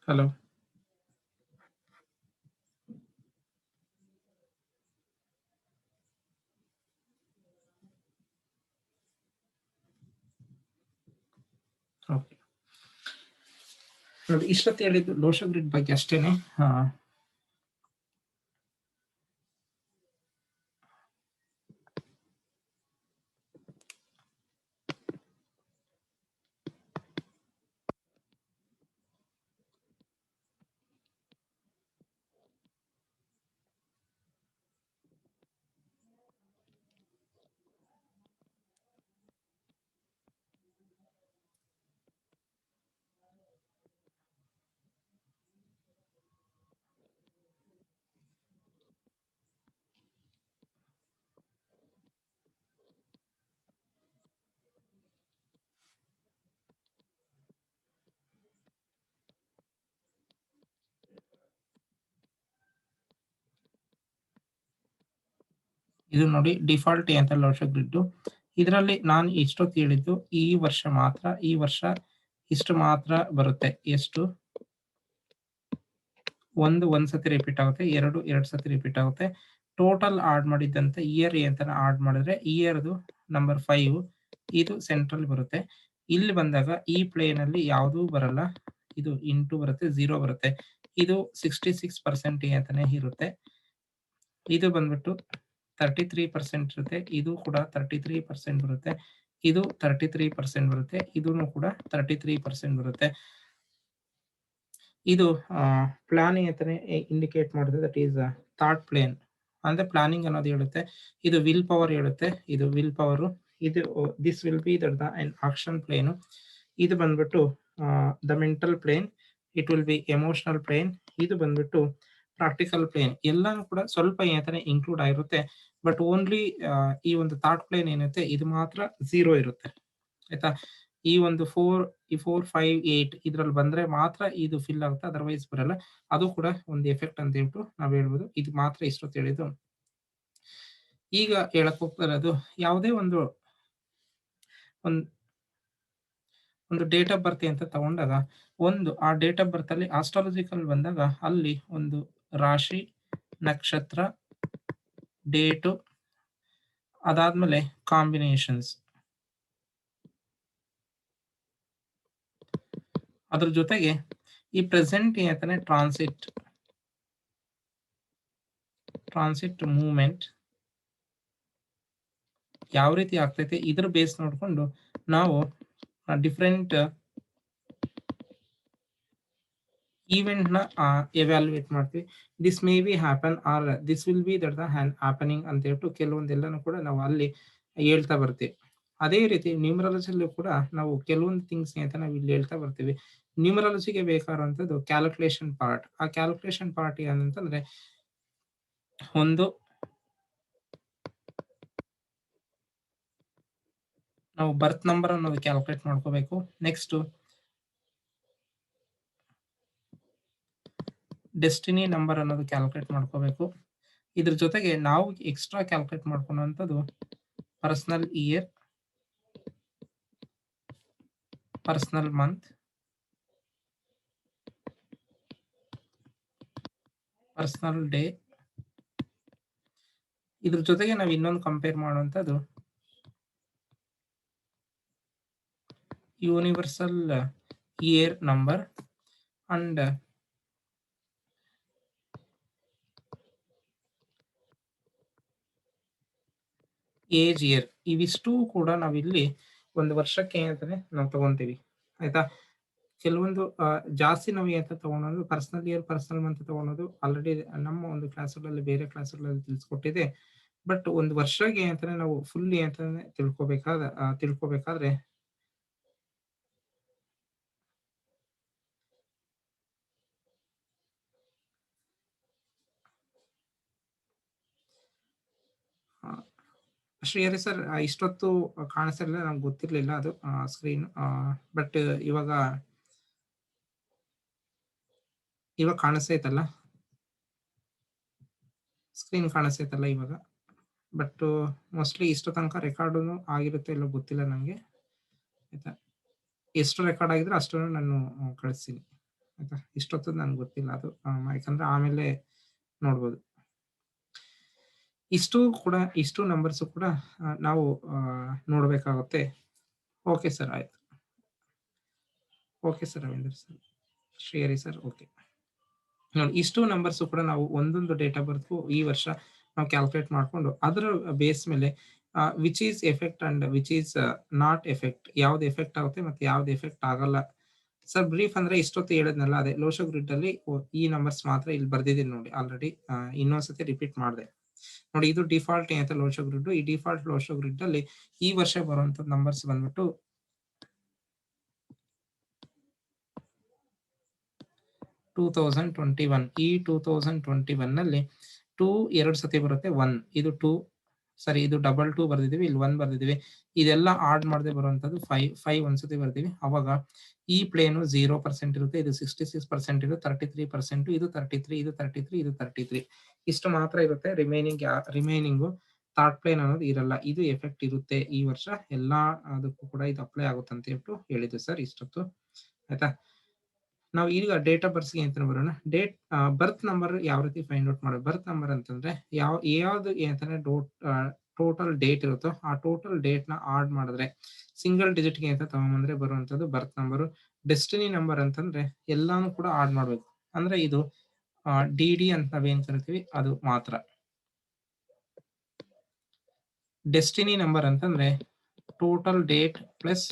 Hello. Okay. ನೋಡಿ, ಇಷ್ಟೊತ್ತು ಹೇಳಿದ್ದು ಲೋಶೋ ಗ್ರಿಡ್ ಬಗ್ಗೆ ಅಷ್ಟೇನೆ. ಇದು ನೋಡಿ ಡಿಫಾಲ್ಟ್ ಅಂತ ಲೋಶೋ ಗ್ರಿಡ್. ಇದರಲ್ಲಿ ನಾನು ಇಷ್ಟೊತ್ತು ಹೇಳಿದ್ದು ಈ ವರ್ಷ ಮಾತ್ರ. ಈ ವರ್ಷ ಇಷ್ಟು ಮಾತ್ರ ಬರುತ್ತೆ. ಎಷ್ಟು? ಒಂದು ಸತಿ ರಿಪೀಟ್ ಆಗುತ್ತೆ, ಎರಡು ಸತಿ ರಿಪೀಟ್ ಆಗುತ್ತೆ. ಟೋಟಲ್ ಆಡ್ ಮಾಡಿದ್ದಂತೆ ಇಯರ್ ಅಂತ ಆಡ್ ಮಾಡಿದ್ರೆ ಇಯರ್ದು ನಂಬರ್ 5 ಇದು ಸೆಂಟ್ರಲ್ ಬರುತ್ತೆ. ಇಲ್ಲಿ ಬಂದಾಗ ಈ ಪ್ಲೇನ್ ಅಲ್ಲಿ ಯಾವುದೂ ಬರಲ್ಲ. ಇದು ಇಂಟು ಬರುತ್ತೆ, 0 ಬರುತ್ತೆ. ಇದು 66% ಅಂತಾನೆ ಇರುತ್ತೆ. ಇದು ಬಂದ್ಬಿಟ್ಟು 33% ಇರುತ್ತೆ. ಇದು ಕೂಡ 33% ಬರುತ್ತೆ. ಇದು 33% ಬರುತ್ತೆ. ಇದೂನು ಕೂಡ 33% ಬರುತ್ತೆ. ಇದು ಪ್ಲಾನಿಂಗ್ ಅಂತಾನೆ ಇಂಡಿಕೇಟ್ ಮಾಡುತ್ತೆ. ದಟ್ ಈಸ್ ಥಾಟ್ ಪ್ಲೇನ್ ಅಂದ್ರೆ ಪ್ಲಾನಿಂಗ್ ಅನ್ನೋದು ಹೇಳುತ್ತೆ. ಇದು ವಿಲ್ ಪವರ್ ಹೇಳುತ್ತೆ. ಇದು ವಿಲ್ ಪವರ್. ಇದು this will be that the action plane. ಇದು ಬಂದ್ಬಿಟ್ಟು the mental plane. It will be emotional plane. ಇದು ಬಂದ್ಬಿಟ್ಟು ಪ್ರಾಕ್ಟಿಕಲ್ ಪ್ಲೇನ್. ಎಲ್ಲಾನು ಕೂಡ ಸ್ವಲ್ಪ ಅಂತಾನೆ ಇನ್ಕ್ಲೂಡ್ ಆಗಿರುತ್ತೆ. ಬಟ್ ಓನ್ಲಿ ಈ ಒಂದು ಥಾಟ್ ಪ್ಲೇನ್ ಏನಿರುತ್ತೆ ಇದು ಮಾತ್ರ 0 ಇರುತ್ತೆ. ಆಯ್ತಾ? ಈ ಒಂದು 4, 5, 8 ಇದ್ರಲ್ಲಿ ಬಂದ್ರೆ ಮಾತ್ರ ಇದು ಫಿಲ್ ಆಗುತ್ತೆ, ಅದರ್ವೈಸ್ ಬರಲ್ಲ. ಅದು ಕೂಡ ಒಂದು ಎಫೆಕ್ಟ್ ಅಂತ ಹೇಳ್ಬಿಟ್ಟು ನಾವ್ ಹೇಳ್ಬೋದು. ಇದು ಮಾತ್ರ ಇಷ್ಟೊತ್ತು ಹೇಳಿದ್ದು. ಈಗ ಹೇಳಕ್ ಹೋಗ್ತಾ ಇರೋದು, ಯಾವುದೇ ಒಂದು ಡೇಟ್ ಆಫ್ ಬರ್ತ್ ಅಂತ ತಗೊಂಡಾಗ ಆ ಡೇಟ್ ಆಫ್ ಬರ್ತ್ ಅಲ್ಲಿ ಆಸ್ಟ್ರಾಲಜಿಕಲ್ ಬಂದಾಗ ಅಲ್ಲಿ ಒಂದು ರಾಶಿ, ನಕ್ಷತ್ರ, ಡೇಟು, ಅದಾದ್ಮೇಲೆ ಕಾಂಬಿನೇಷನ್ಸ್, ಅದ್ರ ಜೊತೆಗೆ ಈ ಪ್ರೆಸೆಂಟ್ ಅಂತಾನೆ ಟ್ರಾನ್ಸಿಟ್ ಮೂವ್ಮೆಂಟ್ ಯಾವ ರೀತಿ ಆಗ್ತೈತೆ ಇದ್ರ ಬೇಸ್ ನೋಡ್ಕೊಂಡು ನಾವು ಡಿಫರೆಂಟ್ ಈವೆಂಟ್ ನ ಎವ್ಯಾಲ್ಯೂಯೇಟ್ ಮಾಡ್ತೀವಿ. This may be happen or this will be that the happening ಅಂತ ಹೇಳ್ಬಿಟ್ಟು ಕೆಲವೊಂದೆಲ್ಲನೂ ಕೂಡ ನಾವು ಅಲ್ಲಿ ಹೇಳ್ತಾ ಬರ್ತೀವಿ. ಅದೇ ರೀತಿ ನ್ಯೂಮರಾಲಜಿಯಲ್ಲೂ ಕೂಡ ನಾವು ಕೆಲವೊಂದು ಥಿಂಗ್ಸ್ ಅಂತ ನಾವು ಇಲ್ಲಿ ಹೇಳ್ತಾ ಬರ್ತೀವಿ. ನ್ಯೂಮರಾಲಜಿಗೆ ಬೇಕಾಗಿರುವಂತದ್ದು ಕ್ಯಾಲ್ಕುಲೇಷನ್ ಪಾರ್ಟ್. ಆ ಕ್ಯಾಲ್ಕುಲೇಷನ್ ಪಾರ್ಟ್ ಏನಂತಂದ್ರೆ ನಾವು ಬರ್ತ್ ನಂಬರ್ ಅನ್ನೋದು ಕ್ಯಾಲ್ಕುಲೇಟ್ ಮಾಡ್ಕೋಬೇಕು. ನೆಕ್ಸ್ಟ್ ಡೆಸ್ಟಿನಿ ನಂಬರ್ ಅನ್ನೋದು ಕ್ಯಾಲ್ಕುಲೇಟ್ ಮಾಡ್ಕೋಬೇಕು. ಇದ್ರ ಜೊತೆಗೆ ನಾವು ಎಕ್ಸ್ಟ್ರಾ ಕ್ಯಾಲ್ಕುಲೇಟ್ ಮಾಡ್ಕೊಳ್ಳುವಂಥದ್ದು personal year, personal month, personal day. ಇದ್ರ ಜೊತೆಗೆ ನಾವು ಇನ್ನೊಂದು ಕಂಪೇರ್ ಮಾಡುವಂಥದ್ದು universal year number and age year. ಇವಿಷ್ಟು ಕೂಡ ನಾವಿಲ್ಲಿ ಒಂದು ವರ್ಷಕ್ಕೆ ಅಂತಾನೆ ನಾವು ತಗೊಂತೀವಿ. ಆಯ್ತಾ? ಕೆಲವೊಂದು ಜಾಸ್ತಿ ನಾವು ಅಂತ ತಗೊಳೋದು ಪರ್ಸನಲ್ ಇಯರ್, ಪರ್ಸನಲ್ ಮಂತ್ ತಗೊಳೋದು ಆಲ್ರೆಡಿ ನಮ್ಮ ಒಂದು ಕ್ಲಾಸ್ಗಳಲ್ಲಿ ಬೇರೆ ಕ್ಲಾಸ್ಗಳಲ್ಲಿ ತಿಳಿಸ್ಕೊಟ್ಟಿದೆ. ಬಟ್ ಒಂದು ವರ್ಷಕ್ಕೆ ಅಂತಾನೆ ನಾವು ಫುಲ್ಲಿ ಅಂತಾನೆ ತಿಳ್ಕೊಬೇಕಾದ್ರೆ ಶ್ರೀಹರಿ ಸರ್ ಇಷ್ಟೊತ್ತು ಕಾಣಿಸ್ತಿರ್ಲಿಲ್ಲ, ನಮ್ಗೆ ಗೊತ್ತಿರ್ಲಿಲ್ಲ ಅದು ಸ್ಕ್ರೀನ್. ಬಟ್ ಇವಾಗ ಕಾಣಿಸ್ತೈತಲ್ಲ, ಸ್ಕ್ರೀನ್ ಕಾಣಿಸ್ತೈತಲ್ಲ ಇವಾಗ. ಬಟ್ ಮೋಸ್ಟ್ಲಿ ಇಷ್ಟು ತನಕ ರೆಕಾರ್ಡು ಆಗಿರುತ್ತೆ ಇಲ್ಲ ಗೊತ್ತಿಲ್ಲ ನನಗೆ. ಆಯ್ತಾ? ಎಷ್ಟು ರೆಕಾರ್ಡ್ ಆಗಿದ್ರೆ ಅಷ್ಟನ್ನು ನಾನು ಕಳಿಸ್ತೀನಿ. ಆಯ್ತಾ. ಇಷ್ಟೊತ್ತದು ನನ್ಗೆ ಗೊತ್ತಿಲ್ಲ ಅದು, ಯಾಕಂದ್ರೆ ಆಮೇಲೆ ನೋಡ್ಬೋದು. ಇಷ್ಟು ನಂಬರ್ಸ್ ಕೂಡ ನಾವು ನೋಡ್ಬೇಕಾಗುತ್ತೆ. ಓಕೆ ಸರ್, ಆಯ್ತು. Okay sir, Ravindra sir, Srihari sir, okay. ನೋಡಿ, ಇಷ್ಟು ನಂಬರ್ಸ್ ಕೂಡ ನಾವು ಒಂದೊಂದು ಡೇಟ್ ಆಫ್ ಬರ್ತ್ ಈ ವರ್ಷ ನಾವು ಕ್ಯಾಲ್ಕುಲೇಟ್ ಮಾಡ್ಕೊಂಡು ಅದರ ಬೇಸ್ ಮೇಲೆ which is effect and which is not effect, ಯಾವ್ದು ಎಫೆಕ್ಟ್ ಆಗುತ್ತೆ ಮತ್ತೆ ಯಾವ್ದು ಎಫೆಕ್ಟ್ ಆಗಲ್ಲ. ಸರ್ ಬ್ರೀಫ್ ಅಂದ್ರೆ ಇಷ್ಟೊತ್ತು ಹೇಳಿದ್ನಲ್ಲ, ಅದೇ ಲೋಶೋ ಗ್ರಿಡ್ ಅಲ್ಲಿ ಈ ನಂಬರ್ಸ್ ಮಾತ್ರ ಇಲ್ಲಿ ಬರ್ದಿದ್ದೀನಿ ನೋಡಿ ಆಲ್ರೆಡಿ. ಇನ್ನೊಂದ್ಸತಿ ರಿಪೀಟ್ ಮಾಡಿದೆ ನೋಡಿ. ಇದು ಡಿಫಾಲ್ಟ್ ಏನಂತ ಲೋಶೋ ಗ್ರಿಡ್. ಈ ಡಿಫಾಲ್ಟ್ ಲೋಶೋ ಗ್ರಿಡ್ ಅಲ್ಲಿ ಈ ವರ್ಷ ಬರುವಂತ ನಂಬರ್ಸ್ ಬಂದ್ಬಿಟ್ಟು 2021. ಈ 2021 ನಲ್ಲಿ 2 2 ಸತಿ ಬರುತ್ತೆ, 1 ಇದು 2, ಸರಿ ಇದು 2 ಬರ್ದಿದೀವಿ, ಇಲ್ಲಿ 1 ಬರ್ದಿದೀವಿ. ಇದೆಲ್ಲ ಆಡ್ ಮಾಡದೆ ಬರುವಂತದ್ದು 5 ಒಂದ್ಸತಿ ಬರ್ದಿವಿ. ಅವಾಗ ಈ ಪ್ಲೇನು 0% ಇರುತ್ತೆ, ಇದು 66% ಇರುತ್ತೆ, 33%, ಇದು 33, ಇದು 33, ಇದು 33, ಇಷ್ಟು ಮಾತ್ರ ಇರುತ್ತೆ. ರಿಮೈನಿಂಗ್ ಥರ್ಡ್ ಪ್ಲೇನ್ ಅನ್ನೋದು ಇರಲ್ಲ. ಇದು ಎಫೆಕ್ಟ್ ಇರುತ್ತೆ ಈ ವರ್ಷ, ಎಲ್ಲಾ ಅದಕ್ಕೂ ಕೂಡ ಇದು ಅಪ್ಲೈ ಆಗುತ್ತೆ ಅಂತ ಹೇಳ್ಬಿಟ್ಟು ಹೇಳಿದ್ವಿ ಸರ್ ಇಷ್ಟೊತ್ತು, ಆಯ್ತಾ. ನಾವು ಈಗ ಡೇಟ್ ಆಫ್ ಬರ್ತ್ ಅಂತ ಬರೋಣ. ಬರ್ತ್ ನಂಬರ್ ಯಾವ ರೀತಿ ಫೈಂಡ್ ಔಟ್ ಮಾಡೋದು? ಬರ್ತ್ ನಂಬರ್ ಅಂತಂದ್ರೆ ಯಾವ್ದು ಅಂತಂದ್ರೆ ಟೋಟಲ್ ಡೇಟ್ ಇರುತ್ತೋ ಆ ಟೋಟಲ್ ಡೇಟ್ ನ ಆಡ್ ಮಾಡಿದ್ರೆ ಸಿಂಗಲ್ ಡಿಜಿಟ್ ಗೆ ಅಂತ ತಗೊಂಡ್ಬಂದ್ರೆ ಬರುವಂತದ್ದು ಬರ್ತ್ ನಂಬರ್. ಡೆಸ್ಟಿನಿ ನಂಬರ್ ಅಂತಂದ್ರೆ ಎಲ್ಲಾನು ಕೂಡ ಆಡ್ ಮಾಡ್ಬೇಕು, ಅಂದ್ರೆ ಇದು ಡಿ ಅಂತ ನಾವೇನ್ ಕರಿತೀವಿ ಅದು ಮಾತ್ರ. ಡೆಸ್ಟಿನಿ ನಂಬರ್ ಅಂತಂದ್ರೆ total date plus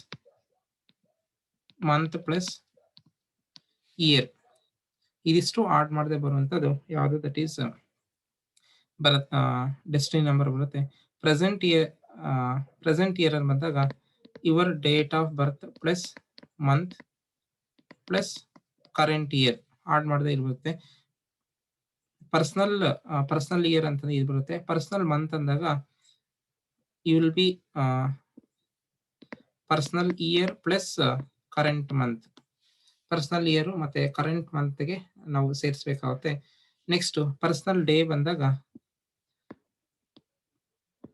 month plus year, ಇದಿಷ್ಟು ಆಡ್ ಮಾಡದೆ ಬರುವಂತದ್ದು ಯಾವುದು? ದಟ್ ಈಸ್ ಡೆಸ್ಟಿನಿ ನಂಬರ್ ಬರುತ್ತೆ. ಪ್ರೆಸೆಂಟ್ ಇಯರ್ ಅಲ್ಲಿ ಬಂದಾಗ your date of birth plus month plus current year add ಮಾಡದೆ ಇರುತ್ತೆ. ಪರ್ಸನಲ್ ಇಯರ್ ಅಂತ ಇದು ಬರುತ್ತೆ. ಪರ್ಸನಲ್ ಮಂತ್ ಅಂದಾಗ you will be personal year plus current month. Personal year ಮತ್ತೆ ಕರೆಂಟ್ ಮಂತ್ ಗೆ ನಾವು ಸೇರಿಸಬೇಕಾಗುತ್ತೆ. ನೆಕ್ಸ್ಟ್ ಪರ್ಸನಲ್ ಡೇ ಬಂದಾಗ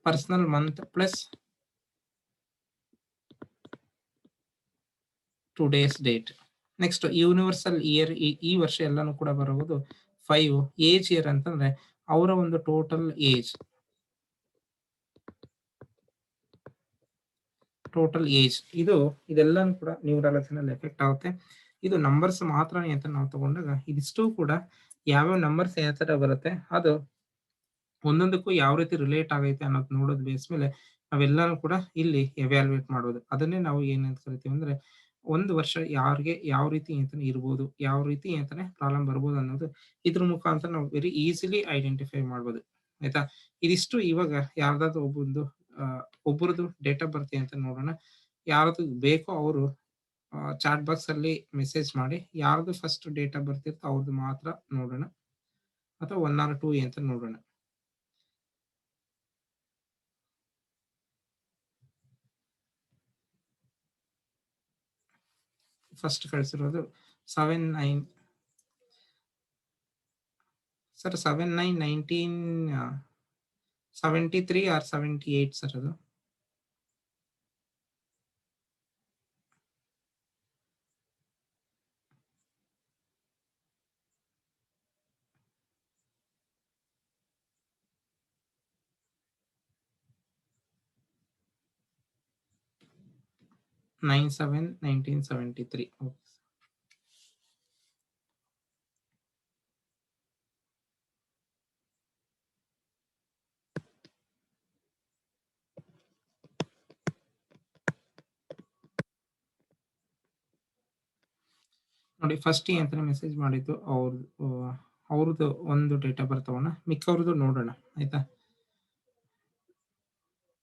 personal month plus today's date. Next universal year, ಈ ವರ್ಷ ಎಲ್ಲಾನು ಕೂಡ ಬರುವುದು 5. ಏಜ್ ಇಯರ್ ಅಂತಂದ್ರೆ ಅವರ ಒಂದು ಟೋಟಲ್ ಏಜ್ ಇದೆಲ್ಲಾನು ಕೂಡ ನ್ಯೂಮರಾಲಜಿನಲ್ಲಿ ಎಫೆಕ್ಟ್ ಆಗುತ್ತೆ. ಇದು ನಂಬರ್ಸ್ ಮಾತ್ರ ಅಂತ ನಾವು ತಗೊಂಡಾಗ ಇದಿಷ್ಟು ಕೂಡ ಯಾವ್ಯಾವ ನಂಬರ್ಸ್ ಯಾವ ತರ ಬರುತ್ತೆ ಅದು ಒಂದೊಂದಕ್ಕೂ ಯಾವ ರೀತಿ ರಿಲೇಟ್ ಆಗೈತೆ ಅನ್ನೋದು ನೋಡೋದ್ ಬೇಸ್ ಮೇಲೆ ನಾವೆಲ್ಲಾನು ಕೂಡ ಇಲ್ಲಿ ಎವ್ಯಾಲ್ಯೂಯೇಟ್ ಮಾಡೋದು. ಅದನ್ನೇ ನಾವು ಏನಂತ ಕರಿತೀವಿ ಅಂದ್ರೆ ಒಂದು ವರ್ಷ ಯಾರಿಗೆ ಯಾವ ರೀತಿ ಅಂತಾನೆ ಇರ್ಬೋದು, ಯಾವ ರೀತಿ ಅಂತಾನೆ ಪ್ರಾಬ್ಲಮ್ ಬರ್ಬೋದು ಅನ್ನೋದು ಇದ್ರ ಮುಖಾಂತರ ನಾವು ವೆರಿ ಈಸಿಲಿ ಐಡೆಂಟಿಫೈ ಮಾಡ್ಬೋದು, ಆಯ್ತಾ. ಇದಿಷ್ಟು ಇವಾಗ ಯಾರ್ದಾದ್ರು ಒಬ್ಬರದು ಡೇಟ್ ಆಫ್ ಬರ್ತ್ ಅಂತ ನೋಡೋಣ. ಯಾರ್ದು ಬೇಕೋ ಅವರು ಚಾಟ್ ಬಾಕ್ಸ್ ಅಲ್ಲಿ ಮೆಸೇಜ್ ಮಾಡಿ, ಯಾರ್ದು ಫಸ್ಟ್ ಡೇಟ್ ಆಫ್ ಬರ್ತ್ ಇರುತ್ತೋ ಅವ್ರದ್ದು ಮಾತ್ರ ನೋಡೋಣ, ಅಥವಾ 1 or 2 ಅಂತ ನೋಡೋಣ. ಫಸ್ಟ್ ಕಳಿಸಿರೋದು 7/9 ಸರ್, 7/9/1973 ಆರ್ 78 ಸರ್ ಅದು. ನೋಡಿ 9/7/1973. ನೋಡಿ ಫಸ್ಟ್ ಅಂತ ಮೆಸೇಜ್ ಮಾಡಿದ್ದು ಅವ್ರದ್ದು ಒಂದು ಡೇಟ್ ಆಫ್ ಬರ್ತ್ ತಗೋಣ, ಮಿಕ್ಕವ್ರದ್ದು ನೋಡೋಣ, ಆಯ್ತಾ.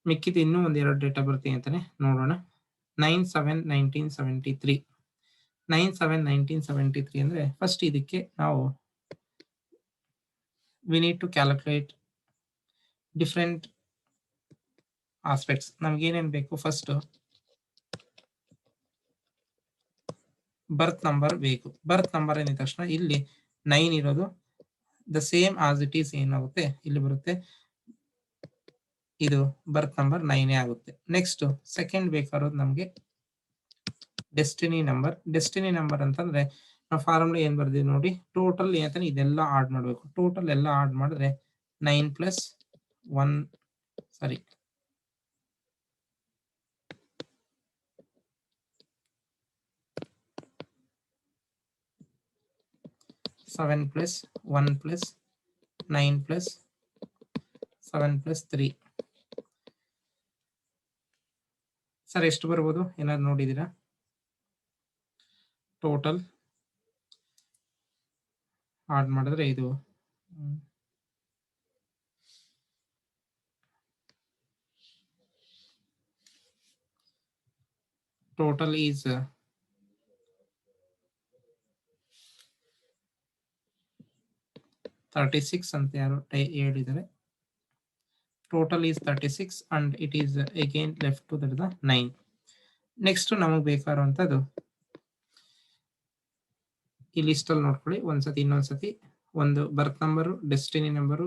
ಮಿಕ್ಕಿದ್ದು ಇನ್ನೂ ಒಂದ್ 2 ಡೇಟ್ ಆಫ್ ಬರ್ತ್ ಅಂತಾನೆ ನೋಡೋಣ. 9/7/1973. 9/7/1973 ಅಂದ್ರೆ ಫಸ್ಟ್ ಇದಕ್ಕೆ ನಾವು we need to calculate different aspects. ನಮ್ಗೆ ಏನೇನ್ ಬೇಕು? ಫಸ್ಟ್ ಬರ್ತ್ ನಂಬರ್ ಬೇಕು. ಬರ್ತ್ ನಂಬರ್ ಏನಿದ ತಕ್ಷಣ ಇಲ್ಲಿ 9 ಇರೋದು the same as it is ಏನಾಗುತ್ತೆ ಇಲ್ಲಿ ಬರುತ್ತೆ, ಇದು ಬರ್ತ್ ನಂಬರ್ 9 ಆಗುತ್ತೆ. ನೆಕ್ಸ್ಟ್ ಸೆಕೆಂಡ್ ಬೇಕಾಗಿರೋದು ನಮ್ಗೆ ಡೆಸ್ಟಿನಿ ನಂಬರ್. ಡೆಸ್ಟಿನಿ ನಂಬರ್ ಅಂತಂದ್ರೆ ನಾವು ಫಾರ್ಮುಲಾ ಏನ್ ಬರ್ದೀವಿ ನೋಡಿ, ಟೋಟಲ್ ಏನಂತಾನೆ ಇದೆಲ್ಲ ಆಡ್ ಮಾಡಬೇಕು. ಟೋಟಲ್ ಎಲ್ಲ ಆಡ್ ಮಾಡಿದ್ರೆ 9 ಪ್ಲಸ್ 1 ಸಾರಿ 7 plus 1 plus 9 plus 7 plus 3 sir ಎಷ್ಟು ಬರ್ಬೋದು ಏನಾದ್ರು ನೋಡಿದೀರಾ? ಟೋಟಲ್ ಆಡ್ ಮಾಡಿದ್ರೆ ಇದು ಟೋಟಲ್ ಈಸ್ 36 ಅಂತ ಯಾರು ಹೇಳಿದ್ದಾರೆ. Total is 36 and it is again left to that 9. Next ನಮಗೆ ಬೇಕಾಗಿರುವಂತದ್ದು ಈ ಲಿಸ್ಟ್ ಅಲ್ಲಿ ನೋಡ್ಕೊಳ್ಳಿ ಒಂದ್ಸತಿ ಇನ್ನೊಂದ್ಸತಿ. ಒಂದು birth number, destiny number,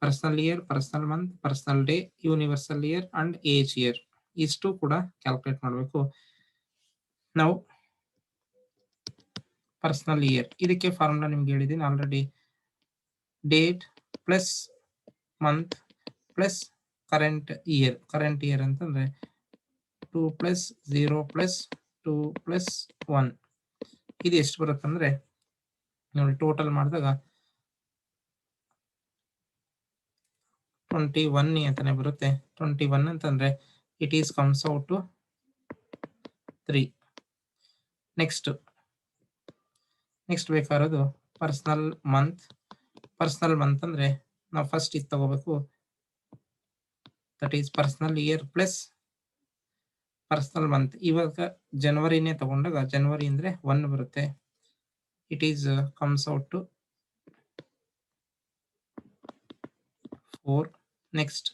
personal year, personal month, personal day, universal year and age year ಇಷ್ಟು ಕೂಡ ಕ್ಯಾಲ್ಕುಲೇಟ್ ಮಾಡಬೇಕು ನಾವು. ಪರ್ಸನಲ್ ಇಯರ್ ಇದಕ್ಕೆ ಫಾರ್ಮುಲಾ ನಿಮ್ಗೆ ಹೇಳಿದ್ದೀನಿ already. Date plus month plus current year ಅಂತಂದ್ರೆ 2 ಪ್ಲಸ್ 0 ಪ್ಲಸ್ 2 ಪ್ಲಸ್ 1 ಇದು ಎಷ್ಟು ಬರುತ್ತಂದ್ರೆ ನೋಡಿ ಟೋಟಲ್ ಮಾಡಿದಾಗ 21 ಅಂತಾನೆ ಬರುತ್ತೆ. 21 ಅಂತಂದ್ರೆ it is comes out to 3. Next ಬೇಕಾಗಿರೋದು ಪರ್ಸನಲ್ ಮಂತ್ ಅಂದ್ರೆ ನಾವು ಫಸ್ಟ್ ಇದು ತಗೋಬೇಕು, that is personal year plus personal month. ಇವಾಗ ಜನವರಿನೇ ತಗೊಂಡಾಗ ಜನವರಿ ಅಂದ್ರೆ 1 ಬರುತ್ತೆ. It is comes out to 4. Next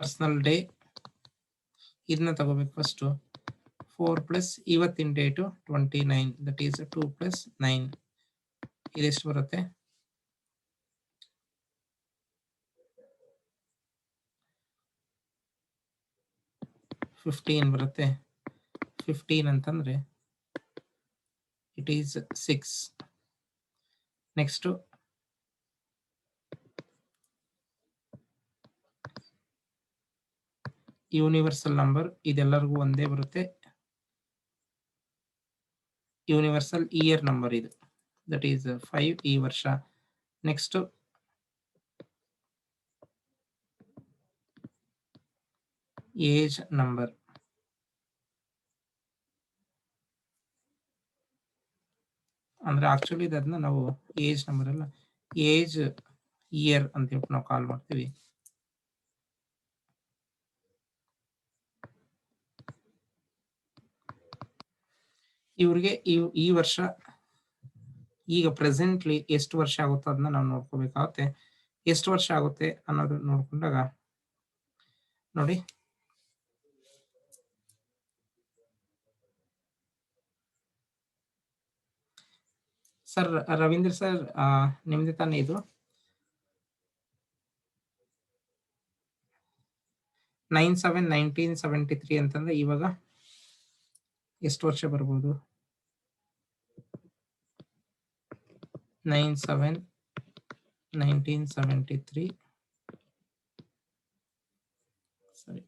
personal day ಇದನ್ನ ತಗೋಬೇಕು ಫಸ್ಟ್. 4 ಪ್ಲಸ್ ಇವತ್ತಿನ ಡೇಟು 29 ದಟ್ ಈಸ್ 2 ಪ್ಲಸ್ 9 ಇದೆಷ್ಟು ಬರುತ್ತೆ? 15 ಬರುತ್ತೆ. 15 ಅಂತಂದ್ರೆ it is 6. Next universal number ಇದೆಲ್ಲರಿಗೂ ಒಂದೇ ಬರುತ್ತೆ. ಯೂನಿವರ್ಸಲ್ ಇಯರ್ ನಂಬರ್ ಇದು ದಟ್ ಈಸ್ 5 ಈ ವರ್ಷ. ನೆಕ್ಸ್ಟ್ ಏಜ್ ನಂಬರ್ ಅಂದ್ರೆ ಆಕ್ಚುಲಿ ಅದನ್ನ ನಾವು ಏಜ್ ನಂಬರ್ ಅಲ್ಲ ಏಜ್ ಇಯರ್ ಅಂತ ಹೇಳ್ಬಿಟ್ಟು ನಾವು ಕಾಲ್ ಮಾಡ್ತೀವಿ. ಇವ್ರಿಗೆ ಈ ವರ್ಷ ಈಗ ಪ್ರೆಸೆಂಟ್ಲಿ ಎಷ್ಟು ವರ್ಷ ಆಗುತ್ತೋ ಅದನ್ನ ನಾವು ನೋಡ್ಕೋಬೇಕಾಗುತ್ತೆ. ಎಷ್ಟು ವರ್ಷ ಆಗುತ್ತೆ ಅನ್ನೋದು ನೋಡ್ಕೊಂಡಾಗ ನೋಡಿ ಸರ್ ರವೀಂದ್ರ ಸರ್ ನಿಮ್ದು ತಾನೇ ಇದು 9/7/1973 ಅಂತಂದ್ರೆ ಇವಾಗ ಎಷ್ಟು ವರ್ಷ ಬರ್ಬೋದು? 9/7/1973 ಸರಿ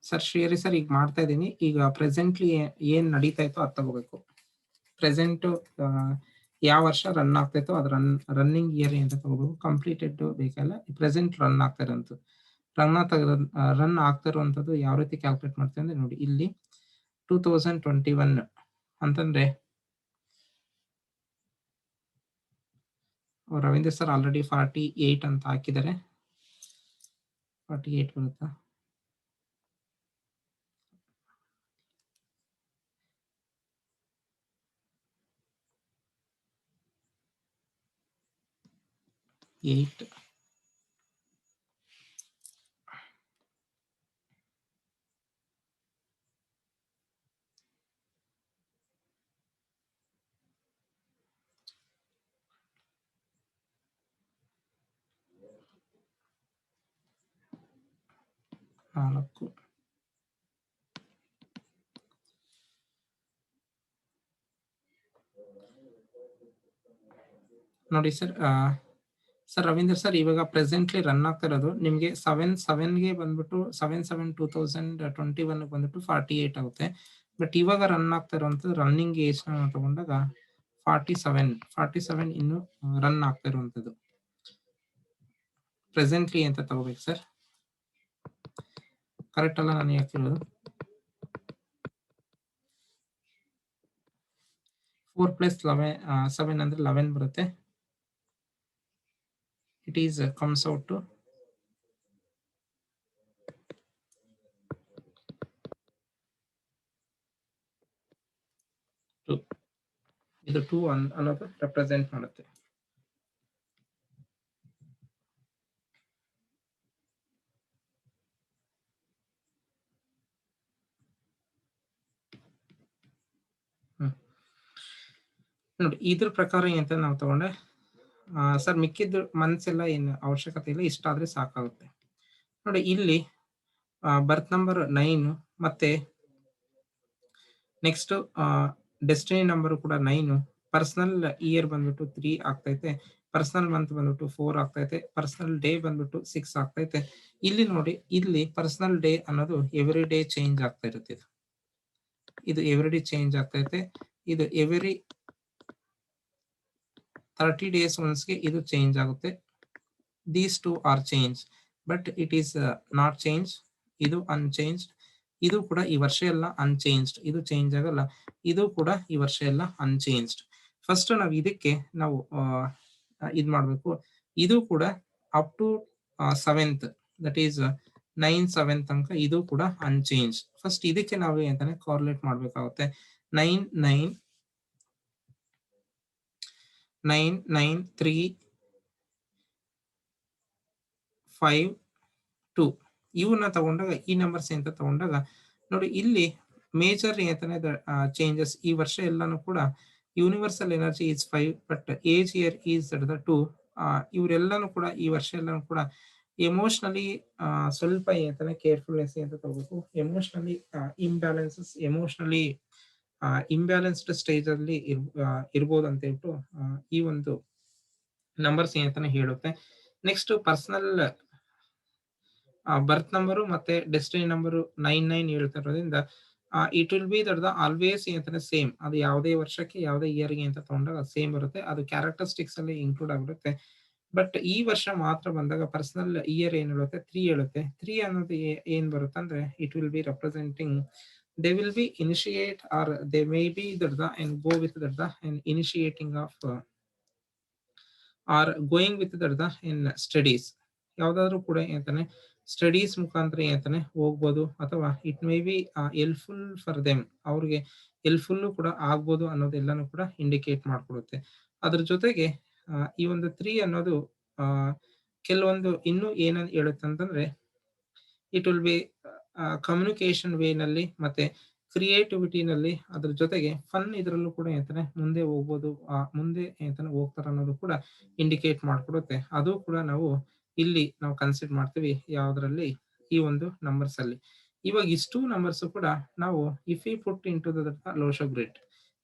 ಸರ್ ಶ್ರೀಹರಿ ಸರ್ ಈಗ ಮಾಡ್ತಾ ಇದ್ದೀನಿ. ಈಗ ಪ್ರೆಸೆಂಟ್ಲಿ ಏನ್ ನಡೀತಾ ಇತ್ತು ಅದು ತಗೋಬೇಕು. ಪ್ರೆಸೆಂಟ್ ಯಾವ ವರ್ಷ ರನ್ ಆಗ್ತಾಯಿತ್ತು ಅದು ರನ್ನಿಂಗ್ ಇಯರ್ ಅಂತ ತಗೋಬೇಕು. ಕಂಪ್ಲೀಟೆಡ್ ಬೇಕಲ್ಲ, ಪ್ರೆಸೆಂಟ್ ರನ್ ಆಗ್ತಾ ಇರೋಂಥ ರನ್ ಆಗ್ತಾ ಇರುವಂಥದ್ದು ಯಾವ ರೀತಿ ಕ್ಯಾಲ್ಕುಲೇಟ್ ಮಾಡ್ತೀವಿ ಅಂದ್ರೆ ನೋಡಿ ಇಲ್ಲಿ 2021 ಅಂತಂದ್ರೆ ರವೀಂದ್ರ ಸರ್ ಆಲ್ರೆಡಿ 48 ಅಂತ ಹಾಕಿದ್ದಾರೆ. 48 ಬರುತ್ತಾ? ಏಟ್ ನಾಲ್ಕು ನೋಡಿ ಸರ್. ಸರ್ ರವೀಂದ್ರ ಸರ್, ಇವಾಗ ಪ್ರೆಸೆಂಟ್ಲಿ ರನ್ ಆಗ್ತಾ ಇರೋದು ನಿಮಗೆ 7/7ಗೆ ಬಂದ್ಬಿಟ್ಟು 7/7/2021 ಬಂದ್ಬಿಟ್ಟು 48 ಆಗುತ್ತೆ. ಬಟ್ ಇವಾಗ ರನ್ ಆಗ್ತಾ ಇರುವಂತದ್ದು ರನ್ನಿಂಗ್ ಏಜ್ ತಗೊಂಡಾಗ 47 ಇನ್ನು ರನ್ ಆಗ್ತಾ ಇರುವಂತದ್ದು ಪ್ರೆಸೆಂಟ್ಲಿ ಅಂತ ತಗೋಬೇಕು ಸರ್. ಕರೆಕ್ಟ್ ಅಲ್ಲ ನಾನು ಹೇಳ್ತಿರೋದು? 4 + 7 ಅಂದ್ರೆ 11 ಬರುತ್ತೆ. It is comes out to 2. ಇದು 2 ಅನ್ನೋದು ರೆಪ್ರೆಸೆಂಟ್ ಮಾಡುತ್ತೆ. ನೋಡಿ ಇದ್ರ ಪ್ರಕಾರ ಏನಂತ ನಾವು ತಗೊಂಡೆ ಸರ್, ಮಿಕ್ಕಿದ್ದು ಮಂತ್ಸ್ ಎಲ್ಲ ಏನು ಅವಶ್ಯಕತೆ ಇಲ್ಲ, ಇಷ್ಟಾದ್ರೆ ಸಾಕಾಗುತ್ತೆ. ನೋಡಿ ಇಲ್ಲಿ ಬರ್ತ್ ನಂಬರ್ 9 ಮತ್ತೆ ನೆಕ್ಸ್ಟ್ ಡೆಸ್ಟಿನಿ ನಂಬರ್ ಕೂಡ 9, ಪರ್ಸನಲ್ ಇಯರ್ ಬಂದ್ಬಿಟ್ಟು 3 ಆಗ್ತೈತೆ, ಪರ್ಸನಲ್ ಮಂತ್ ಬಂದ್ಬಿಟ್ಟು 4 ಆಗ್ತೈತೆ, ಪರ್ಸನಲ್ ಡೇ ಬಂದ್ಬಿಟ್ಟು 6 ಆಗ್ತೈತೆ. ಇಲ್ಲಿ ನೋಡಿ, ಇಲ್ಲಿ ಪರ್ಸನಲ್ ಡೇ ಅನ್ನೋದು ಎವ್ರಿ ಡೇ ಚೇಂಜ್ ಆಗ್ತಾ ಇರುತ್ತೆ. ಇದು ಎವ್ರಿ ಡೇ ಚೇಂಜ್ ಆಗ್ತೈತೆ. ಇದು ಎವ್ರಿ 30 days ಒನ್ಸ್ಗೆ ಇದು ಚೇಂಜ್ ಆಗುತ್ತೆ. These two R change, but it is not change. ಇದು ಅನ್ಚೇಂಜ್ಡ್. ಇದು ಕೂಡ ಈ ವರ್ಷ ಎಲ್ಲ ಅನ್ಚೇಂಜ್ಡ್. ಇದು ಚೇಂಜ್ ಆಗಲ್ಲ. ಇದು ಕೂಡ ಈ ವರ್ಷ ಎಲ್ಲ ಅನ್ಚೇಂಜ್ಡ್. ಫಸ್ಟ್ ನಾವು ಇದಕ್ಕೆ ನಾವು ಇದು ಮಾಡಬೇಕು. ಇದು ಕೂಡ up to 7th, that is 9/7 ತನಕ ಇದು ಕೂಡ ಅನ್ಚೇಂಜ್. ಫಸ್ಟ್ ಇದಕ್ಕೆ ನಾವು ಅಂತಾನೆ ಕಾರ್ಲೇಟ್ ಮಾಡಬೇಕಾಗುತ್ತೆ. 9 9 9 9 3 5 2 ಇವನ್ನ ತಗೊಂಡಾಗ, ಈ ನಂಬರ್ಸ್ ಅಂತ ತಗೊಂಡಾಗ ನೋಡಿ, ಇಲ್ಲಿ ಮೇಜರ್ ಅಂತಾನೆ ಚೇಂಜಸ್ ಈ ವರ್ಷ ಎಲ್ಲಾನು ಕೂಡ universal energy is 5, but age year is 2. ಇವರೆಲ್ಲಾನು ಕೂಡ ಈ ವರ್ಷ ಎಲ್ಲಾನು ಕೂಡ ಎಮೋಷನಲಿ ಸ್ವಲ್ಪ ಅಂತಾನೆ ಕೇರ್ಫುಲ್ನೆಸ್ ಅಂತ ತಗೋಬೇಕು. ಎಮೋಷನಲಿ ಇಂಬ್ಯಾಲೆನ್ಸ್ಡ್ ಸ್ಟೇಜ್ ಅಲ್ಲಿ ಇರ್ಬೋದು ಅಂತ ಹೇಳ್ಬಿಟ್ಟು ಈ ಒಂದು ನಂಬರ್ಸ್ ಅಂತಾನೆ ಹೇಳುತ್ತೆ. ನೆಕ್ಸ್ಟ್ ಪರ್ಸನಲ್ ಬರ್ತ್ ನಂಬರು ಮತ್ತೆ ಡೆಸ್ಟಿನಿ ನಂಬರು 99 ಹೇಳ್ತಾ ಇರೋದ್ರಿಂದ it will be that always ಅಂತಾನೆ ಸೇಮ್. ಅದು ಯಾವುದೇ ವರ್ಷಕ್ಕೆ ಯಾವುದೇ ಇಯರ್ಗೆ ಅಂತ ತಗೊಂಡಾಗ ಸೇಮ್ ಬರುತ್ತೆ. ಅದು ಕ್ಯಾರೆಕ್ಟರಿಸ್ಟಿಕ್ಸ್ ಅಲ್ಲಿ ಇನ್ಕ್ಲೂಡ್ ಆಗಿರುತ್ತೆ. ಬಟ್ ಈ ವರ್ಷ ಮಾತ್ರ ಬಂದಾಗ ಪರ್ಸನಲ್ ಇಯರ್ ಏನ್ ಹೇಳುತ್ತೆ, 3 ಹೇಳುತ್ತೆ. 3 ಅನ್ನೋದು ಏನ್ ಬರುತ್ತೆ ಅಂದ್ರೆ, it will be representing they will be initiate or they may be and go with and initiating of or going with in studies. ಯಾವ್ದಾದ್ರು ಕೂಡ ಅಂತಾನೆ ಸ್ಟಡೀಸ್ ಮುಖಾಂತರ ಅಂತಾನೆ ಹೋಗ್ಬೋದು, ಅಥವಾ it may be helpful for them, ಅವ್ರಿಗೆ ಹೆಲ್ಪ್ಫುಲ್ ಕೂಡ ಆಗ್ಬೋದು ಅನ್ನೋದೆಲ್ಲಾನು ಕೂಡ ಇಂಡಿಕೇಟ್ ಮಾಡ್ಕೊಡುತ್ತೆ. ಅದ್ರ ಜೊತೆಗೆ ಈ ಒಂದು 3 ಅನ್ನೋದು ಕೆಲವೊಂದು ಇನ್ನೂ ಏನಂತ ಹೇಳುತ್ತೆ ಅಂತಂದ್ರೆ, ಇಟ್ ವಿಲ್ ಬಿ ಕಮ್ಯುನಿಕೇಶನ್ ವೇನಲ್ಲಿ ಮತ್ತೆ ಕ್ರಿಯೇಟಿವಿಟಿನಲ್ಲಿ, ಅದ್ರ ಜೊತೆಗೆ ಫನ್ ಇದ್ರಲ್ಲೂ ಕೂಡ ಅಂತಾನೆ ಮುಂದೆ ಹೋಗ್ಬೋದು, ಮುಂದೆ ಅಂತಾನೆ ಹೋಗ್ತಾರೆ ಅನ್ನೋದು ಕೂಡ ಇಂಡಿಕೇಟ್ ಮಾಡ್ಕೊಡುತ್ತೆ. ಅದು ಕೂಡ ನಾವು ಇಲ್ಲಿ ನಾವು ಕನ್ಸಿಡರ್ ಮಾಡ್ತೀವಿ ಯಾವ್ದ್ರಲ್ಲಿ, ಈ ಒಂದು ನಂಬರ್ಸ್ ಅಲ್ಲಿ. ಇವಾಗ ಇಷ್ಟು ನಂಬರ್ಸ್ ಕೂಡ ನಾವು if we put into the Lo Shu grid,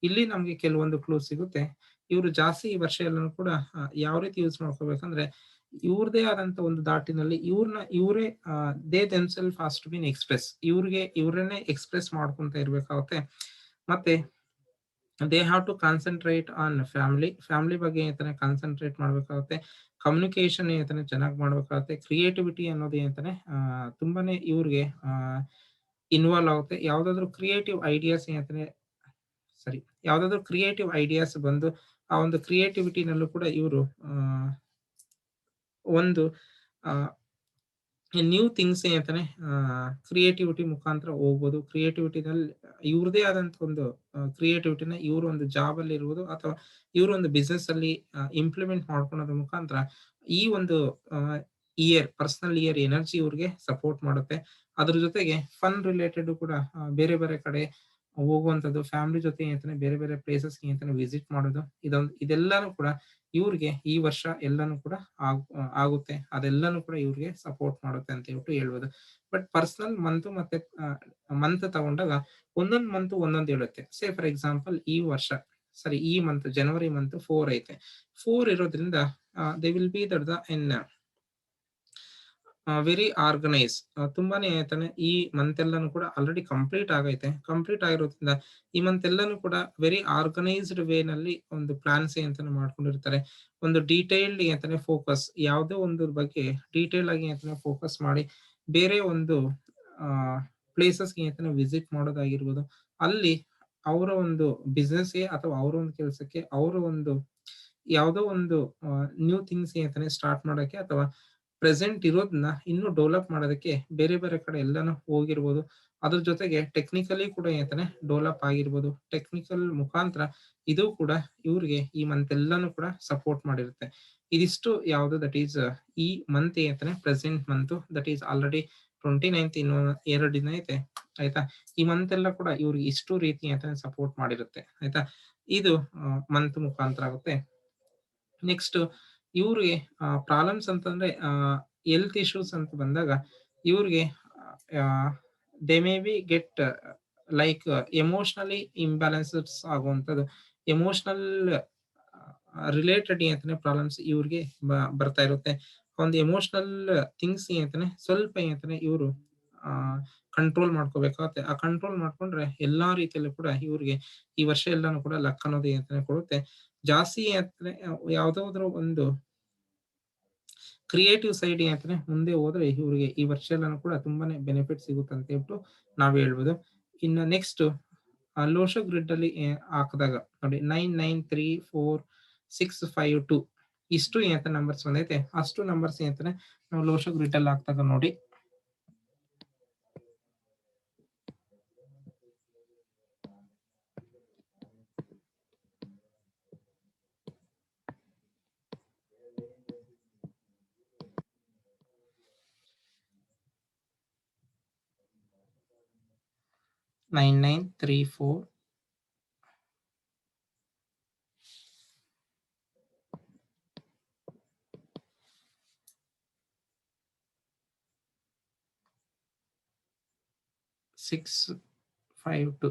ಇಲ್ಲಿ ನಮ್ಗೆ ಕೆಲವೊಂದು ಕ್ಲೂ ಸಿಗುತ್ತೆ. ಇವರು ಜಾಸ್ತಿ ಈ ವರ್ಷ ಎಲ್ಲಾನು ಕೂಡ ಯಾವ ರೀತಿ ಯೂಸ್ ಮಾಡ್ಕೋಬೇಕಂದ್ರೆ, ಇವ್ರದೇ ಆದಂತ ಒಂದು ದಾಟಿನಲ್ಲಿ ಇವರೇ they themselves has to been express, ಇವ್ರನ್ನೇ ಎಕ್ಸ್‌ಪ್ರೆಸ್ ಮಾಡ್ಕೊಂತ ಇರ್ಬೇಕಾಗುತ್ತೆ. ಮತ್ತೆ they have to concentrate on family ಬಗ್ಗೆ ಅಂತಾನೆ ಕಾನ್ಸಂಟ್ರೇಟ್ ಮಾಡ್ಬೇಕಾಗುತ್ತೆ. ಕಮ್ಯುನಿಕೇಶನ್ ಅಂತಾನೆ ಚೆನ್ನಾಗಿ ಮಾಡ್ಬೇಕಾಗುತ್ತೆ. ಕ್ರಿಯೇಟಿವಿಟಿ ಅನ್ನೋದು ಅಂತಾನೆ ತುಂಬಾನೇ ಇವ್ರಿಗೆ ಇನ್ವಾಲ್ವ್ ಆಗುತ್ತೆ. ಯಾವ್ದಾದ್ರು ಕ್ರಿಯೇಟಿವ್ ಐಡಿಯಾಸ್ ಬಂದು ಆ ಒಂದು ಕ್ರಿಯೇಟಿವಿಟಿನಲ್ಲೂ ಕೂಡ ಇವರು ಒಂದು ನ್ಯೂ ಥಿಂಗ್ಸ್ ಅಂತಾನೆ ಕ್ರಿಯೇಟಿವಿಟಿ ಮುಖಾಂತರ ಹೋಗ್ಬೋದು. ಕ್ರಿಯೇಟಿವಿಟಿನಲ್ಲಿ ಇವ್ರದೇ ಆದಂತ ಒಂದು ಕ್ರಿಯೇಟಿವಿಟಿನ ಇವರು ಒಂದು ಜಾಬ್ ಅಲ್ಲಿ ಇರ್ಬೋದು ಅಥವಾ ಇವರು ಒಂದು ಬಿಸ್ನೆಸ್ ಅಲ್ಲಿ ಇಂಪ್ಲಿಮೆಂಟ್ ಮಾಡ್ಕೊಳೋದ್ರ ಮುಖಾಂತರ ಈ ಒಂದು ಪರ್ಸನಲ್ ಇಯರ್ ಎನರ್ಜಿ ಇವ್ರಿಗೆ ಸಪೋರ್ಟ್ ಮಾಡುತ್ತೆ. ಅದ್ರ ಜೊತೆಗೆ ಫನ್ ರಿಲೇಟೆಡ್ ಕೂಡ ಬೇರೆ ಬೇರೆ ಕಡೆ ಹೋಗುವಂಥದ್ದು, ಫ್ಯಾಮಿಲಿ ಜೊತೆ ಅಂತಾನೆ ಬೇರೆ ಬೇರೆ ಪ್ಲೇಸಸ್‌ಗೆ ಅಂತಾನೆ ವಿಸಿಟ್ ಮಾಡೋದು. ಇದೆಲ್ಲಾನು ಕೂಡ ಇವ್ರಿಗೆ ಈ ವರ್ಷ ಎಲ್ಲಾನು ಕೂಡ ಆಗುತ್ತೆ. ಅದೆಲ್ಲಾನು ಕೂಡ ಇವ್ರಿಗೆ ಸಪೋರ್ಟ್ ಮಾಡುತ್ತೆ ಅಂತ ಹೇಳ್ಬಿಟ್ಟು ಹೇಳ್ಬೋದು. ಬಟ್ ಪರ್ಸನಲ್ ಮಂತ್ ತಗೊಂಡಾಗ ಒಂದೊಂದ್ ಮಂತ್ ಒಂದೊಂದ್ ಹೇಳುತ್ತೆ. ಸೇ ಫಾರ್ ಎಕ್ಸಾಂಪಲ್ ಈ ಮಂತ್ ಜನವರಿ ಮಂತ್ 4 ಐತೆ. 4 ಇರೋದ್ರಿಂದ they will B the in very organise. ತುಂಬಾನೇ ತಾನೆ ಈ ಮಂತ್ ಎಲ್ಲಾನು ಕೂಡ ಆಲ್ರೆಡಿ ಕಂಪ್ಲೀಟ್ ಆಗೈತೆ. ಕಂಪ್ಲೀಟ್ ಆಗಿರೋದ್ರಿಂದ ಈ ಮಂತ್ ಎಲ್ಲಾನು ಕೂಡ ವೆರಿ ಆರ್ಗನೈಸ್ಡ್ ವೇ ನಲ್ಲಿ ಒಂದು ಪ್ಲಾನ್ಸ್ ಅಂತಾನೆ ಮಾಡ್ಕೊಂಡಿರ್ತಾರೆ. ಒಂದು ಡೀಟೇಲ್ಡ್ ಅಂತಾನೆ ಫೋಕಸ್ ಯಾವುದೋ ಒಂದು ಬಗ್ಗೆ ಡೀಟೇಲ್ ಆಗಿ ಅಂತಾನೆ ಫೋಕಸ್ ಮಾಡಿ ಬೇರೆ ಒಂದು ಆ ಪ್ಲೇಸಸ್‌ಗೆ ಅಂತಾನೆ ವಿಸಿಟ್ ಮಾಡೋದಾಗಿರ್ಬೋದು. ಅಲ್ಲಿ ಅವರ ಒಂದು ಬಿಸ್ನೆಸ್‌ಗೆ ಅಥವಾ ಅವರ ಒಂದು ಕೆಲಸಕ್ಕೆ ಅವರ ಒಂದು ಯಾವುದೋ ಒಂದು ನ್ಯೂ ಥಿಂಗ್ಸ್ ಅಂತಾನೆ ಸ್ಟಾರ್ಟ್ ಮಾಡಕ್ಕೆ ಅಥವಾ ಪ್ರೆಸೆಂಟ್ ಇರೋದನ್ನ ಇನ್ನೂ ಡೆವಲಪ್ ಮಾಡೋದಕ್ಕೆ ಬೇರೆ ಬೇರೆ ಕಡೆ ಎಲ್ಲಾನು ಹೋಗಿರ್ಬೋದು. ಅದ್ರ ಜೊತೆಗೆ ಟೆಕ್ನಿಕಲಿ ಕೂಡ ಅಂತಾನೆ ಡೆವಲಪ್ ಆಗಿರ್ಬೋದು. ಟೆಕ್ನಿಕಲ್ ಮುಖಾಂತರ ಇದು ಕೂಡ ಇವ್ರಿಗೆ ಈ ಮಂತ್ ಎಲ್ಲಾನು ಕೂಡ ಸಪೋರ್ಟ್ ಮಾಡಿರುತ್ತೆ. ಇದಿಷ್ಟು ಯಾವುದು ದಟ್ ಈಸ್ ಈ ಮಂತ್ ಅಂತಾನೆ present month that is already 29th ಇನ್ನು 2 ದಿನ ಐತೆ. ಆಯ್ತಾ? ಈ ಮಂತ್ ಎಲ್ಲ ಕೂಡ ಇವ್ರಿಗೆ ಇಷ್ಟು ರೀತಿ ಅಂತಾನೆ ಸಪೋರ್ಟ್ ಮಾಡಿರುತ್ತೆ. ಆಯ್ತಾ? ಇದು ಮಂತ್ ಮುಖಾಂತರ ಆಗುತ್ತೆ. ನೆಕ್ಸ್ಟ್ ಇವ್ರಿಗೆ ಪ್ರಾಬ್ಲಮ್ಸ್ ಅಂತಂದ್ರೆ ಹೆಲ್ತ್ ಇಶ್ಯೂಸ್ ಅಂತ ಬಂದಾಗ ಇವ್ರಿಗೆ they may be get like emotionally imbalances ಆಗುವಂಥದ್ದು. ಎಮೋಷನಲ್ ರಿಲೇಟೆಡ್ ಅಂತಾನೆ ಪ್ರಾಬ್ಲಮ್ಸ್ ಇವ್ರಿಗೆ ಬರ್ತಾ ಇರುತ್ತೆ. ಒಂದು ಎಮೋಷನಲ್ ಥಿಂಗ್ಸ್ ಅಂತಾನೆ ಸ್ವಲ್ಪ ಅಂತಾನೆ ಇವರು ಆ ಕಂಟ್ರೋಲ್ ಮಾಡ್ಕೋಬೇಕಾಗುತ್ತೆ. ಆ ಕಂಟ್ರೋಲ್ ಮಾಡ್ಕೊಂಡ್ರೆ ಎಲ್ಲಾ ರೀತಿಯಲ್ಲೂ ಕೂಡ ಇವ್ರಿಗೆ ಈ ವರ್ಷ ಎಲ್ಲಾನು ಕೂಡ ಲಕ್ ಅನ್ನೋದು ಅಂತಾನೆ ಕೊಡುತ್ತೆ. ಜಾಸ್ತಿ ಅಂದ್ರೆ ಯಾವ್ದಾದ್ರು ಒಂದು ಕ್ರಿಯೇಟಿವ್ ಸೈಡ್ ಅಂತಾನೆ ಮುಂದೆ ಹೋದ್ರೆ ಇವ್ರಿಗೆ ಈ ವರ್ಷ ಎಲ್ಲಾನು ಕೂಡ ತುಂಬಾನೇ ಬೆನಿಫಿಟ್ ಸಿಗುತ್ತೆ ಅಂತ ಹೇಳ್ಬಿಟ್ಟು ನಾವ್ ಹೇಳ್ಬೋದು. ಇನ್ನು ನೆಕ್ಸ್ಟ್ ಲೋಶೋ ಗ್ರಿಡ್ ಅಲ್ಲಿ ಹಾಕಿದಾಗ ನೋಡಿ 993465 ಇಷ್ಟು ಅಂತ ನಂಬರ್ಸ್ ಬಂದೈತೆ. ಅಷ್ಟು ನಂಬರ್ಸ್ ಅಂತಾನೆ ನಾವು ಲೋಶೋ ಗ್ರಿಡ್ ಅಲ್ಲಿ ಹಾಕಿದಾಗ ನೋಡಿ 9934 652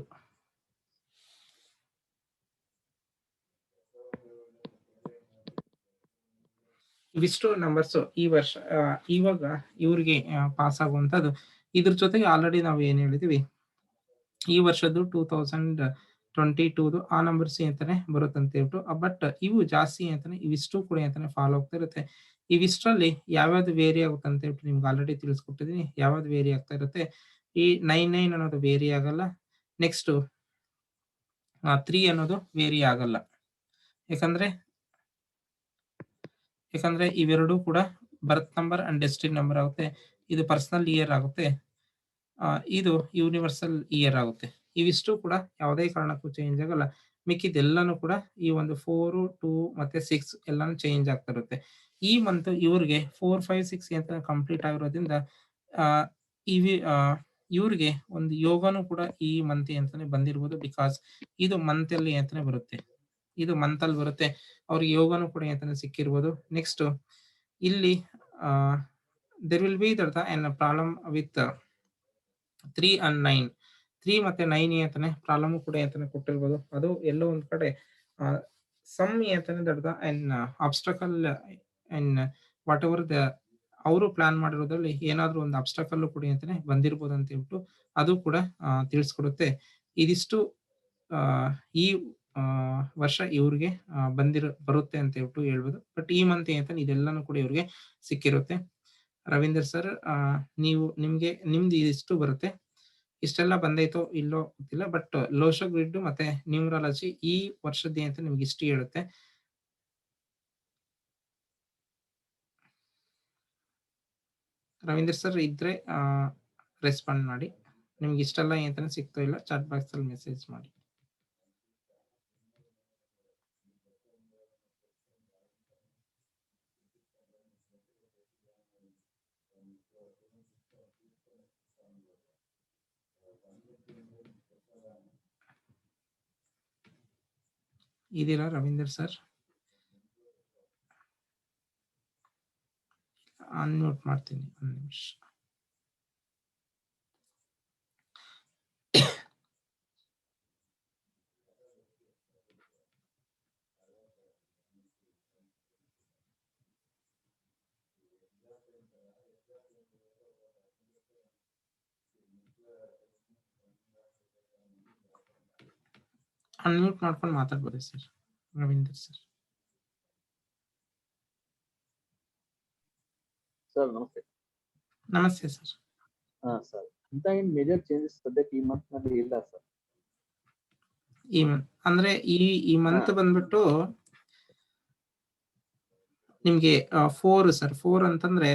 ಇವಿಷ್ಟು ನಂಬರ್ಸ್ ಈ ವರ್ಷ ಇವಾಗ ಇವ್ರಿಗೆ ಪಾಸ್ ಆಗುವಂತದ್ದು. ಇದ್ರ ಜೊತೆಗೆ ಆಲ್ರೆಡಿ ನಾವು ಏನ್ ಹೇಳಿದೀವಿ ಈ ವರ್ಷದ್ದು 2022 ಆ ನಂಬರ್ಸ್ ಅಂತಾನೆ ಬರುತ್ತಂತ ಹೇಳ್ಬಿಟ್ಟು. ಬಟ್ ಇವು ಜಾಸ್ತಿ ಅಂತಾನೆ ಇವಿಷ್ಟು ಕೂಡ ಅಂತಾನೆ ಫಾಲೋ ಆಗ್ತಾ ಇರುತ್ತೆ. ಇವಿಷ್ಟರಲ್ಲಿ ಯಾವ್ಯಾವ್ದು ವೇರಿ ಆಗುತ್ತೆ ಅಂತ ಹೇಳ್ಬಿಟ್ಟು ನಿಮ್ಗೆ ಆಲ್ರೆಡಿ ತಿಳಿಸ್ಕೊಟ್ಟಿದೀನಿ. ಯಾವ್ದು ವೇರಿ ಆಗ್ತಾ ಇರುತ್ತೆ. ಈ 99 ಅನ್ನೋದು ವೇರಿ ಆಗಲ್ಲ. ನೆಕ್ಸ್ಟ್ 3 ಅನ್ನೋದು ವೇರಿ ಆಗಲ್ಲ. ಯಾಕಂದ್ರೆ ಯಾಕಂದ್ರೆ ಇವೆರಡೂ ಕೂಡ ಬರ್ತ್ ನಂಬರ್ ಅಂಡ್ ಡೆಸ್ಟಿನಿ ನಂಬರ್ ಆಗುತ್ತೆ. ಇದು ಪರ್ಸನಲ್ ಇಯರ್ ಆಗುತ್ತೆ. ಇದು ಯೂನಿವರ್ಸಲ್ ಇಯರ್ ಆಗುತ್ತೆ. ಇವಿಷ್ಟು ಕೂಡ ಯಾವುದೇ ಕಾರಣಕ್ಕೂ ಚೇಂಜ್ ಆಗಲ್ಲ. ಮಿಕ್ಕಿದ್ದೆಲ್ಲಾನು ಕೂಡ ಈ ಒಂದು 4, 2 ಮತ್ತೆ 6 ಎಲ್ಲಾನು ಚೇಂಜ್ ಆಗ್ತಾ ಇರುತ್ತೆ. ಈ ಮಂತ್ ಇವ್ರಿಗೆ 4, 5, 6 ಅಂತ ಕಂಪ್ಲೀಟ್ ಆಗಿರೋದ್ರಿಂದ ಆಹ್, ಇವಿ ಇವ್ರಿಗೆ ಒಂದು ಯೋಗನೂ ಕೂಡ ಈ ಮಂತ್ ಅಂತಾನೆ ಬಂದಿರ್ಬೋದು. ಬಿಕಾಸ್ ಇದು ಮಂತ್ ಅಲ್ಲಿ ಅಂತಾನೆ ಬರುತ್ತೆ. ಇದು ಮಂತ್ ಅಲ್ಲಿ ಬರುತ್ತೆ. ಅವ್ರಿಗೆ ಯೋಗನೂ ಕೂಡ ಅಂತಾನೆ ಸಿಕ್ಕಿರ್ಬೋದು. ನೆಕ್ಸ್ಟ್ ಇಲ್ಲಿ there will be an problem with 3 and 9. 3 ಮತ್ತೆ 9 ಅಂತಾನೆ ಪ್ರಾಬ್ಲಮ್ ಕೂಡ ಅಂತಾನೆ ಕೊಟ್ಟಿರ್ಬೋದು. ಅದು ಎಲ್ಲೋ ಒಂದ್ ಕಡೆ ಸಮ್ ಅಂತಾನೆ N obstacle in what ever ಅವರು ಪ್ಲಾನ್ ಮಾಡಿರೋದ್ರಲ್ಲಿ ಏನಾದ್ರು ಒಂದು ಆಬ್ಸ್ಟಕಲ್ ಕೂಡ ಅಂತಾನೆ ಬಂದಿರ್ಬೋದು ಅಂತ ಹೇಳ್ಬಿಟ್ಟು ಅದು ಕೂಡ ತಿಳಿಸ್ಕೊಡುತ್ತೆ. ಇದಿಷ್ಟು ಆ, ಈ ವರ್ಷ ಇವ್ರಿಗೆ ಬರುತ್ತೆ ಅಂತ ಹೇಳ್ಬಿಟ್ಟು ಹೇಳ್ಬೋದು. ಬಟ್ ಈ ಮಂತ್ ಅಂತಾನೆ ಇದೆಲ್ಲಾನು ಕೂಡ ಇವ್ರಿಗೆ ಸಿಕ್ಕಿರುತ್ತೆ. ರವೀಂದರ್ ಸರ್ ನಿಮ್ದು ಇದಿಷ್ಟು ಬರುತ್ತೆ. ಇಷ್ಟೆಲ್ಲ ಬಂದೈತೋ ಇಲ್ಲೋ ಗೊತ್ತಿಲ್ಲ. ಬಟ್ ಲೋಶೋ ಗ್ರಿಡ್ ಮತ್ತೆ ನ್ಯೂಮರಾಲಜಿ ಈ ವರ್ಷದ್ದೇ ಅಂತ ನಿಮ್ಗೆ ಇಷ್ಟು ಹೇಳುತ್ತೆ. ರವೀಂದ್ರ ಸರ್ ಇದ್ರೆ ರೆಸ್ಪಾಂಡ್ ಮಾಡಿ. ನಿಮ್ಗೆ ಇಷ್ಟೆಲ್ಲ ಏನಂತಾನೆ ಸಿಗ್ತಾ ಇಲ್ಲ ಚಾಟ್ ಬಾಕ್ಸ್ ಅಲ್ಲಿ ಮೆಸೇಜ್ ಮಾಡಿ. ಇದೀರಾ ರವೀಂದ್ರ ಸರ್? ಅನ್ಮ್ಯೂಟ್ ಮಾಡ್ತೀನಿ ಒಂದು ನಿಮಿಷ. ಅನ್ಮ್ಯೂಟ್ ಮಾಡ್ಕೊಂಡು ಮಾತಾಡ್ಬೋದು ಸರ್ ರವೀಂದ್ರ ಸರ್. ಸರ್ ನಮಸ್ತೆ. ನಮಸ್ತೆ ಸರ್. ಸರ್ ಅಂತ ಏನು ಮೇಜರ್ ಚೇಂಜಸ್ ಸದ್ಯಕ್ಕೆ ಈ ಮಂತ್ ನಲ್ಲಿ ಇಲ್ಲ ಸರ್. ಅಂದ್ರೆ ಈ ಮಂತ್ ಬಂದ್ಬಿಟ್ಟು ನಿಮ್ಗೆ 4 ಸರ್. 4 ಅಂತಂದ್ರೆ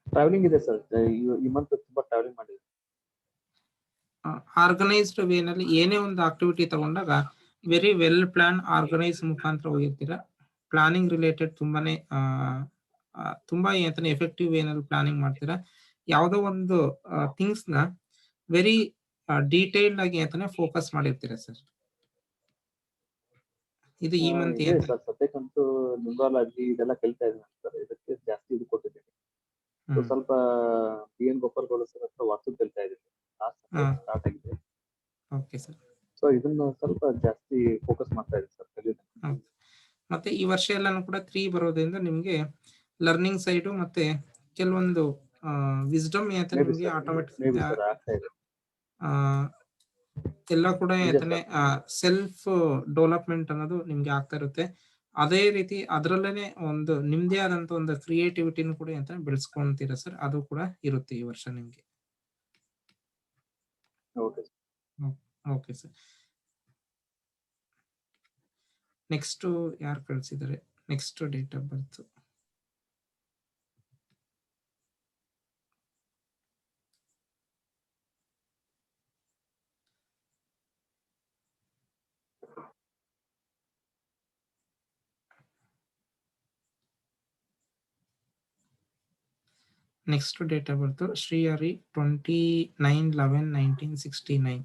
ಟ್ರಾವೆಲಿಂಗ್ ಇದೆ ಸರ್. ಈ ಮಂತ್ ತುಂಬಾ ಟ್ರಾವೆಲಿಂಗ್ ಮಾಡಿದೆ. ಆರ್ಗನೈಸ್ಡ್ ವೇನಲ್ಲಿ ಏನೇ ಒಂದು ಆಕ್ಟಿವಿಟಿ ತಗೊಂಡಾಗ ವೆರಿ ವೆಲ್ ಪ್ಲಾನ್ ಆರ್ಗನೈಸ್ ಮುಖಾಂತರ ಹೋಗಿರ್ತೀರಾ. ಪ್ಲಾನಿಂಗ್ ರಿಲೇಟೆಡ್ ತುಂಬಾನೇ ತುಂಬಾ ಏನಂತಾನೆ ಎಫೆಕ್ಟಿವ್ ವೇನಲ್ಲಿ ಪ್ಲಾನಿಂಗ್ ಮಾಡ್ತೀರಾ. ಯಾವುದೋ ಒಂದು ಥಿಂಗ್ಸ್ ನ ವೆರಿ ಡೀಟೇಲ್ಡ್ ಆಗಿ ಅಂತಾನೆ ಫೋಕಸ್ ಮಾಡಿರ್ತೀರಾ ಸರ್. ಇದು ಈ ಮಂತ್ ಇದೆ ಸರ್. ಸದ್ಯಕ್ಕಂತೂ ನ್ಯೂಮರಾಲಜಿ ಇದೆಲ್ಲ ಕಲಿತಾ ಇದ್ದೀನಿ ಸರ್. ಇದಕ್ಕೆ ಜಾಸ್ತಿ ಇದು ಕೊಟ್ಟಿದ್ದೀನಿ. ಸ್ವಲ್ಪ BN ಗೋಪಾಲ್ ಗೌಡ ಸರ್ ಹತ್ರ ವಾಸ್ತು ಕಲಿತಾ ಇದ್ದೀನಿ. ಸ್ಟಾರ್ಟ್ ಆಗಿದೆ. Okay sir. ಸೊ ಇದನ್ನ ಸ್ವಲ್ಪ ಜಾಸ್ತಿ ಫೋಕಸ್ ಮಾಡ್ತಾ ಇದ್ದೀನಿ ಸರ್ ಕಲಿಯೋದಕ್ಕೆ. ಮತ್ತೆ ಈ ವರ್ಷ ಎಲ್ಲಾನು ಕೂಡ 3 ಬರೋದ್ರಿಂದ ನಿಮ್ಗೆ ಲರ್ನಿಂಗ್ ಸೈಡ್ ಮತ್ತೆ ಕೆಲವೊಂದು ವಿಸ್ಡಮ್ ಏನಂತ ನಿಮ್ಗೆ ಆಟೋಮೆಟಿಕ್ ಎಲ್ಲ ಕೂಡ ಏನಂತಾನೆ ಸೆಲ್ಫ್ ಡೆವಲಪ್ಮೆಂಟ್ ಅನ್ನೋದು ನಿಮ್ಗೆ ಆಗ್ತಾ ಇರುತ್ತೆ. ಅದೇ ರೀತಿ ಅದರಲ್ಲೇನೆ ಒಂದು ನಿಮ್ದೇ ಆದಂತ ಒಂದು ಕ್ರಿಯೇಟಿವಿಟಿನೂ ಕೂಡ ಅಂತ ಬೆಳೆಸ್ಕೊಂತೀರಾ ಸರ್. ಅದು ಕೂಡ ಇರುತ್ತೆ ಈ ವರ್ಷ ನಿಮ್ಗೆ. Okay sir. ನೆಕ್ಸ್ಟ್ ಯಾರು ಕಳಿಸಿದ್ದಾರೆ? Next date of birth next date of birth Srihari 29/11/1969.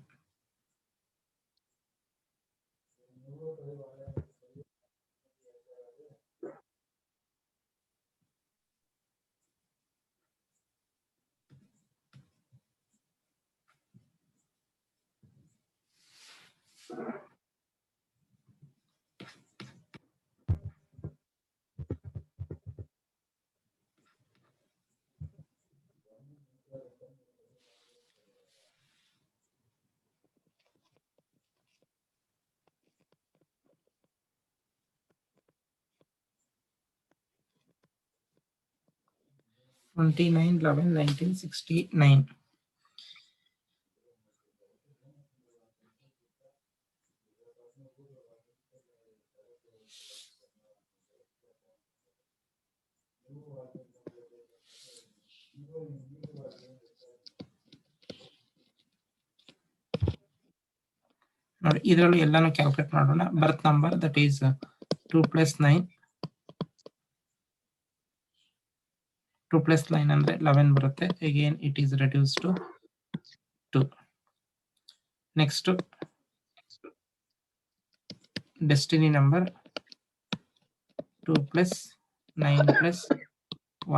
ನೋಡಿ ಇದರಲ್ಲಿ ಎಲ್ಲಾನು ಕ್ಯಾಲ್ಕುಲೇಟ್ ಮಾಡೋಣ. ಬರ್ತ್ ನಂಬರ್ ದಟ್ ಈಸ್ 2 + 9. 2 + 9 ಅಂದ್ರೆ 11 ಬರುತ್ತೆ. Again it is reduce to 2. Next destiny number 2 + 9 +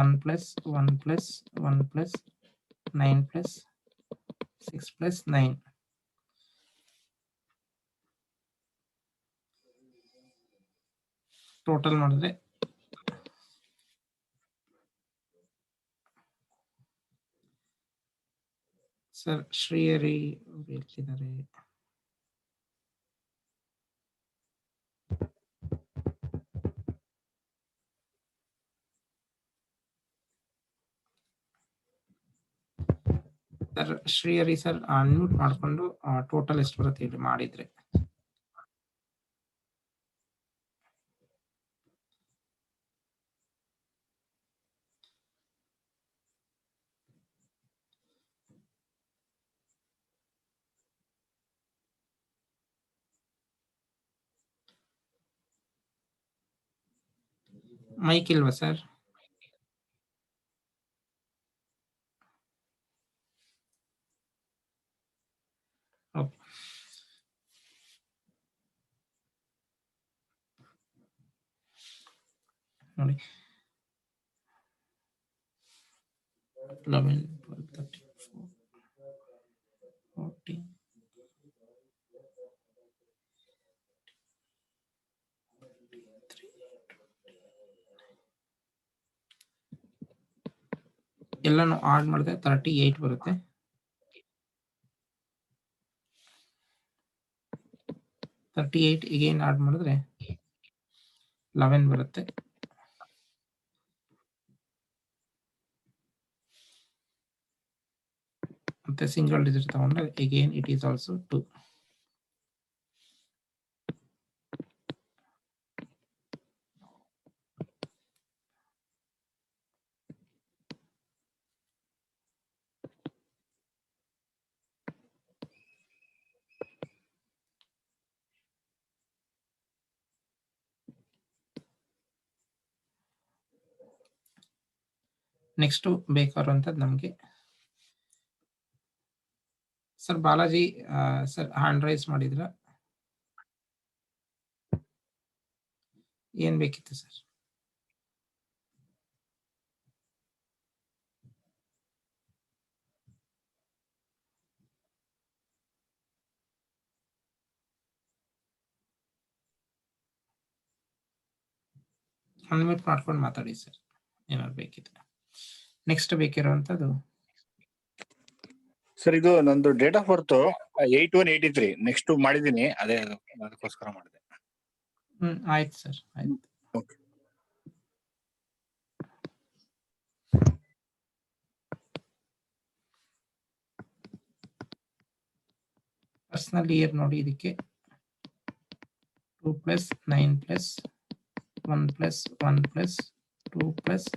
1 + 1 + 1 + 9 + 6 + 9. Total ಮಾಡಿದ್ರೆ ಸರ್ ಶ್ರೀಹರಿ ಹೇಳ್ತಿದ್ದಾರೆ. ಸರ್ ಶ್ರೀಹರಿ ಸರ್ ಅನ್ಮ್ಯೂಟ್ ಮಾಡ್ಕೊಂಡು ಟೋಟಲ್ ಎಷ್ಟು ಬರುತ್ತೆ ಹೇಳಿ ಮಾಡಿದ್ರೆ. ಮೈಕ್ ಇಲ್ವಾ ಸರ್? ಓಕೆ. ನೋಡಿ 11, 12, 13, 14. ಎಲ್ಲಾನು ಆಡ್ ಮಾಡಿದ್ರೆ 38 ಬರುತ್ತೆ. 38 again ಆಡ್ ಮಾಡಿದ್ರೆ 11 ಬರುತ್ತೆ. ಮತ್ತೆ ಸಿಂಗಲ್ ಡಿಜಿಟ್ ತಗೊಂಡ್ರೆ again it is also 2. Next ಬೇಕಾಗಿರುವಂಥದ್ದು ನಮಗೆ sir Balaji sir hand raise ಮಾಡಿದ್ರ? ಏನ್ ಬೇಕಿತ್ತು ಸರ್? ಅನ್ಮ್ಯೂಟ್ ಮಾಡ್ಕೊಂಡು ಮಾತಾಡಿ ಸರ್ ಏನಾದ್ರು ಬೇಕಿದ್ರೆ. ನೆಕ್ಸ್ಟ್ ಬೇಕಿರುವಂಥದ್ದು ಸರ್ ಇದು ನಂದು ಡೇಟ್ ಆಫ್ ಬರ್ತ್ 8183 ನೆಕ್ಸ್ಟ್ ಮಾಡಿದೀನಿ, ಅದೇ ಅದಕ್ಕೋಸ್ಕರ ಮಾಡಿದೆ. ಆಯ್ತು ಸರ್, ಆಯ್ತು. ಓಕೆ. ಪರ್ಸನಲ್ ಇಯರ್ ನೋಡಿ, ಇದಕ್ಕೆ 2 + 9 + 1 + 1 + 2 +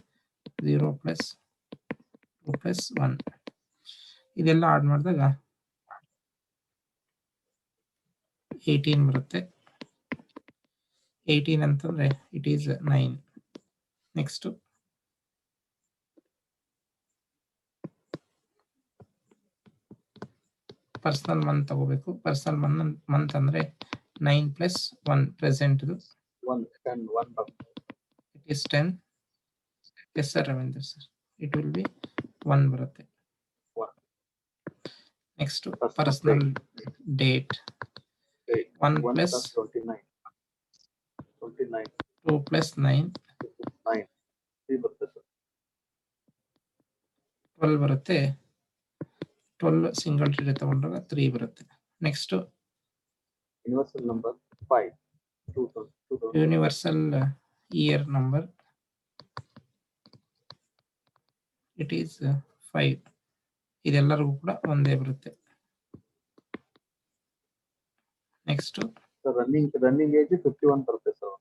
0 + 2 + 1 ಇದೆಲ್ಲ ಆಡ್ ಮಾಡಿದಾಗ 18 ಬರುತ್ತೆ. 18 ಅಂತಂದ್ರೆ it is 9. Next personal month ತಗೋಬೇಕು. ಪರ್ಸನಲ್ ಮಂತ್ ಅಂದ್ರೆ 9 + 1 ಪ್ರೆಸೆಂಟ್ ಇದು 1 it is 10. Yes sir Ravindra sir, it will B 1 ಬರುತ್ತೆ. ನೆಕ್ಸ್ಟ್ ಪರ್ಸನಲ್ ಡೇಟ್ 1 + 29 2 + 9 3 ಬರುತ್ತೆ ಸರ್. 12 ಬರುತ್ತೆ. 12 ಸಿಂಗಲ್ ಡಿಜಿಟ್ ತಗೊಂಡಾಗ 3 ಬರುತ್ತೆ. Next universal number 5 universal year number it is 5. ಇದೆಲ್ಲರಿಗೂ ಕೂಡ ಒಂದೇ ಬರುತ್ತೆ. ನೆಕ್ಸ್ಟ್ ರನ್ನಿಂಗ್ ಏಜ್ 51 ಬರುತ್ತೆ ಸರ್.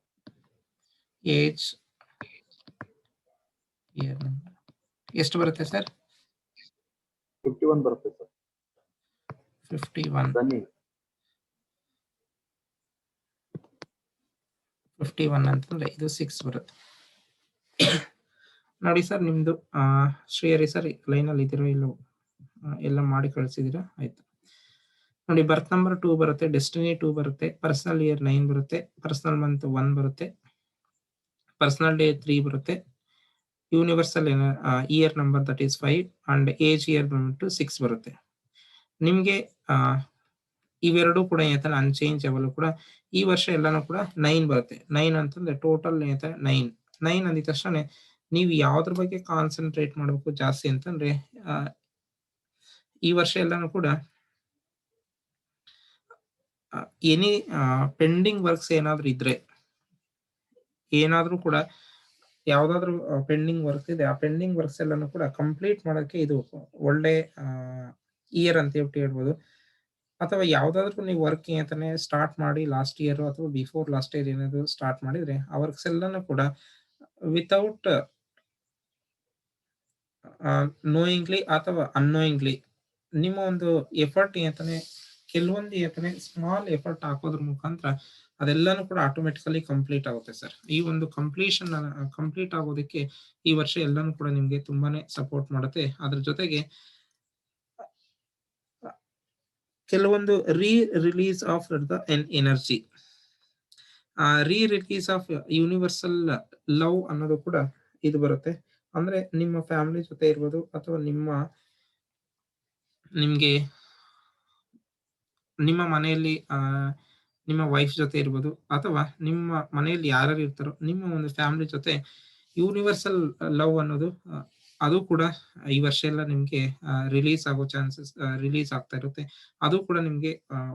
ಏಜ್ ಇಯರ್ ನಂಬರ್ ಎಷ್ಟು ಬರುತ್ತೆ ಸರ್? 51 ಬರುತ್ತೆ ಸರ್. 51 ರನ್ನಿಂಗ್ 51 ಅಂತಂದ್ರೆ ಇದು 6 ಬರುತ್ತೆ. ನೋಡಿ ಸರ್, ನಿಮ್ದು ಶ್ರೀಹರಿ ಸರ್ ಲೈನಲ್ಲಿ ಇದ್ದೀರೋ ಇಲ್ಲೋ? ಎಲ್ಲ ಮಾಡಿ ಕಳಿಸಿದ್ದೀರಾ? ಆಯ್ತು. ನೋಡಿ, ಬರ್ತ್ ನಂಬರ್ 2 ಬರುತ್ತೆ, ಡೆಸ್ಟಿನಿ 2 ಬರುತ್ತೆ, ಪರ್ಸನಲ್ ಇಯರ್ 9 ಬರುತ್ತೆ, ಪರ್ಸನಲ್ ಮಂತ್ 1 ಬರುತ್ತೆ, ಪರ್ಸನಲ್ ಡೇ 3 ಬರುತ್ತೆ, universal year number that is 5 and age year ಬಂದ್ಬಿಟ್ಟು 6 ಬರುತ್ತೆ. ನಿಮ್ಗೆ ಇವೆರಡು ಕೂಡ ಏನಂತ ಅನ್ಚೇಂಜಬಲ್ ಕೂಡ ಈ ವರ್ಷ ಎಲ್ಲಾನು ಕೂಡ 9 ಬರುತ್ತೆ. 9 ಅಂತಂದ್ರೆ ಟೋಟಲ್ ಏನಂತ 9 ಅಂದಿದ ತಕ್ಷಣ ನೀವು ಯಾವ್ದ್ರ ಬಗ್ಗೆ ಕಾನ್ಸಂಟ್ರೇಟ್ ಮಾಡಬೇಕು ಜಾಸ್ತಿ ಅಂತಂದ್ರೆ ಈ ವರ್ಷ ಎಲ್ಲಾನು ಕೂಡ ಎನಿ ಪೆಂಡಿಂಗ್ ವರ್ಕ್ಸ್ ಏನಾದ್ರು ಇದ್ರೆ, ಏನಾದ್ರೂ ಕೂಡ ಯಾವ್ದಾದ್ರು ಪೆಂಡಿಂಗ್ ವರ್ಕ್ಸ್ ಇದೆ, ಆ ಪೆಂಡಿಂಗ್ ವರ್ಕ್ಸ್ ಎಲ್ಲಾನು ಕೂಡ ಕಂಪ್ಲೀಟ್ ಮಾಡೋಕೆ ಇದು ಒಳ್ಳೆ ಇಯರ್ ಅಂತ ಹೇಳ್ಬೋದು. ಅಥವಾ ಯಾವ್ದಾದ್ರು ನೀವು ವರ್ಕ್ ಅಂತಾನೆ ಸ್ಟಾರ್ಟ್ ಮಾಡಿ ಲಾಸ್ಟ್ ಇಯರ್ ಅಥವಾ ಬಿಫೋರ್ ಲಾಸ್ಟ್ ಇಯರ್ ಏನಾದ್ರು ಸ್ಟಾರ್ಟ್ ಮಾಡಿದ್ರೆ ಆ ವರ್ಕ್ಸ್ ಎಲ್ಲಾನು ಕೂಡ ವಿತೌಟ್ ನೋಯಿಂಗ್ಲಿ ಅಥವಾ ಅನ್ನೋಯಿಂಗ್ಲಿ ನಿಮ್ಮ ಒಂದು ಎಫರ್ಟ್ ಅಂತಾನೆ ಕೆಲವೊಂದು ಅಂತಾನೆ ಸ್ಮಾಲ್ ಎಫರ್ಟ್ ಹಾಕೋದ್ರ ಮುಖಾಂತರ ಅದೆಲ್ಲಾನು ಕೂಡ ಆಟೋಮೆಟಿಕಲಿ ಕಂಪ್ಲೀಟ್ ಆಗುತ್ತೆ ಸರ್. ಈ ಒಂದು ಕಂಪ್ಲೀಟ್ ಆಗೋದಕ್ಕೆ ಈ ವರ್ಷ ಎಲ್ಲಾನು ಕೂಡ ನಿಮ್ಗೆ ತುಂಬಾನೇ ಸಪೋರ್ಟ್ ಮಾಡುತ್ತೆ. ಅದ್ರ ಜೊತೆಗೆ ಕೆಲವೊಂದು release of the energy, release of universal love ಅನ್ನೋದು ಕೂಡ ಇದು ಬರುತ್ತೆ. ಅಂದ್ರೆ ನಿಮ್ಮ ಫ್ಯಾಮಿಲಿ ಜೊತೆ ಇರ್ಬೋದು, ಅಥವಾ ನಿಮ್ಗೆ ನಿಮ್ಮ ಮನೆಯಲ್ಲಿ ನಿಮ್ಮ ವೈಫ್ ಜೊತೆ ಇರ್ಬೋದು, ಅಥವಾ ನಿಮ್ಮ ಮನೆಯಲ್ಲಿ ಯಾರ್ಯಾರು ಇರ್ತಾರೋ ನಿಮ್ಮ ಒಂದು ಫ್ಯಾಮಿಲಿ ಜೊತೆ ಯೂನಿವರ್ಸಲ್ ಲವ್ ಅನ್ನೋದು ಅದು ಕೂಡ ಈ ವರ್ಷ ಎಲ್ಲ ನಿಮ್ಗೆ ರಿಲೀಸ್ ಆಗೋ ಚಾನ್ಸಸ್, ರಿಲೀಸ್ ಆಗ್ತಾ ಇರುತ್ತೆ. ಅದು ಕೂಡ ನಿಮ್ಗೆ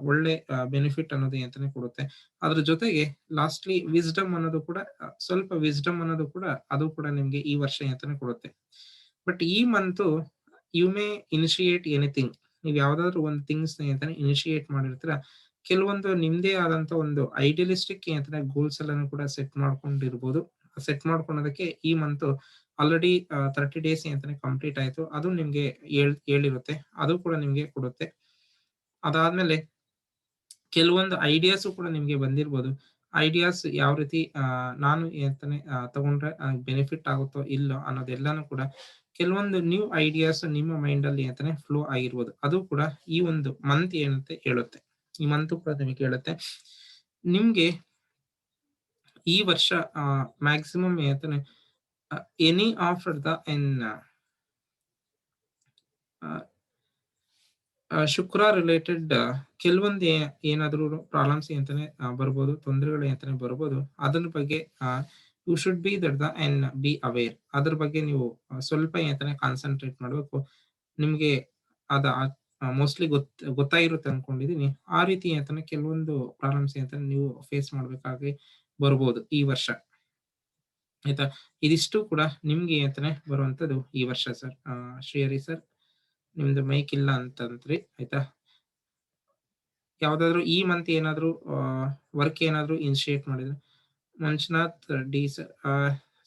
ಒಳ್ಳೆ ಬೆನಿಫಿಟ್ ಅನ್ನೋದು ಅಂತಾನೆ ಕೊಡುತ್ತೆ. ಅದ್ರ ಜೊತೆಗೆ ಲಾಸ್ಟ್ಲಿ ವಿಸ್ಡಮ್ ಅನ್ನೋದು ಕೂಡ ಸ್ವಲ್ಪ ವಿಸ್ಡಮ್ ಅನ್ನೋದು ಕೂಡ ಅದು ಕೂಡ ನಿಮ್ಗೆ ಈ ವರ್ಷ ಅಂತಾನೆ ಕೊಡುತ್ತೆ. ಬಟ್ ಈ month you may initiate anything, ನೀವು ಯಾವ್ದಾದ್ರು ಒಂದು ಥಿಂಗ್ಸ್ ಅಂತಾನೆ ಇನಿಶಿಯೇಟ್ ಮಾಡಿರ್ತೀರ. ಕೆಲವೊಂದು ನಿಮ್ದೇ ಆದಂತ ಒಂದು ಐಡಿಯಲಿಸ್ಟಿಕ್ ಅಂತಾನೆ ಗೋಲ್ಸ್ ಎಲ್ಲಾನು ಕೂಡ ಸೆಟ್ ಮಾಡ್ಕೊಂಡಿರ್ಬೋದು. ಸೆಟ್ ಮಾಡ್ಕೊಳೋದಕ್ಕೆ ಈ ಮಂತ್ ಆಲ್ರೆಡಿ 30 ಡೇಸ್ ಅಂತಾನೆ ಕಂಪ್ಲೀಟ್ ಆಯ್ತು. ಅದು ನಿಮ್ಗೆ ಹೇಳಿರುತ್ತೆ, ಅದು ಕೂಡ ನಿಮ್ಗೆ ಕೊಡುತ್ತೆ. ಅದಾದ್ಮೇಲೆ ಕೆಲವೊಂದು ಐಡಿಯಾಸ್ ಕೂಡ ನಿಮ್ಗೆ ಬಂದಿರ್ಬೋದು. ಐಡಿಯಾಸ್ ಯಾವ ರೀತಿ ನಾನು ಅಂತಾನೆ ತಗೊಂಡ್ರೆ ಬೆನಿಫಿಟ್ ಆಗುತ್ತೋ ಇಲ್ಲೋ ಅನ್ನೋದೆಲ್ಲಾನು ಕೂಡ ಕೆಲವೊಂದು ನ್ಯೂ ಐಡಿಯಾಸ್ ನಿಮ್ಮ ಮೈಂಡ್ ಅಲ್ಲಿ ಅಂತಾನೆ ಫ್ಲೋ ಆಗಿರ್ಬೋದು. ಅದು ಕೂಡ ಈ ಒಂದು ಮಂತ್ ಏನಂತೆ ಹೇಳುತ್ತೆ. ಈ ಮಂತ್ ಕೂಡ ನಿಮಗೆ ಹೇಳುತ್ತೆ. ನಿಮ್ಗೆ ಈ ವರ್ಷ ಮ್ಯಾಕ್ಸಿಮಮ್ ಅಂತಾನೆ any after the Shukra related ಕೆಲವೊಂದು ಏನಾದ್ರು ಪ್ರಾಬ್ಲಮ್ಸ್ ಅಂತಾನೆ ಬರ್ಬೋದು, ತೊಂದರೆಗಳು ಅಂತಾನೆ ಬರ್ಬೋದು. ಅದ್ರ ಬಗ್ಗೆ you should be that the and be aware. ಅದ್ರ ಬಗ್ಗೆ ನೀವು ಸ್ವಲ್ಪ ಅಂತಾನೆ ಕಾನ್ಸಂಟ್ರೇಟ್ ಮಾಡಬೇಕು. ನಿಮ್ಗೆ ಅದ ಮೋಸ್ಟ್ಲಿ ಗೊತ್ತಾಗಿರುತ್ತೆ ಅನ್ಕೊಂಡಿದೀನಿ. ಆ ರೀತಿ ಅಂತಾನೆ ಕೆಲವೊಂದು ಪ್ರಾಬ್ಲಮ್ಸ್ ಅಂತಾನೆ ನೀವು ಫೇಸ್ ಮಾಡ್ಬೇಕಾಗಿ ಬರ್ಬೋದು ಈ ವರ್ಷ, ಆಯ್ತಾ. ಇದಿಷ್ಟು ಕೂಡ ನಿಮ್ಗೆ ಅಂತಾನೆ ಬರುವಂತದ್ದು ಈ ವರ್ಷ ಸರ್. ಶ್ರೀಹರಿ ಸರ್, ನಿಮ್ದು ಮೈಕ್ ಇಲ್ಲ ಅಂತಂದ್ರಿ, ಆಯ್ತಾ. ಯಾವ್ದಾದ್ರು ಈ ಮಂತ್ ಏನಾದ್ರು ವರ್ಕ್ ಏನಾದ್ರು ಇನಿಶಿಯೇಟ್ ಮಾಡಿದ್ರೆ ಮಂಜುನಾಥ್ ಡಿ ಸರ್,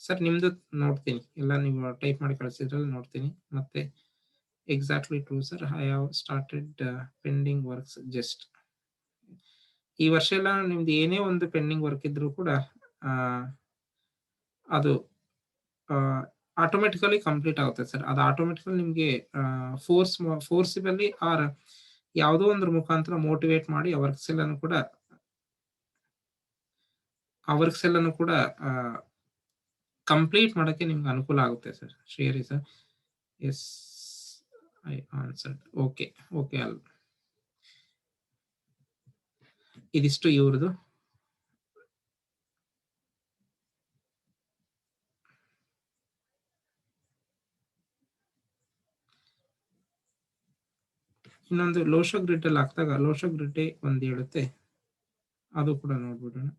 ಸರ್ ನಿಮ್ದು ನೋಡ್ತೀನಿ, ಎಲ್ಲ ನೀವು ಟೈಪ್ ಮಾಡಿ ಕಳಿಸಿದ್ರಲ್ಲಿ ನೋಡ್ತೀನಿ. ಮತ್ತೆ exactly true sir, I have started pending works just. ಈ ವರ್ಷ ಎಲ್ಲ ನಿಮ್ದು ಏನೇ ಒಂದು ಪೆಂಡಿಂಗ್ ವರ್ಕ್ ಇದ್ರು ಕೂಡ ಅದು ಆಟೋಮೆಟಿಕಲಿ ಕಂಪ್ಲೀಟ್ ಆಗುತ್ತೆ ಸರ್. ಅದು ಆಟೋಮೆಟಿಕಲಿ ನಿಮ್ಗೆ ಫೋರ್ಸಿಬಲಿ ಆರ್ ಯಾವುದೋ ಒಂದ್ರ ಮುಖಾಂತರ ಮೋಟಿವೇಟ್ ಮಾಡಿ ಆ ವರ್ಕ್ಸ್ ಎಲ್ಲಾನು ಕೂಡ ಕಂಪ್ಲೀಟ್ ಮಾಡಕ್ಕೆ ನಿಮ್ಗೆ ಅನುಕೂಲ ಆಗುತ್ತೆ sir. Srihari sir, yes I answered. Okay ಅಲ್ ಇದಿಷ್ಟು ಇವ್ರದ್ದು. ಇನ್ನೊಂದು ಲೋಶೋ ಗ್ರಿಡ್ ಅಲ್ಲಿ ಹಾಕಿದಾಗ ಲೋಶೋ ಗ್ರಿಡ್ ಒಂದು ಹೇಳುತ್ತೆ, ಅದು ಕೂಡ ನೋಡ್ಬಿಡೋಣ.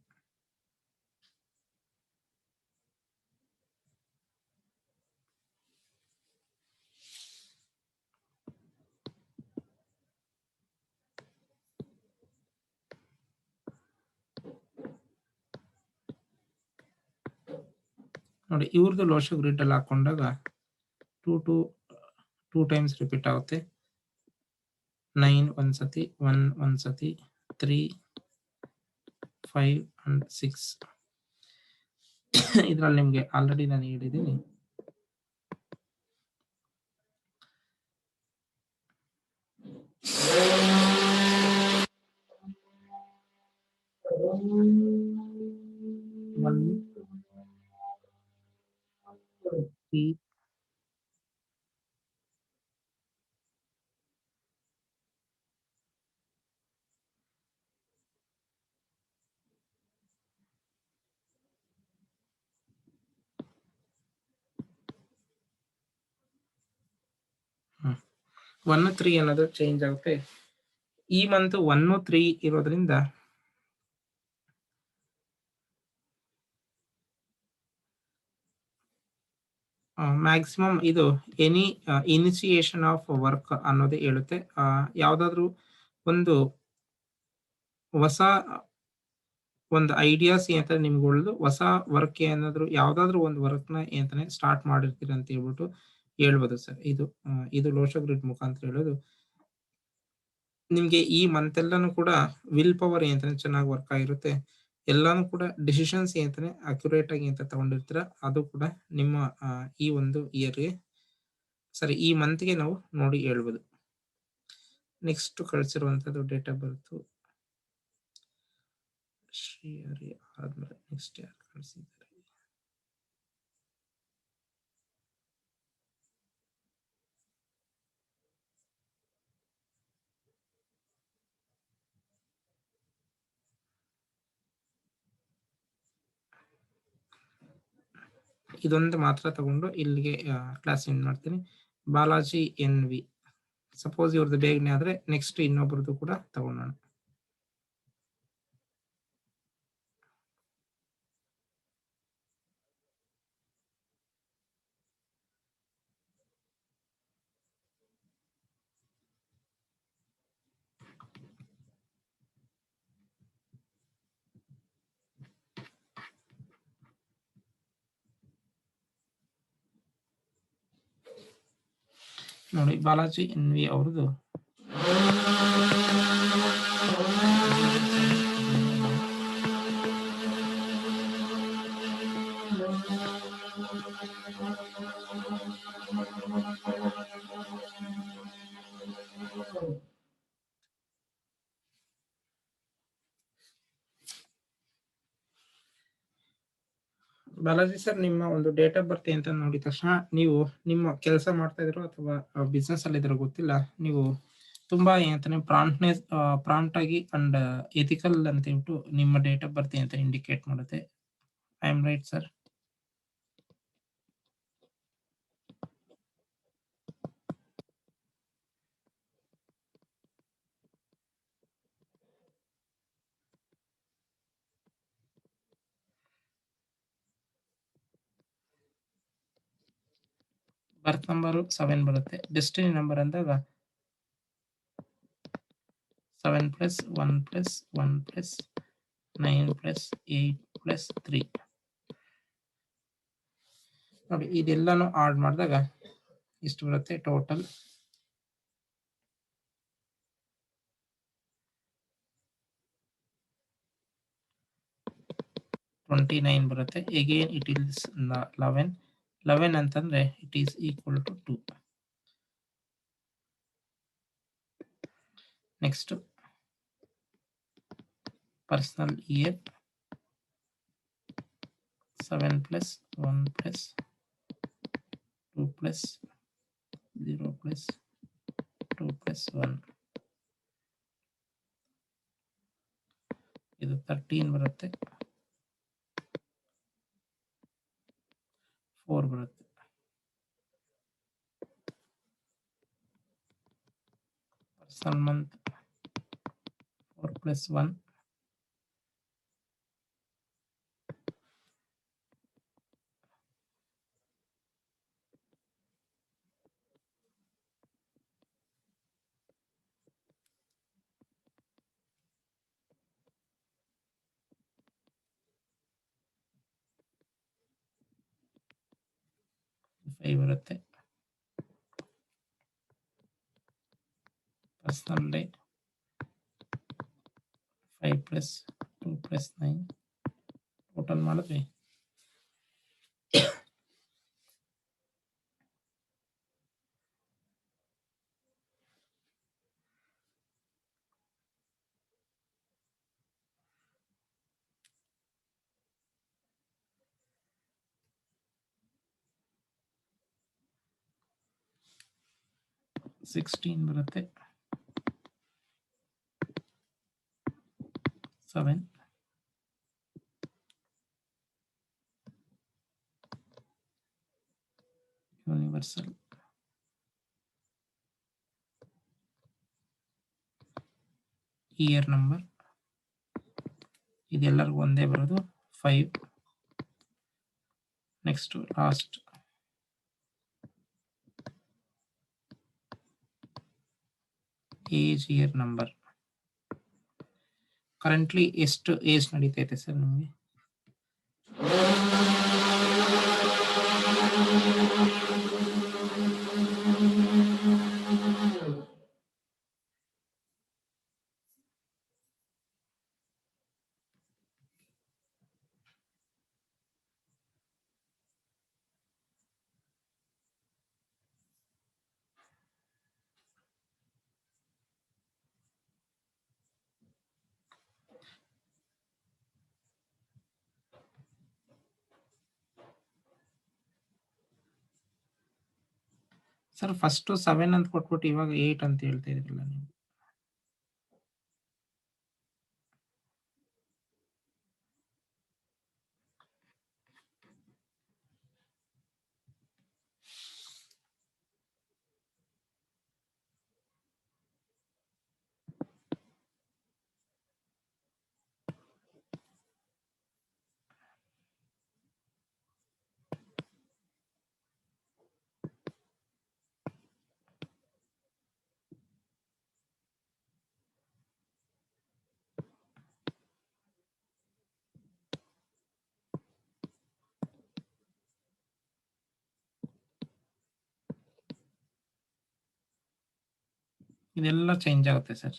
ನೋಡಿ, ಇವ್ರದ್ದು ಲೋಶೋ ಗ್ರಿಡ್ ಅಲ್ಲಿ ಹಾಕೊಂಡಾಗ 2 ಟೈಮ್ಸ್ ರಿಪೀಟ್ ಆಗುತ್ತೆ. 9 ಒಂದ್ಸತಿ, 1 ಒಂದ್ಸತಿ, 3, 5 and 6. ಇದ್ರಲ್ಲಿ ನಿಮ್ಗೆ ಆಲ್ರೆಡಿ ನಾನು ಹೇಳಿದ್ದೀನಿ. ಒನ್ 3 ಅನ್ನೋದು ಚೇಂಜ್ ಆಗುತ್ತೆ. ಈ ಮಂತ್ 1 3 ಇರೋದ್ರಿಂದ ಮ್ಯಾಕ್ಸಿಮಮ್ ಇದು ಎನಿ ಇನಿಷಿಯೇಷನ್ ಆಫ್ ವರ್ಕ್ ಅನ್ನೋದೇ ಹೇಳುತ್ತೆ. ಯಾವ್ದಾದ್ರು ಒಂದು ಹೊಸ ಒಂದು ಐಡಿಯಾಸ್ ಅಂತ ನಿಮ್ಗೆ ಉಳಿದು ಹೊಸ ವರ್ಕ್ ಏನಾದ್ರು ಯಾವ್ದಾದ್ರು ಒಂದು ವರ್ಕ್ ನ ಅಂತಾನೆ ಸ್ಟಾರ್ಟ್ ಮಾಡಿರ್ತೀರ ಅಂತ ಹೇಳ್ಬಿಟ್ಟು ಹೇಳ್ಬೋದು ಸರ್. ಇದು ಲೋಶೋ ಗ್ರಿಡ್ ಮುಖಾಂತರ ಹೇಳೋದು. ನಿಮ್ಗೆ ಈ ಮಂತ್ ಎಲ್ಲಾನು ಕೂಡ ವಿಲ್ ಪವರ್ ಅಂತಾನೆ ಚೆನ್ನಾಗಿ ವರ್ಕ್ ಆಗಿರುತ್ತೆ. ಎಲ್ಲಾನು ಕೂಡ ಡಿಸಿಷನ್ಸ್ ಏನಂತಾನೆ ಅಕ್ಯುರೇಟ್ ಆಗಿ ಅಂತ ತಗೊಂಡಿರ್ತೀರ ಅದು ಕೂಡ ನಿಮ್ಮ ಈ ಒಂದು ಇಯರ್ಗೆ ಸರಿ ಈ ಮಂತ್ಗೆ ನಾವು ನೋಡಿ ಹೇಳ್ಬೋದು. ನೆಕ್ಸ್ಟ್ ಕಳಿಸಿರುವಂತದ್ದು date of birth Shri Hari ಆದ್ಮೇಲೆ ನೆಕ್ಸ್ಟ್ ಯಾರು ಕಳಿಸಿದ್ದಾರೆ? ಇದೊಂದು ಮಾತ್ರ ತಗೊಂಡು ಇಲ್ಲಿಗೆ ಕ್ಲಾಸ್ ಎಂಡ್ ಮಾಡ್ತೀನಿ. ಬಾಲಾಜಿ ಎನ್ ವಿ, ಸಪೋಸ್ ಇವ್ರದ್ದು ಬೇಗನೆ ಆದ್ರೆ ನೆಕ್ಸ್ಟ್ ಇನ್ನೊಬ್ರದ್ದು ಕೂಡ ತಗೊಳ್ಳೋಣ. ನೋಡಿ ಬಾಲಾಜಿ ಎನ್ ವಿ ಅವ್ರದ್ದು ಬಾಲಾಜಿ ಸರ್, ನಿಮ್ಮ ಒಂದು ಡೇಟ್ ಆಫ್ ಬರ್ತ್ ಅಂತ ನೋಡಿದ ತಕ್ಷಣ ನೀವು ನಿಮ್ಮ ಕೆಲಸ ಮಾಡ್ತಾ ಇದ್ರು ಅಥವಾ ಬಿಸ್ನೆಸ್ ಅಲ್ಲಿ ಇದ್ರೋ ಗೊತ್ತಿಲ್ಲ, ನೀವು ತುಂಬಾ ಏನಂತಾನೆ ಪ್ರಾಂಪ್ಟ್ ಆಗಿ ಅಂಡ್ ಎಥಿಕಲ್ ಅಂತ ಹೇಳ್ಬಿಟ್ಟು ನಿಮ್ಮ ಡೇಟ್ ಆಫ್ ಬರ್ತ್ ಅಂತ ಇಂಡಿಕೇಟ್ ಮಾಡುತ್ತೆ. I am right sir? Birth number 7 ಬರುತ್ತೆ. ಡೆಸ್ಟಿನಿ ನಂಬರ್ ಅಂದಾಗ 7+1+1+9+8+3 ನೋಡಿ, ಇದೆಲ್ಲಾನು ಆಡ್ ಮಾಡಿದಾಗ ಇಷ್ಟು ಬರುತ್ತೆ ಟೋಟಲ್. $29 ಬರುತ್ತೆ. ಅಗೇನ್ ಇಟ್ ಈಸ್ 11 ಅಂತಂದ್ರೆ it is equal to 2. Next personal year 7+1+2+0+2+1 ಇದು 13 ಬರುತ್ತೆ. 4 ಬರುತ್ತೆ. ಪರ್ಸನಲ್ ಮಂತ್ 4+1 5 ಬರುತ್ತೆ. ಪರ್ಸನಲ್ ಡೇ 5+2+9 ಟೋಟಲ್ ಮಾಡಿದ್ವಿ 16 ಬರುತ್ತೆ. 7 ಯೂನಿವರ್ಸಲ್ ಇಯರ್ ನಂಬರ್ ಇದೆಲ್ಲರಿಗೂ ಒಂದೇ ಬರೋದು 5. Next last age year number. Currently ಎಷ್ಟು ಏಜ್ ನಡೀತೈತೆ ಸರ್ ನಿಮಗೆ? ಸರ್ ಫಸ್ಟ್ 7 ಅಂತ ಕೊಟ್ಬಿಟ್ಟು ಇವಾಗ 8 ಅಂತ ಹೇಳ್ತಾ ಇದ್ರಲ್ಲ ನೀವು. ಇದೆಲ್ಲ ಚೇಂಜ್ ಆಗುತ್ತೆ ಸರ್.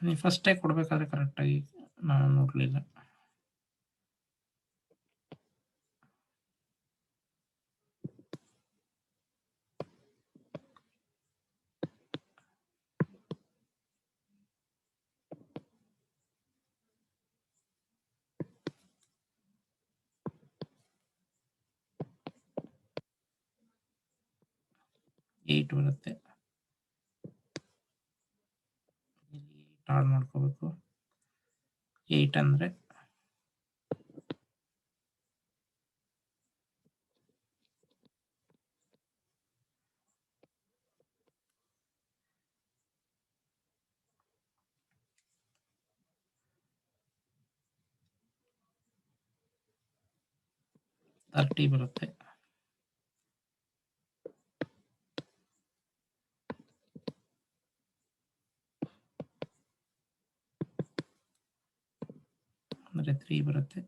ನೀವು ಫಸ್ಟೇ ಕೊಡ್ಬೇಕಾದ್ರೆ ಕರೆಕ್ಟಾಗಿ ನಾನು ನೋಡ್ಲಿಲ್ಲ. ಏಟ್ ಬರುತ್ತೆ. ಆಡ್ ಮಾಡ್ಕೋಬೇಕು. 8 ಅಂದ್ರೆ $30 ಬರುತ್ತೆ. ಅಂದ್ರೆ 3 ಬರುತ್ತೆ.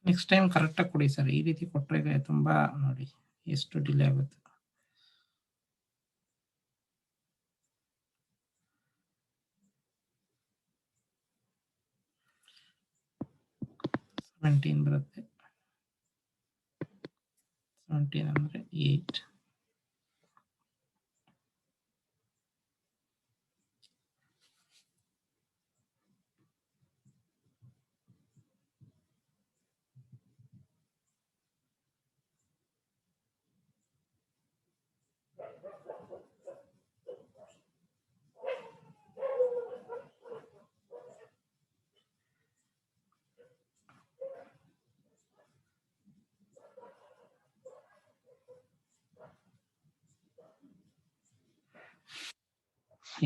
ನೆಕ್ಸ್ಟ್ ಟೈಮ್ ಕರೆಕ್ಟಾಗಿ ಕೊಡಿ ಸರ್. ಈ ರೀತಿ ಕೊಟ್ಟರೆ ತುಂಬಾ ನೋಡಿ ಎಷ್ಟು ಡಿಲೇ ಆಗುತ್ತೆ. ಬರುತ್ತೆ. 17 ಅಂದ್ರೆ 8.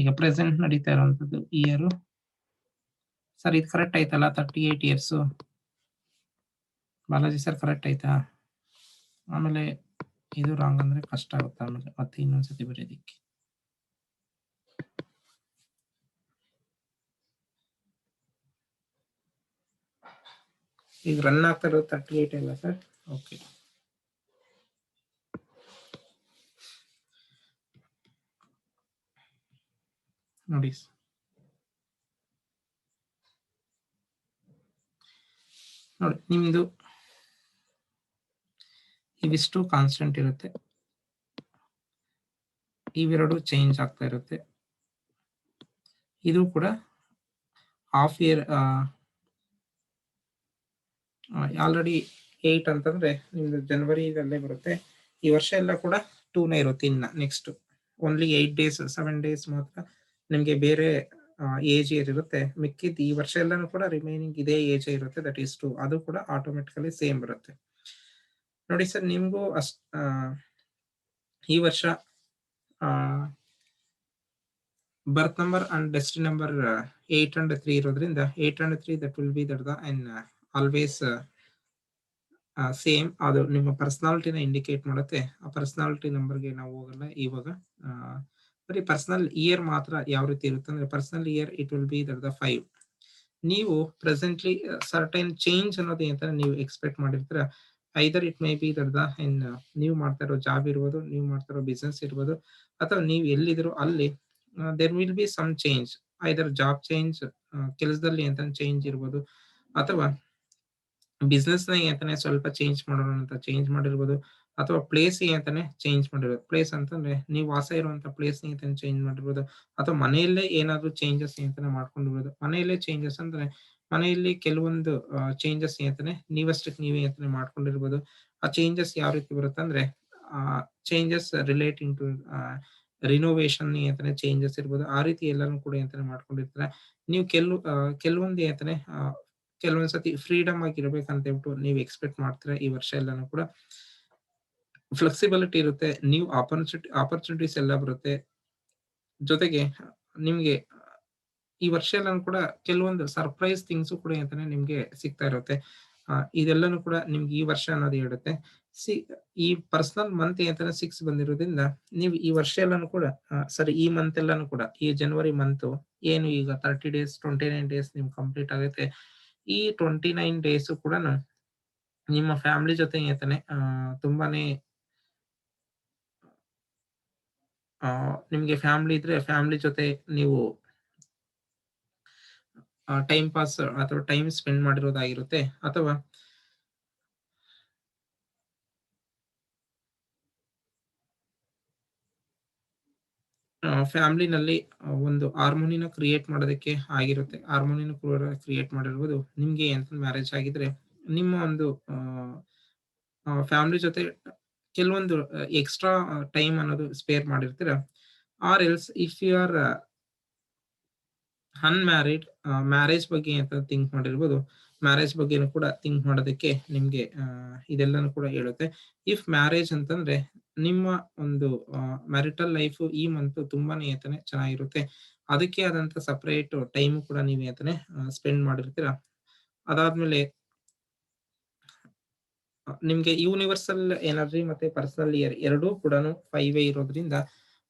ಈಗ ಪ್ರೆಸೆಂಟ್ ನಡೀತಾ ಇರುವಂತದ್ದು ಇಯರ್. ಸರ್ ಇದು ಕರೆಕ್ಟ್ ಆಯ್ತಲ್ಲ 38 ಇಯರ್ಸ್ ಬಾಲಾಜಿ ಸರ್, ಕರೆಕ್ಟ್ ಆಯ್ತಾ? ಆಮೇಲೆ ಇದು ರಾಂಗ್ ಅಂದ್ರೆ ಕಷ್ಟ ಆಗುತ್ತೆ ಆಮೇಲೆ ಮತ್ತೆ ಇನ್ನೊಂದ್ಸತಿ ಬರೆಯೋದಿಕ್ಕೆ. ಈಗ ರನ್ ಆಗ್ತಾ ಇರೋದು 38 ಅಲ್ಲ ಸರ್? ಓಕೆ. ನೋಡಿ ನೋಡಿ ನಿಮ್ದು ಇವಿಷ್ಟು ಕಾನ್ಸ್ಟೆಂಟ್ ಇರುತ್ತೆ, ಇವೆರಡು ಚೇಂಜ್ ಆಗ್ತಾ ಇರುತ್ತೆ. ಇದು ಕೂಡ ಹಾಫ್ ಇಯರ್ ಆಲ್ರೆಡಿ 8 ಅಂತಂದ್ರೆ ನಿಮ್ದು ಜನವರಿದಲ್ಲೇ ಬರುತ್ತೆ. ಈ ವರ್ಷ ಎಲ್ಲ ಕೂಡ 2ನೇ ಇರುತ್ತೆ. ಇನ್ನ ನೆಕ್ಸ್ಟ್ ಓನ್ಲಿ 8 ಡೇಸ್ 7 ಡೇಸ್ ಮಾತ್ರ ನಿಮ್ಗೆ ಬೇರೆ ಏಜ್ ಇಯರ್ ಇರುತ್ತೆ. ಮಿಕ್ಕಿದ್ದು ಈ ವರ್ಷ ಎಲ್ಲಾನು ಕೂಡ ರಿಮೈನಿಂಗ್ ಇದೇ ಏಜ್ ಇರುತ್ತೆ, ದಟ್ ಈಸ್ 2. ಅದು ಕೂಡ ಆಟೋಮೆಟಿಕಲಿ ಸೇಮ್ ಬರುತ್ತೆ. ನೋಡಿ ಸರ್, ನಿಮ್ಗೂ ಈ ವರ್ಷ ಬರ್ತ್ number and destiny number 8 and 3 ಇರೋದ್ರಿಂದ 8 and 3 that will be that and always same. ಅದು ನಿಮ್ಮ ಪರ್ಸನಾಲಿಟಿನ ಇಂಡಿಕೇಟ್ ಮಾಡುತ್ತೆ. ಆ ಪರ್ಸನಾಲಿಟಿ ನಂಬರ್ಗೆ ನಾವು ಹೋಗಲ್ಲ ಇವಾಗ. ಬರೀ ಪರ್ಸನಲ್ ಇಯರ್ ಮಾತ್ರ ಯಾವ ರೀತಿ ಇರುತ್ತೆ ಅಂದ್ರೆ personal year it will be that 5. ನೀವು ಪ್ರೆಸೆಂಟ್ಲಿ ಸರ್ಟೈನ್ ಚೇಂಜ್ ಅನ್ನೋದು ಅಂತ ನೀವು ಎಕ್ಸ್ಪೆಕ್ಟ್ ಮಾಡಿರ್ತೀರ. Either it may be that ನೀವು ಮಾಡ್ತಾ ಇರೋ ಜಾಬ್ ಇರ್ಬೋದು, ನೀವು ಮಾಡ್ತಾ ಇರೋ ಬಿಸ್ನೆಸ್ ಇರ್ಬೋದು, ಅಥವಾ ನೀವು ಎಲ್ಲಿದ್ರು ಅಲ್ಲಿ there will be some change. Either job change, ಕೆಲಸದಲ್ಲಿ ಅಂತ ಚೇಂಜ್ ಇರ್ಬೋದು, ಅಥವಾ ಬಿಸ್ನೆಸ್ ಅಂತಾನೆ ಸ್ವಲ್ಪ ಚೇಂಜ್ ಮಾಡೋಣ ಅಂತ ಚೇಂಜ್ ಮಾಡಿರ್ಬೋದು, ಅಥವಾ ಪ್ಲೇಸ್ ಅಂತಾನೆ ಚೇಂಜ್ ಮಾಡಿರ್ಬೋದು. ಪ್ಲೇಸ್ ಅಂತಂದ್ರೆ ನೀವು ವಾಸ ಇರುವಂತ ಪ್ಲೇಸ್ ಅಂತಾನೆ ಚೇಂಜ್ ಮಾಡಿರ್ಬೋದು, ಅಥವಾ ಮನೆಯಲ್ಲೇ ಏನಾದ್ರು ಚೇಂಜಸ್ ಅಂತಾನೆ ಮಾಡ್ಕೊಂಡಿರ್ಬೋದು. ಮನೆಯಲ್ಲೇ ಚೇಂಜಸ್ ಅಂದ್ರೆ ಮನೆಯಲ್ಲಿ ಕೆಲವೊಂದು ಚೇಂಜಸ್ ಅಂತಾನೆ ನೀವಷ್ಟಕ್ಕೆ ನೀವೇ ಅಂತಾನೆ ಮಾಡ್ಕೊಂಡಿರ್ಬೋದು. ಆ ಚೇಂಜಸ್ ಯಾವ ರೀತಿ ಬರುತ್ತೆ ಅಂದ್ರೆ ಚೇಂಜಸ್ ರಿಲೇಟಿಂಗ್ ಟು ರಿನೋವೇಷನ್ ಅಂತಾನೆ ಚೇಂಜಸ್ ಇರ್ಬೋದು. ಆ ರೀತಿ ಎಲ್ಲಾನು ಕೂಡ ಅಂತಾನೆ ಮಾಡ್ಕೊಂಡಿರ್ತಾರೆ. ನೀವು ಕೆಲವೊಂದು ಅಂತಾನೆ ಕೆಲವೊಂದ್ಸತಿ ಫ್ರೀಡಮ್ ಆಗಿರ್ಬೇಕಂತ ಹೇಳ್ಬಿಟ್ಟು ನೀವು ಎಕ್ಸ್ಪೆಕ್ಟ್ ಮಾಡ್ತೀರಾ. ಈ ವರ್ಷ ಎಲ್ಲಾನು ಕೂಡ ಫ್ಲೆಕ್ಸಿಬಿಲಿಟಿ ಇರುತ್ತೆ, ನೀವು ಆಪರ್ಚುನಿಟೀಸ್ ಎಲ್ಲ ಬರುತ್ತೆ. ಜೊತೆಗೆ ನಿಮ್ಗೆ ಈ ವರ್ಷ ಎಲ್ಲಾನು ಕೂಡ ಕೆಲವೊಂದು ಸರ್ಪ್ರೈಸ್ ಥಿಂಗ್ಸ್ ಕೂಡ ಅಂತಾನೆ ನಿಮ್ಗೆ ಸಿಗ್ತಾ ಇರುತ್ತೆ. ಇದೆಲ್ಲಾನು ಕೂಡ ನಿಮ್ಗೆ ಈ ವರ್ಷ ಅನ್ನೋದು ಹೇಳುತ್ತೆ. ಈ ಪರ್ಸನಲ್ ಮಂತ್ ಅಂತಾನೆ 6 ಬಂದಿರೋದ್ರಿಂದ ನೀವು ಈ ವರ್ಷ ಎಲ್ಲಾನು ಕೂಡ ಸರಿ, ಈ ಮಂತ್ ಎಲ್ಲಾನು ಕೂಡ ಈ ಜನವರಿ ಮಂತ್ ಏನು ಈಗ 30 ಡೇಸ್ 29 ಡೇಸ್ ನಿಮ್ ಕಂಪ್ಲೀಟ್ ಆಗುತ್ತೆ. ಈ 29 ಡೇಸ್ ಕೂಡ ನಿಮ್ಮ ಫ್ಯಾಮಿಲಿ ಜೊತೆ ಅಂತಾನೆ ತುಂಬಾನೇ ನಿಮ್ಗೆ ಫ್ಯಾಮಿಲಿ ಇದ್ರೆ ಫ್ಯಾಮಿಲಿ ಜೊತೆ ನೀವು ಟೈಮ್ ಪಾಸ್ ಅಥವಾ ಟೈಮ್ ಸ್ಪೆಂಡ್ ಮಾಡಿರೋದಾಗಿರುತ್ತೆ. ಅಥವಾ ಫ್ಯಾಮಿಲಿನಲ್ಲಿ ಒಂದು ಹಾರ್ಮೋನಿನ ಕ್ರಿಯೇಟ್ ಮಾಡೋದಕ್ಕೆ ಆಗಿರುತ್ತೆ. ಹಾರ್ಮೋನಿನ ಕ್ರಿಯೇಟ್ ಮಾಡಿರ್ಬೋದು. ನಿಮ್ಗೆ ಅಂತ ಮ್ಯಾರೇಜ್ ಆಗಿದ್ರೆ ನಿಮ್ಮ ಒಂದು ಫ್ಯಾಮಿಲಿ ಜೊತೆ ಕೆಲವೊಂದು ಎಕ್ಸ್ಟ್ರಾ ಟೈಮ್ ಅನ್ನೋದು ಸ್ಪೇರ್ ಮಾಡಿರ್ತೀರ. Or else if you are unmarried, marriage ಬಗ್ಗೆ ಅಂತ ಥಿಂಕ್ ಮಾಡಿರ್ಬೋದು. ಮ್ಯಾರೇಜ್ ಬಗ್ಗೆನೂ ಕೂಡ ಥಿಂಕ್ ಮಾಡೋದಕ್ಕೆ ನಿಮ್ಗೆ ಇದೆಲ್ಲಾನು ಕೂಡ ಹೇಳುತ್ತೆ. ಇಫ್ ಮ್ಯಾರೇಜ್ ಅಂತಂದ್ರೆ ನಿಮ್ಮ ಒಂದು ಮ್ಯಾರಿಟಲ್ ಲೈಫ್ ಈ ಮಂತ್ ತುಂಬಾನೇ ಅಂತಾನೆ ಚೆನ್ನಾಗಿರುತ್ತೆ. ಅದಕ್ಕೆ ಆದಂತ ಸಪರೇಟ್ ಟೈಮ್ ಕೂಡ ನೀವು ಅಂತಾನೆ ಸ್ಪೆಂಡ್ ಮಾಡಿರ್ತೀರ. ಅದಾದ್ಮೇಲೆ ನಿಮ್ಗೆ ಯೂನಿವರ್ಸಲ್ ಎನರ್ಜಿ ಮತ್ತೆ ಪರ್ಸನಲ್ ಇಯರ್ ಎರಡೂ ಕೂಡ 5 ಇರೋದ್ರಿಂದ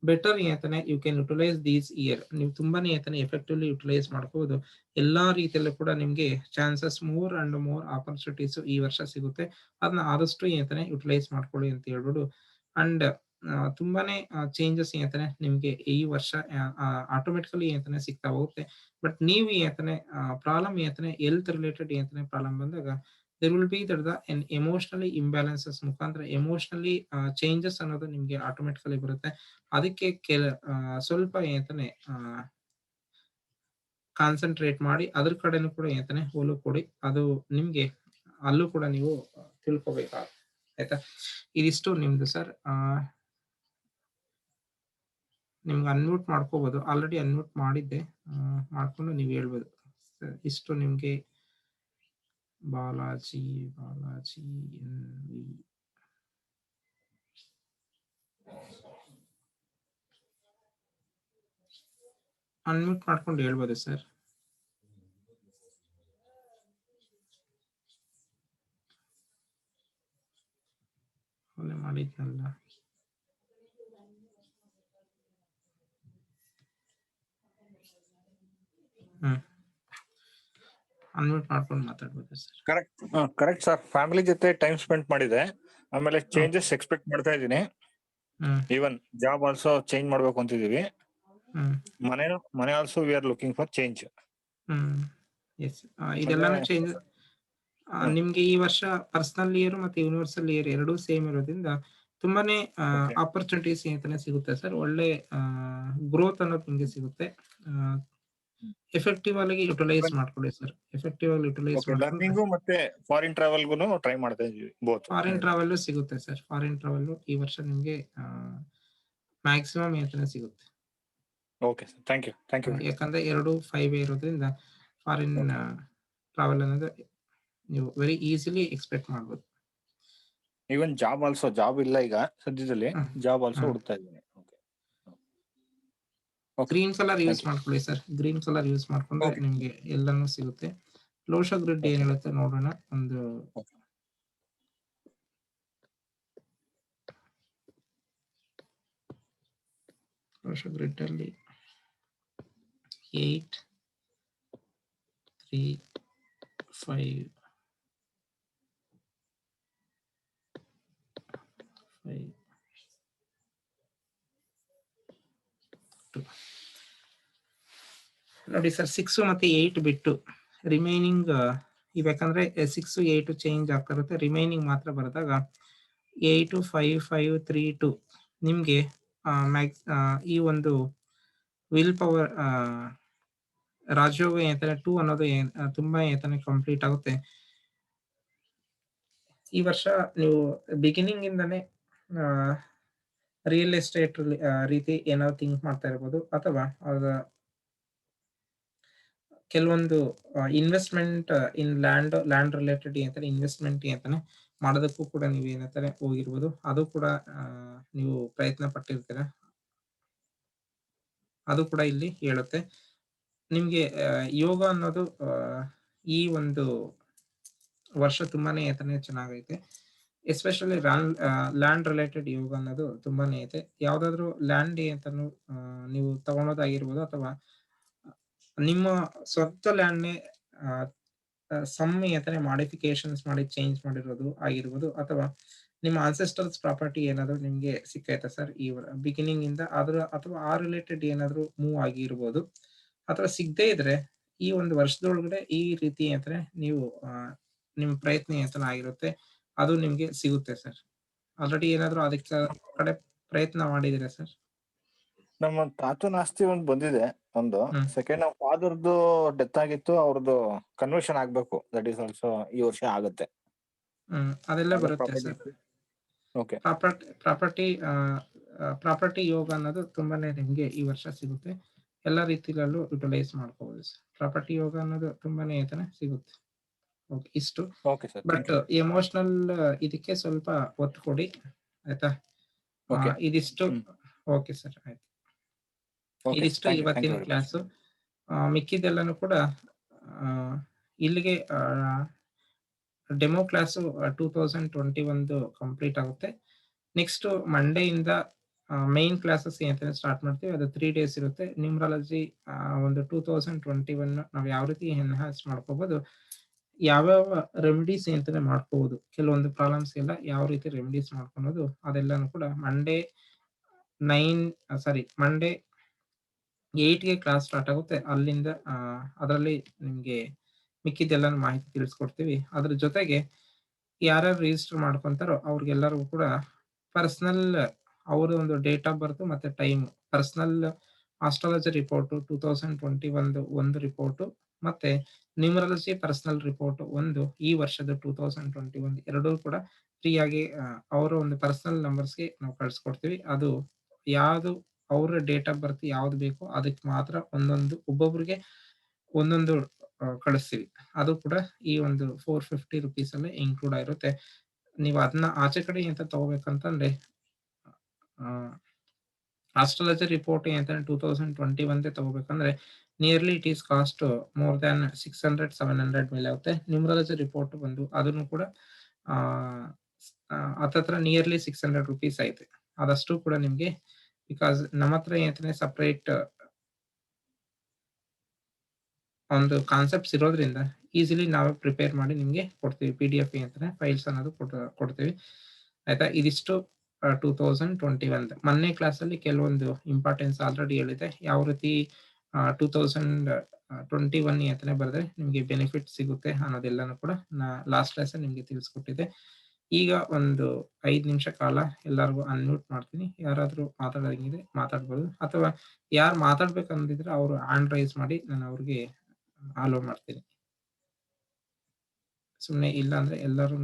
ಬೆಟರ್ ಅಂತಾನೆ you can utilise these year. ನೀವು ತುಂಬಾನೇ ಅಂತಾನೆ ಎಫೆಕ್ಟಿವ್ಲಿ ಯುಟಿಲೈಸ್ ಮಾಡ್ಕೋಬಹುದು. ಎಲ್ಲಾ ರೀತಿಯಲ್ಲೂ ಕೂಡ ನಿಮ್ಗೆ chances more and more opportunities ಈ ವರ್ಷ ಸಿಗುತ್ತೆ. ಅದನ್ನ ಆದಷ್ಟು ಅಂತಾನೆ ಯುಟಿಲೈಸ್ ಮಾಡ್ಕೊಳ್ಳಿ ಅಂತ ಹೇಳ್ಬಿಡು. ಅಂಡ್ ತುಂಬಾನೇ ಚೇಂಜಸ್ ಅಂತಾನೆ ನಿಮ್ಗೆ ಈ ವರ್ಷ ಆಟೋಮೆಟಿಕಲಿ ಅಂತಾನೆ ಸಿಗ್ತಾ ಹೋಗುತ್ತೆ. ಬಟ್ ನೀವು ಅಂತಾನೆ ಪ್ರಾಬ್ಲಮ್ ಅಂತಾನೆ ಹೆಲ್ತ್ ರಿಲೇಟೆಡ್ ಅಂತಾನೆ ಪ್ರಾಬ್ಲಮ್ ಬಂದಾಗ there will be that the an emotionally imbalances ಮುಖಾಂತರ ಎಮೋಷನಲಿ ಚೇಂಜಸ್ ಅನ್ನೋದು ನಿಮ್ಗೆ ಆಟೋಮೆಟಿಕಲಿ ಬರುತ್ತೆ. ಅದಕ್ಕೆ ಸ್ವಲ್ಪ ಅಂತಾನೆ ಕಾನ್ಸಂಟ್ರೇಟ್ ಮಾಡಿ ಅದ್ರ ಕಡೆನೂ ಕೂಡ ಅಂತಾನೆ ಹೋಲು ಕೊಡಿ. ಅದು ನಿಮ್ಗೆ ಅಲ್ಲೂ ಕೂಡ ನೀವು ತಿಳ್ಕೊಬೇಕಾಗುತ್ತೆ. ಆಯ್ತಾ? ಇದಿಷ್ಟು ನಿಮ್ದು ಸರ್. ನಿಮ್ಗೆ ಅನ್ಮ್ಯೂಟ್ ಮಾಡ್ಕೋಬಹುದು. ಆಲ್ರೆಡಿ ಅನ್ಮ್ಯೂಟ್ ಮಾಡಿದ್ದೆ, ಮಾಡ್ಕೊಂಡು ನೀವು ಹೇಳ್ಬೋದು. ಇಷ್ಟು ನಿಮ್ಗೆ ಬಾಲಾಜಿ NV ಅನ್ಮ್ಯೂಟ್ ಮಾಡ್ಕೊಂಡು ಹೇಳ್ಬೋದು ಸರ್. ಮಾಡಿದ್ನಲ್ಲ. ಅನ್ಮ್ಯೂಟ್ ಮಾಡ್ಕೊಂಡು ಮಾತಾಡ್ಬೋದು ಸರ್. Correct sir. ಫ್ಯಾಮಿಲಿ ಜೊತೆ ಟೈಮ್ ಸ್ಪೆಂಡ್ ಮಾಡಿದೆ. ಆಮೇಲೆ ಚೇಂಜಸ್ ಎಕ್ಸ್ಪೆಕ್ಟ್ ಮಾಡ್ತಾ ಇದೀನಿ. ಈವನ್ ಜಾಬ್ ಆಲ್ಸೋ ಚೇಂಜ್ ಮಾಡ್ಬೇಕು ಅಂತಿದೀವಿ. ಮನೆ also we are looking for change. ಇದೆಲ್ಲಾನು ಚೇಂಜ್ ನಿಮ್ಗೆ ಈ ವರ್ಷ ಪರ್ಸನಲ್ ಇಯರ್ ಮತ್ತೆ ಯೂನಿವರ್ಸಲ್ ಇಯರ್ ಎರಡೂ ಸೇಮ್ ಇರೋದ್ರಿಂದ ತುಂಬಾನೇ ಆಪರ್ಚುನಿಟೀಸ್ ಅಂತಾನೆ ಸಿಗುತ್ತೆ ಸರ್. ಒಳ್ಳೆ ಗ್ರೋತ್ ಅನ್ನೋದು ನಿಮ್ಗೆ ಸಿಗುತ್ತೆ. ಎಫೆಕ್ಟಿವ್ ಆಗಿ ಯುಟಿಲೈಸ್ ಮಾಡ್ಕೊಳ್ಳಿ ಸರ್. ಎಫೆಕ್ಟಿವ್ ಆಗಿ ಯುಟಿಲೈಸ್ ಲರ್ನಿಂಗ್ ಮತ್ತೆ ಫಾರಿನ್ ಟ್ರಾವೆಲ್ಗೂ ಟ್ರೈ ಮಾಡ್ತಾ ಇದೀವಿ. ಫಾರಿನ್ ಟ್ರಾವೆಲ್ ಸಿಗುತ್ತೆ ಸರ್. ಫಾರಿನ್ ಟ್ರಾವೆಲ್ ಈ ವರ್ಷ ನಿಮ್ಗೆ ಮ್ಯಾಕ್ಸಿಮಮ್ ಅಂತಾನೆ ಸಿಗುತ್ತೆ. Okay sir, thank you. ಯಾಕಂದ್ರೆ 2 5 ಇರೋದ್ರಿಂದ ಫಾರಿನ್ ಟ್ರಾವೆಲ್ ಅನ್ನೋದು ನೀವು ವೆರಿ ಈಸಿಲಿ ಎಕ್ಸ್ಪೆಕ್ಟ್ ಮಾಡ್ಬೋದು. ಈವನ್ ಜಾಬ್ ಇಲ್ಲ ಈಗ ಸದ್ಯದಲ್ಲಿ. ಜಾಬ್ ಆಲ್ಸೋ ಹುಡುಕ್ತಾ ಇದ್ದೀನಿ. Okay. Green colour use Thank you. ಮಾಡ್ಕೊಳ್ಳಿ ಸರ್. ಗ್ರೀನ್ ಕಲರ್ ಯೂಸ್ ಮಾಡ್ಕೊಂಡ್ರೆ Okay. ನಿಮ್ಗೆ ಎಲ್ಲಾನು ಸಿಗುತ್ತೆ. Closure grid Okay. ಏನ್ ಹೇಳುತ್ತೆ ನೋಡೋಣ. ಒಂದು Okay. ಕ್ಲೋಶರ್ ಗ್ರಿಡ್ ಅಲ್ಲಿ 8 3 5 5 2 ನೋಡಿ ಸರ್, 6 ಮತ್ತೆ 8 ಬಿಟ್ಟು ರಿಮೈನಿಂಗ್ ಇವಾಕಂದ್ರೆ 6 8 ಚೇಂಜ್ ಆಗ್ತಾ ಇರುತ್ತೆ. ರಿಮೈನಿಂಗ್ ಮಾತ್ರ ಬರೆದಾಗ 8 5 5 3 2 ನಿಮ್ಗೆ ಈ ಒಂದು ವಿಲ್ ಪವರ್ ರಾಜಯೋಗ ಏನ್ತಾನೆ 2 ಅನ್ನೋದು ತುಂಬಾ ಏನ್ತಾನೆ ಕಂಪ್ಲೀಟ್ ಆಗುತ್ತೆ. ಈ ವರ್ಷ ನೀವು ಬಿಗಿನಿಂಗ್ ಇಂದಾನೆ ರಿಯಲ್ ಎಸ್ಟೇಟ್ ರೀತಿ ಏನಾದ್ರು ಥಿಂಕ್ ಮಾಡ್ತಾ ಇರ್ಬೋದು, ಅಥವಾ ಕೆಲವೊಂದು ಇನ್ವೆಸ್ಟ್ಮೆಂಟ್ ಇನ್ ಲ್ಯಾಂಡ್ ರಿಲೇಟೆಡ್ ಏನಂತಾರೆ ಇನ್ವೆಸ್ಟ್ಮೆಂಟ್ ಏನಂತಾನೆ ಮಾಡೋದಕ್ಕೂ ಕೂಡ ನೀವು ಏನಂತಾರೆ ಹೋಗಿರ್ಬೋದು. ಅದು ಕೂಡ ನೀವು ಪ್ರಯತ್ನ ಪಟ್ಟಿರ್ತೀರ. ಅದು ಕೂಡ ಇಲ್ಲಿ ಹೇಳುತ್ತೆ. ನಿಮ್ಗೆ ಯೋಗ ಅನ್ನೋದು ಈ ಒಂದು ವರ್ಷ ತುಂಬಾನೇ ಏತನೆ ಚೆನ್ನಾಗೈತೆ. ಎಸ್ಪೆಷಲಿ ಲ್ಯಾಂಡ್ ರಿಲೇಟೆಡ್ ಯೋಗ ಅನ್ನೋದು ತುಂಬಾನೇ ಐತೆ. ಯಾವ್ದಾದ್ರು ಲ್ಯಾಂಡ್ ಅಂತಾನು ನೀವು ತಗೊಳೋದಾಗಿರ್ಬೋದು, ಅಥವಾ ನಿಮ್ಮ ಸ್ವಂತ ಲ್ಯಾಂಡ್ನೇ ಏತನೆ ಮಾಡಿಫಿಕೇಶನ್ಸ್ ಮಾಡಿ ಚೇಂಜ್ ಮಾಡಿರೋದು ಆಗಿರ್ಬೋದು, ಅಥವಾ ನಿಮ್ಮ ಆನ್ಸೆಸ್ಟರ್ಸ್ ಪ್ರಾಪರ್ಟಿ ಏನಾದ್ರು ನಿಮ್ಗೆ ಸಿಕ್ಕೈತೆ ಸರ್ ಈ ಬಿಗಿನಿಂಗ್ ಇಂದ ಆದ್ರೂ, ಅಥವಾ ಆ ರಿಲೇಟೆಡ್ ಏನಾದ್ರು ಮೂವ್ ಆಗಿರ್ಬೋದು, ಅಥವಾ ಸಿಗದೇ ಇದ್ರೆ ಈ ಒಂದು ವರ್ಷದೊಳಗಡೆ ಈ ರೀತಿ ಅಂದ್ರೆ ನೀವು ನಿಮ್ ಪ್ರಯತ್ನ ಏತನ ಆಗಿರುತ್ತೆ ಅದು ನಿಮ್ಗೆ ಸಿಗುತ್ತೆ ಸರ್. ಆಲ್ರೆಡಿ ಏನಾದ್ರು ಅದಕ್ಕೆ ಕಡೆ ಪ್ರಯತ್ನ ಮಾಡಿದಿರಾ ಸರ್? ನಮ್ಮ ತಾತನ ಆಸ್ತಿ ಒಂದ್ ಬಂದಿದೆ. ಒಂದು ಸೆಕೆಂಡ್ ನಮ್ಮ ಫಾದರ್ದು ಡೆತ್ ಆಗಿತ್ತು, ಅವ್ರದ್ದು ಕನ್ವರ್ಷನ್ ಆಗ್ಬೇಕು. ದಟ್ ಈಸ್ ಆಲ್ಸೋ ಈ ವರ್ಷ ಆಗುತ್ತೆ. ಅದೆಲ್ಲ ಬರುತ್ತೆ ಸರ್. ಓಕೆ. ಪ್ರಾಪರ್ಟಿ ಯೋಗ ಅನ್ನೋದು ತುಂಬಾನೇ ನಿಮ್ಗೆ ಈ ವರ್ಷ ಸಿಗುತ್ತೆ. ಎಲ್ಲ ರೀತಿಗಳಲ್ಲೂ ಯುಟಿಲೈಸ್ ಮಾಡ್ಕೋಬಹುದು ಸರ್. ಪ್ರಾಪರ್ಟಿ ಯೋಗ ಅನ್ನೋದು ತುಂಬಾನೇ ಏತನೆ ಸಿಗುತ್ತೆ. ಓಕೆ, ಇಷ್ಟು. Okay sir. ಬಟ್ ಎಮೋಷನಲ್ ಇದಕ್ಕೆ ಸ್ವಲ್ಪ ಒತ್ತು ಕೊಡಿ, ಆಯ್ತಾ? ಇದಿಷ್ಟು. ಓಕೆ ಸರ್, ಆಯ್ತು. ಇದಿಷ್ಟು ಇವತ್ತಿನ ಕ್ಲಾಸು. ಮಿಕ್ಕಿದೆಲ್ಲನೂ ಕೂಡ ಇಲ್ಲಿಗೆ ಡೆಮೋ ಕ್ಲಾಸು 2021 ಕಂಪ್ಲೀಟ್ ಆಗುತ್ತೆ. ನೆಕ್ಸ್ಟ್ ಮಂಡೇ ಇಂದ ಮೈನ್ ಕ್ಲಾಸಸ್ ಏನಂತ ಸ್ಟಾರ್ಟ್ ಮಾಡ್ತೀವಿ. ಅದು 3 days ಇರುತ್ತೆ. ನ್ಯೂಮರಾಲಜಿ ಒಂದು 2021 ನಾವು ಯಾವ ರೀತಿ ಎನ್ಹಾನ್ಸ್ ಮಾಡ್ಕೋಬಹುದು, ಯಾವ್ಯಾವ ರೆಮಿಡೀಸ್ ಅಂತಾನೆ ಮಾಡ್ಕೋಬಹುದು, ಕೆಲವೊಂದು ಪ್ರಾಬ್ಲಮ್ಸ್ ಎಲ್ಲ ಯಾವ ರೀತಿ ರೆಮಿಡೀಸ್ ಮಾಡ್ಕೊಳೋದು, ಅದೆಲ್ಲಾನು ಕೂಡ ಮಂಡೇ 8ಗೆ ಕ್ಲಾಸ್ ಸ್ಟಾರ್ಟ್ ಆಗುತ್ತೆ. ಅಲ್ಲಿಂದ ಅದರಲ್ಲಿ ನಿಮ್ಗೆ ಮಿಕ್ಕಿದ್ದೆಲ್ಲ ಮಾಹಿತಿ ತಿಳಿಸ್ಕೊಡ್ತೀವಿ. ಅದ್ರ ಜೊತೆಗೆ ಯಾರ್ಯಾರು ರಿಜಿಸ್ಟರ್ ಮಾಡ್ಕೊಂತಾರೋ ಅವ್ರಿಗೆಲ್ಲರಿಗೂ ಕೂಡ ಪರ್ಸನಲ್ ಅವರ ಒಂದು ಡೇಟ್ ಆಫ್ ಬರ್ತ್ ಮತ್ತೆ ಟೈಮ್, ಪರ್ಸನಲ್ ಆಸ್ಟ್ರಾಲಜಿ ರಿಪೋರ್ಟ್ 2021 ಒಂದು ರಿಪೋರ್ಟ್, ಮತ್ತೆ ನ್ಯೂಮರಾಲಜಿ ಪರ್ಸನಲ್ ರಿಪೋರ್ಟ್ ಒಂದು ಈ ವರ್ಷದ 2021 ಎರಡೂ ಕೂಡ ಫ್ರೀ ಆಗಿ ಅವರ ಒಂದು ಪರ್ಸನಲ್ ನಂಬರ್ಸ್ಗೆ ನಾವು ಕಳ್ಸಿಕೊಡ್ತೀವಿ. ಅದು ಯಾವುದು ಅವರ ಡೇಟ್ ಆಫ್ ಬರ್ತ್ ಯಾವ್ದು ಬೇಕೋ ಅದಕ್ಕೆ ಮಾತ್ರ ಒಬ್ಬೊಬ್ರಿಗೆ ಒಂದೊಂದು ಕಳಿಸ್ತೀವಿ. ಅದು ಕೂಡ ಈ ಒಂದು 450 rupees ಅಲ್ಲೇ ಇನ್ಕ್ಲೂಡ್ ಆಗಿರುತ್ತೆ. ನೀವು ಅದನ್ನ ಆಚೆ ಕಡೆ ಅಂತ ತಗೋಬೇಕಂತಂದ್ರೆ ಆಸ್ಟ್ರಾಲಜಿ ರಿಪೋರ್ಟ್ ಅಂತ 2021 ತಗೋಬೇಕಂದ್ರೆ nearly it is cost more than 600-700 ಮೇಲೆ ಆಗುತ್ತೆ. ನ್ಯೂಮರಾಲಜಿ ರಿಪೋರ್ಟ್ ಬಂದು ಅದನ್ನು ಕೂಡ ಹತ್ತತ್ರ ನಿಯರ್ಲಿ 600 rupees ಐತೆ. ಅದಷ್ಟು ಕೂಡ ನಿಮ್ಗೆ, ಬಿಕಾಸ್ ನಮ್ಮ ಹತ್ರ ಏನಂತಾನೆ ಸಪರೇಟ್ ಒಂದು ಕಾನ್ಸೆಪ್ಟ್ಸ್ ಇರೋದ್ರಿಂದ ಈಸಿಲಿ ನಾವೇ ಪ್ರಿಪೇರ್ ಮಾಡಿ ನಿಮ್ಗೆ ಕೊಡ್ತೀವಿ. PDF ಅಂತಾನೆ ಫೈಲ್ಸ್ ಅನ್ನೋದು ಕೊಡ್ತೀವಿ, ಆಯ್ತಾ? ಇದಿಷ್ಟು 2021 ಮೊನ್ನೆ ಕ್ಲಾಸ್ ಅಲ್ಲಿ ಕೆಲವೊಂದು ಇಂಪಾರ್ಟೆನ್ಸ್ ಆಲ್ರೆಡಿ ಹೇಳಿದೆ. ಯಾವ ರೀತಿ 2021 ಅಂತಾನೆ ಬರೆದ್ರೆ ನಿಮ್ಗೆ ಬೆನಿಫಿಟ್ ಸಿಗುತ್ತೆ ಅನ್ನೋದೆಲ್ಲಾನು ಕೂಡ ಲಾಸ್ಟ್ ಕ್ಲಾಸ್ ನಿಮ್ಗೆ ತಿಳಿಸ್ಕೊಟ್ಟಿದ್ದೆ. ಈಗ ಒಂದು 5 ನಿಮಿಷ ಕಾಲ ಎಲ್ಲರಿಗೂ ಅನ್ಮ್ಯೂಟ್ ಮಾಡ್ತೀನಿ. ಯಾರಾದ್ರೂ ಮಾತಾಡೋಂಗಿದ್ರೆ ಮಾತಾಡ್ಬೋದು, ಅಥವಾ ಯಾರು ಮಾತಾಡ್ಬೇಕಂದಿದ್ರೆ ಅವರು ಹ್ಯಾಂಡ್ ರೈಸ್ ಮಾಡಿ ನಾನು ಅವ್ರಿಗೆ ಅಲೋ ಮಾಡ್ತೀನಿ. ಸುಮ್ನೆ ಇಲ್ಲ ಅಂದ್ರೆ ಎಲ್ಲರೂ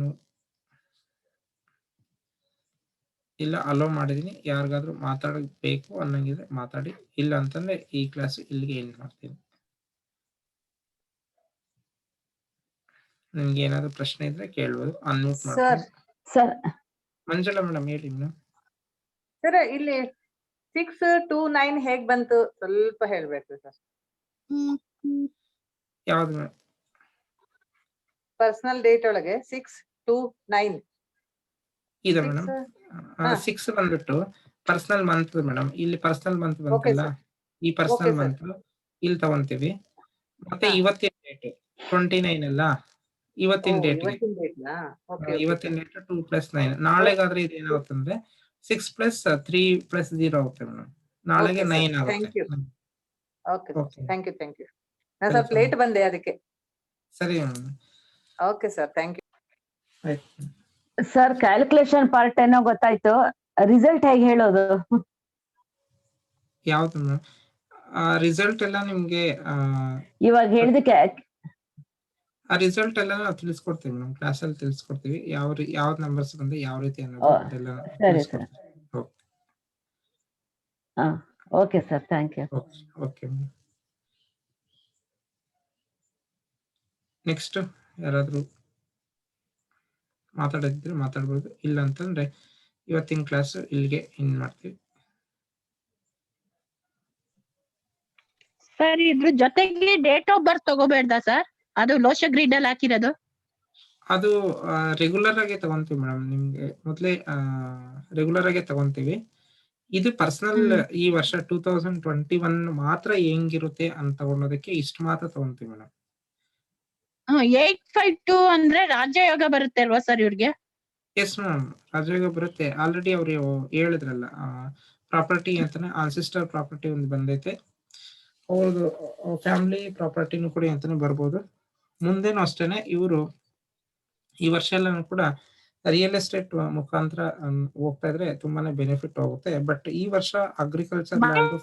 ಇಲ್ಲ ಅಲೋ ಮಾಡಿದೀನಿ. ಯಾರಿಗಾದ್ರೂ ಮಾತಾಡಬೇಕು ಅನ್ನಂಗಿದ್ರೆ ಮಾತಾಡಿ, ಇಲ್ಲ ಅಂತಂದ್ರೆ ಈ ಕ್ಲಾಸ್ ಇಲ್ಲಿಗೆ ಎಂಡ್ ಮಾಡ್ತೀನಿ. ನಿಮ್ಗೆ ಏನಾದ್ರು ಪ್ರಶ್ನೆ ಇದ್ರೆ ಕೇಳ್ಬೋದು. ಅನ್ಮ್ಯೂಟ್ ಮಾಡ್ತೀನಿ. ಸರ್ ಮಂಜುಳಾ ಮೇಡಮ್ ಹೇಳಿ. ಸರ್ ಇಲ್ಲಿ 629 ಹೇಗ್ ಬಂತು ಸ್ವಲ್ಪ ಹೇಳ್ಬೇಕು ಸರ್. ಯಾವ್ದು ಮೇಡಮ್? ಪರ್ಸನಲ್ ಡೇಟ್ ಒಳಗೆ 629 ಇದೆ ಮೇಡಮ್. 6 ಬಂದ್ಬಿಟ್ಟು ಪರ್ಸನಲ್ ಮಂತ್ ಮೇಡಮ್. ಇಲ್ಲಿ ಪರ್ಸನಲ್ ಮಂತ್ ಬಂತಲ್ಲ, ಈ ಪರ್ಸನಲ್ ಮಂತ್ ಇಲ್ಲಿ ತಗೊಂತೀವಿ. ಮತ್ತೆ ಇವತ್ತಿನ ಡೇಟ್ 29 ಅಲ್ಲ, ಇವತ್ತಿನ ಡೇಟ್ ಇವತ್ತಿನ ಡೇಟ್ 2 + 9. ನಾಳೆಗಾದ್ರೆ ಇದು ಏನಾಗುತ್ತಂದ್ರೆ 6 + 3 + 0 ಆಗುತ್ತೆ ಮೇಡಮ್. ನಾಳೆಗೆ 9 ಆಗುತ್ತೆ. Okay sir, thank you. ನಾನು ಸ್ವಲ್ಪ ಲೇಟ್ ಬಂದೆ ಅದಕ್ಕೆ. ಸರಿ madam. Okay sir, thank you. ಆಯ್ತು ಸರ್, ಕ್ಯಾಲ್ಕುಲೇಷನ್ ಪಾರ್ಟ್ ಏನೋ ಗೊತ್ತಾಯ್ತು, ರಿಸಲ್ಟ್ ಹೇಗೆ ಹೇಳೋದು? ಯಾವ್ದು ಮೇಡಮ್? ರಿಸಲ್ಟ್ ಎಲ್ಲ ನಿಮ್ಗೆ ಇವಾಗ ಹೇಳಿದಕ್ಕೆ ಆ ರಿಸಲ್ಟ್ ಎಲ್ಲ ನಾವು ತಿಳಿಸ್ಕೊಡ್ತೀವಿ ಮೇಡಮ್, ಕ್ಲಾಸಲ್ಲಿ ತಿಳಿಸ್ಕೊಡ್ತೀವಿ. ಯಾವ್ದು ನಂಬರ್ಸ್ ಬಂದ್ರೆ ಯಾವ ರೀತಿ ಅನ್ನೋದು ಅದೆಲ್ಲ ತಿಳಿಸ್ಕೊಡ್ತೀವಿ. Okay sir, thank you. Okay. Next ಯಾರಾದ್ರೂ ಮಾತಾಡಿದ್ರೆ ಮಾತಾಡ್ಬೋದು, ಇಲ್ಲ ಅಂತಂದ್ರೆ ಇವತ್ತಿನ ಕ್ಲಾಸ್ ಇಲ್ಲಿಗೆ ಎಂಡ್ ಮಾಡ್ತೀವಿ. ಸರ್, ಇದ್ರ ಜೊತೆಗೆ ಡೇಟ್ ಆಫ್ ಬರ್ತ್ ತಗೋಬೇಡ್ದಾ ಸರ್? ಅದು ಲೋಶ ಗ್ರಿಡ್ ಅಲ್ಲಿ ಹಾಕಿರೋದು. ಅದು ರೆಗ್ಯುಲರ್ ಆಗಿ ತಗೊಂತೀವಿ ಮೇಡಮ್. ನಿಮ್ಗೆ ಮೊದಲೇ ರೆಗ್ಯುಲರ್ ಆಗಿ ತಗೊಂತೀವಿ. ಇದು ಪರ್ಸನಲ್ ಈ ವರ್ಷ 2021 ಮಾತ್ರ ಹೆಂಗಿರುತ್ತೆ ಅಂತ ತಗೊಳೋದಕ್ಕೆ ಇಷ್ಟು ಮಾತ್ರ ತಗೊಂತೀವಿ ಮೇಡಮ್. 852 ಅಂದ್ರೆ ರಾಜ್ಯಯೋಗ ಬರುತ್ತೆ ಅಲ್ವಾ ಸರ್ ಇವ್ರಿಗೆ? ಎಸ್ ಮೇಡಮ್, ರಾಜಯೋಗ ಬರುತ್ತೆ. ಆಲ್ರೆಡಿ ಅವ್ರು ಹೇಳಿದ್ರಲ್ಲ, ಪ್ರಾಪರ್ಟಿ ಅಂತಾನೆ ಆನ್ಸಿಸ್ಟರ್ ಪ್ರಾಪರ್ಟಿ ಒಂದು ಬಂದೈತೆ. ಅವ್ರದ್ದು ಫ್ಯಾಮಿಲಿ ಪ್ರಾಪರ್ಟಿನೂ ಕೂಡ ಅಂತಾನೆ ಬರ್ಬೋದು. ಮುಂದೇನು ಅಷ್ಟೇನೆ, ಇವರು ಈ ವರ್ಷ ಎಲ್ಲಾನು ಕೂಡ ರಿಯಲ್ ಎಸ್ಟೇಟ್ ಮುಖಾಂತರ ಹೋಗ್ತಾ ಇದ್ರೆ ತುಂಬಾನೇ ಬೆನಿಫಿಟ್ ಹೋಗುತ್ತೆ. ಬಟ್ ಈ ವರ್ಷ agriculture land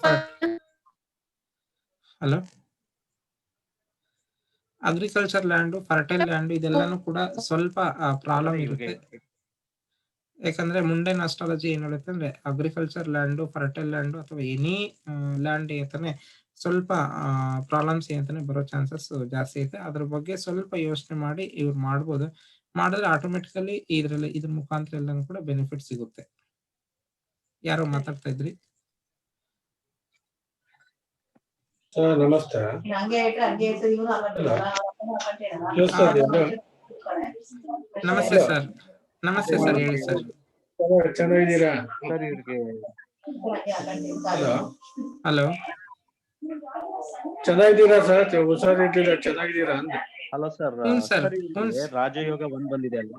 agriculture land, fertile land ಇದೆಲ್ಲಾನು ಕೂಡ ಸ್ವಲ್ಪ ಪ್ರಾಬ್ಲಮ್ ಇರುತ್ತೆ. ಯಾಕಂದ್ರೆ ಮುಂಡೇನ್ ಅಸ್ಟ್ರಾಲಜಿ ಏನ್ ಹೇಳುತ್ತೆ ಅಂದ್ರೆ ಅಗ್ರಿಕಲ್ಚರ್ ಲ್ಯಾಂಡ್, ಫರ್ಟೈಲ್ ಲ್ಯಾಂಡ್ ಅಥವಾ ಎನಿ ಲ್ಯಾಂಡ್ ಅಂತಾನೆ ಸ್ವಲ್ಪ ಪ್ರಾಬ್ಲಮ್ಸ್ ಅಂತಾನೆ ಬರೋ ಚಾನ್ಸಸ್ ಜಾಸ್ತಿ ಐತೆ. ಅದ್ರ ಬಗ್ಗೆ ಸ್ವಲ್ಪ ಯೋಚನೆ ಮಾಡಿ ಇವ್ರು ಮಾಡ್ಬೋದು. ಮಾಡಿದ್ರೆ ಆಟೋಮೆಟಿಕಲಿ ಇದ್ರ ಮುಖಾಂತರ ಎಲ್ಲಾನು ಕೂಡ ಬೆನಿಫಿಟ್ ಸಿಗುತ್ತೆ. ಯಾರೋ ಮಾತಾಡ್ತಾ ಇದ್ರಿ? ನಮಸ್ತೆ. ನಮಸ್ತೆ ಸರ್. ನಮಸ್ತೆ ಸರ್, ಹೇಳಿ ಸರ್. ಚೆನ್ನಾಗಿದ್ದೀರಾ ಸರ್? ಇವ್ರಿಗೆ ಹಲೋ, ಚೆನ್ನಾಗಿದ್ದೀರಾ ಸರ್? ಹುಷಾರಿದ್ದೀರಾ? ಚೆನ್ನಾಗಿದ್ದೀರಾ ಅಂದೆ. Hello sir. ಸರ್ ರಾಜಯೋಗ 1 ಬಂದಿದೆ ಅಲ್ಲ?